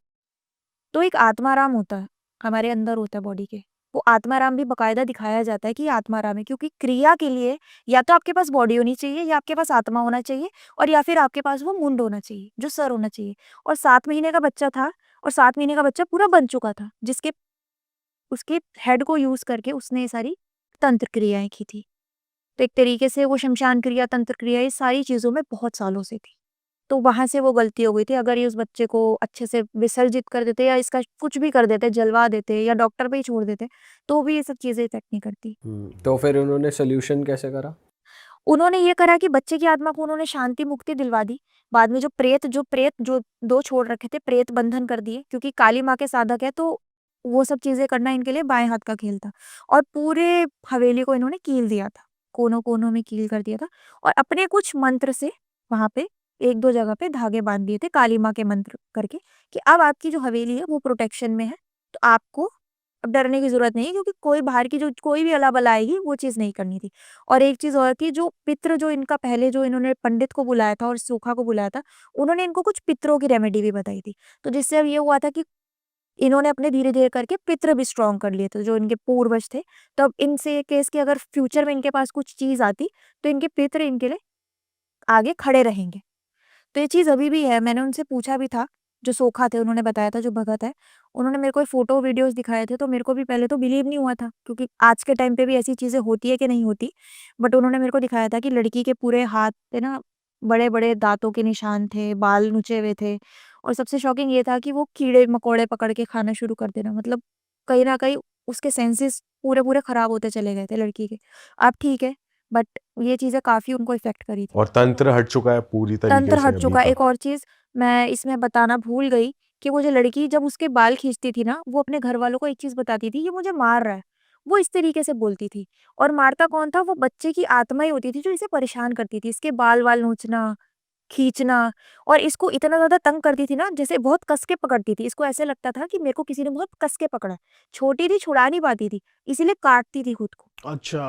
तो एक आत्माराम होता है, हमारे अंदर होता है बॉडी के। वो आत्माराम भी बाकायदा दिखाया जाता है कि ये आत्माराम है, क्योंकि क्रिया के लिए या तो आपके पास बॉडी होनी चाहिए, या आपके पास आत्मा होना चाहिए, और या फिर आपके पास वो मुंड होना चाहिए, जो सर होना चाहिए। और 7 महीने का बच्चा था, और 7 महीने का बच्चा पूरा बन चुका था, जिसके उसके हेड को यूज़ करके उसने ये सारी तंत्र क्रियाएँ की थी। तो एक तरीके से वो शमशान क्रिया, तंत्र क्रिया, ये सारी चीज़ों में बहुत सालों से थी। तो वहाँ से वो गलती हो गई थी। अगर ये उस बच्चे को अच्छे से विसर्जित कर देते, या इसका कुछ भी कर देते, जलवा देते या डॉक्टर पे ही छोड़ देते, तो भी ये सब चीज़ें इफ़ेक्ट नहीं करती। तो फिर उन्होंने सोल्यूशन कैसे करा? उन्होंने ये करा कि बच्चे की आत्मा को उन्होंने शांति मुक्ति दिलवा दी। बाद में जो 2 छोड़ रखे थे, प्रेत बंधन कर दिए, क्योंकि काली माँ के साधक है, तो वो सब चीज़ें करना इनके लिए बाएँ हाथ का खेल था। और पूरे हवेली को इन्होंने कील दिया था, कोनों-कोनों में कील कर दिया था, और अपने कुछ मंत्र से वहाँ पे 1-2 जगह पे धागे बाँध दिए थे, काली माँ के मंत्र करके, कि अब आपकी जो हवेली है वो प्रोटेक्शन में है, तो आपको अब डरने की ज़रूरत नहीं है, क्योंकि कोई बाहर की जो कोई भी अला-बला आएगी, वो चीज़ नहीं करनी थी। और एक चीज़ और थी, जो पितृ, जो इनका पहले जो इन्होंने पंडित को बुलाया था और सूखा को बुलाया था, उन्होंने इनको कुछ पितरों की रेमेडी भी बताई थी। तो जिससे अब ये हुआ था कि इन्होंने अपने धीरे-धीरे करके पितृ भी स्ट्रॉन्ग कर लिए थे, जो इनके पूर्वज थे। तो अब इनसे ये केस कि अगर फ्यूचर में इनके पास कुछ चीज़ आती, तो इनके पितृ इनके लिए आगे खड़े रहेंगे। तो ये चीज़ अभी भी है। मैंने उनसे पूछा भी था, जो सोखा थे, उन्होंने बताया था, जो भगत है, उन्होंने मेरे को फ़ोटो वीडियोज़ दिखाए थे, तो मेरे को भी पहले तो बिलीव नहीं हुआ था, क्योंकि आज के टाइम पे भी ऐसी चीज़ें होती है कि नहीं होती। बट उन्होंने मेरे को दिखाया था कि लड़की के पूरे हाथ पे ना बड़े-बड़े दाँतों के निशान थे, बाल नोचे हुए थे, और सबसे शॉकिंग ये था कि वो कीड़े-मकोड़े पकड़ के खाना शुरू कर देना, मतलब कहीं न कहीं उसके सेंसेस पूरे-पूरे खराब होते चले गए थे लड़की के। अब ठीक है, बट ये चीज़ें काफ़ी उनको इफ़ेक्ट करी थी। और तंत्र हट चुका है पूरी तरीके तंत्र से हट अभी चुका है। का? एक और चीज़ मैं इसमें बताना भूल गई, कि वो जो लड़की जब उसके बाल खींचती थी ना, वो अपने घरवालों को एक चीज़ बताती थी, ये मुझे मार रहा है। वो इस तरीके से बोलती थी, और मारता कौन था? वो बच्चे की आत्मा ही होती थी, जो इसे परेशान करती थी। इसके बाल-वाल नोचना, खींचना, और इसको इतना ज़्यादा तंग करती थी ना, जैसे बहुत कस के पकड़ती थी। इसको ऐसे लगता था कि मेरे को किसी ने बहुत कस के पकड़ा है। छोटी थी, छुड़ा नहीं पाती थी, इसीलिए काटती थी खुद को। अच्छा,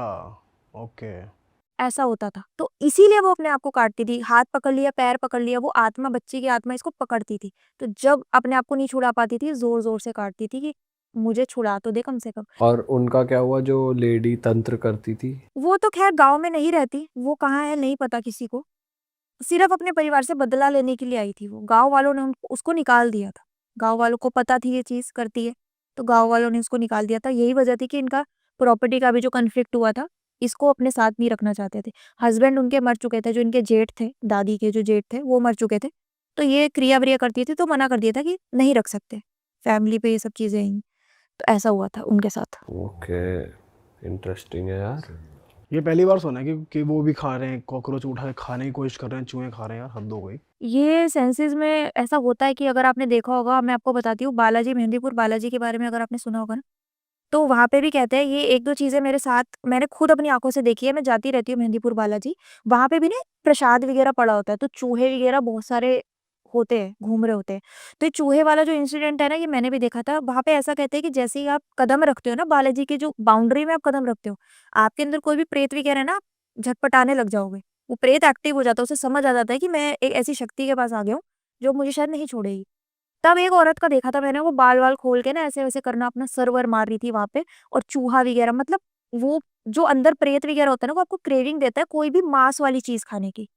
ओके। ऐसा होता था। तो इसीलिए वो अपने आप को काटती थी। हाथ पकड़ लिया, पैर पकड़ लिया, वो आत्मा, बच्चे की आत्मा इसको पकड़ती थी। तो जब अपने आप को नहीं छुड़ा पाती थी, ज़ोर-ज़ोर से काटती थी कि मुझे छुड़ा तो दे कम से कम। और उनका क्या हुआ जो लेडी तंत्र करती थी? वो तो ख़ैर गाँव में नहीं रहती, वो कहाँ है नहीं पता किसी को। सिर्फ़ अपने परिवार से बदला लेने के लिए आई थी वो। गाँव वालों ने उनको उसको निकाल दिया था। गाँव वालों को पता थी ये चीज़ करती है, तो गाँव वालों ने उसको निकाल दिया था। यही वजह थी कि इनका प्रॉपर्टी का भी जो कॉन्फ्लिक्ट हुआ था, इसको अपने साथ नहीं रखना चाहते थे। हस्बैंड उनके मर चुके थे, जो इनके जेठ थे, दादी के जो जेठ थे, वो मर चुके थे। तो ये क्रिया-व्रिया करती थी, तो मना कर दिया था कि नहीं रख सकते, फैमिली पे ये सब चीज़ें आएँगी। तो ऐसा हुआ था उनके साथ। ओके, इंटरेस्टिंग है यार। ये पहली बार सुना है कि वो भी खा रहे हैं, कॉकरोच उठा के खाने की कोशिश कर रहे हैं, चूहे खा रहे हैं यार, हद हो गई। ये सेंसेस में ऐसा होता है कि अगर आपने देखा होगा, मैं आपको बताती हूँ, बालाजी, मेहंदीपुर बालाजी के बारे में अगर आपने सुना होगा ना, तो वहाँ पे भी कहते हैं, ये 1-2 चीज़ें मेरे साथ मैंने खुद अपनी आँखों से देखी है, मैं जाती रहती हूँ मेहंदीपुर बालाजी। वहाँ पे भी ना प्रसाद वगैरह पड़ा होता है, तो चूहे वगैरह बहुत सारे होते हैं, घूम रहे होते हैं। तो ये चूहे वाला जो इंसिडेंट है ना, ये मैंने भी देखा था। वहाँ पे ऐसा कहते हैं कि जैसे ही आप कदम रखते हो ना, बालाजी की जो बाउंड्री में आप कदम रखते हो, आपके अंदर कोई भी प्रेत वगैरह है ना, आप झटपटाने लग जाओगे। वो प्रेत एक्टिव हो जाता है, उसे समझ आ जाता है कि मैं एक ऐसी शक्ति के पास आ गया हूँ, जो मुझे शायद नहीं छोड़ेगी। तब एक औरत का देखा था मैंने, वो बाल-वाल खोल के ना ऐसे-वैसे करना, अपना सर-वर मार रही थी वहाँ पे, और चूहा वगैरह, मतलब वो जो अंदर प्रेत वगैरह होता है ना, वो आपको क्रेविंग देता है कोई भी मांस वाली चीज़ खाने की।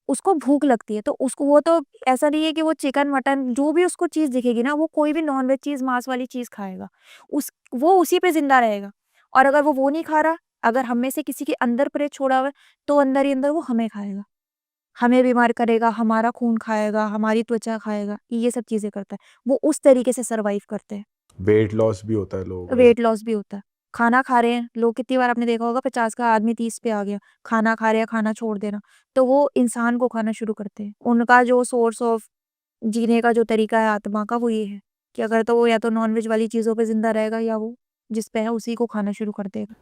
उसको भूख लगती है, तो उसको, वो तो ऐसा नहीं है कि वो चिकन, मटन जो भी उसको चीज़ दिखेगी ना, वो कोई भी नॉन-वेज चीज़, मांस वाली चीज़ खाएगा। वो उसी पे ज़िंदा रहेगा, और अगर वो नहीं खा रहा, अगर हम में से किसी के अंदर प्रेत छोड़ा हुआ है, तो अंदर ही अंदर वो हमें खाएगा। हमें बीमार करेगा, हमारा खून खाएगा, हमारी त्वचा खाएगा, ये सब चीज़ें करता है। वो उस तरीके से सर्वाइव करते हैं। वेट लॉस भी होता है लोगों का। वेट लॉस भी होता है। खाना खा रहे हैं, लोग कितनी बार आपने देखा होगा, 50 का आदमी 30 पे आ गया, खाना खा रहे हैं, खाना छोड़ देना। तो वो इंसान को खाना शुरू करते हैं। उनका जो सोर्स ऑफ जीने का जो तरीका है आत्मा का, वो ये है कि अगर तो वो या तो नॉन-वेज वाली चीज़ों पे ज़िंदा रहेगा, या वो जिस पे है उसी को खाना शुरू कर देगा।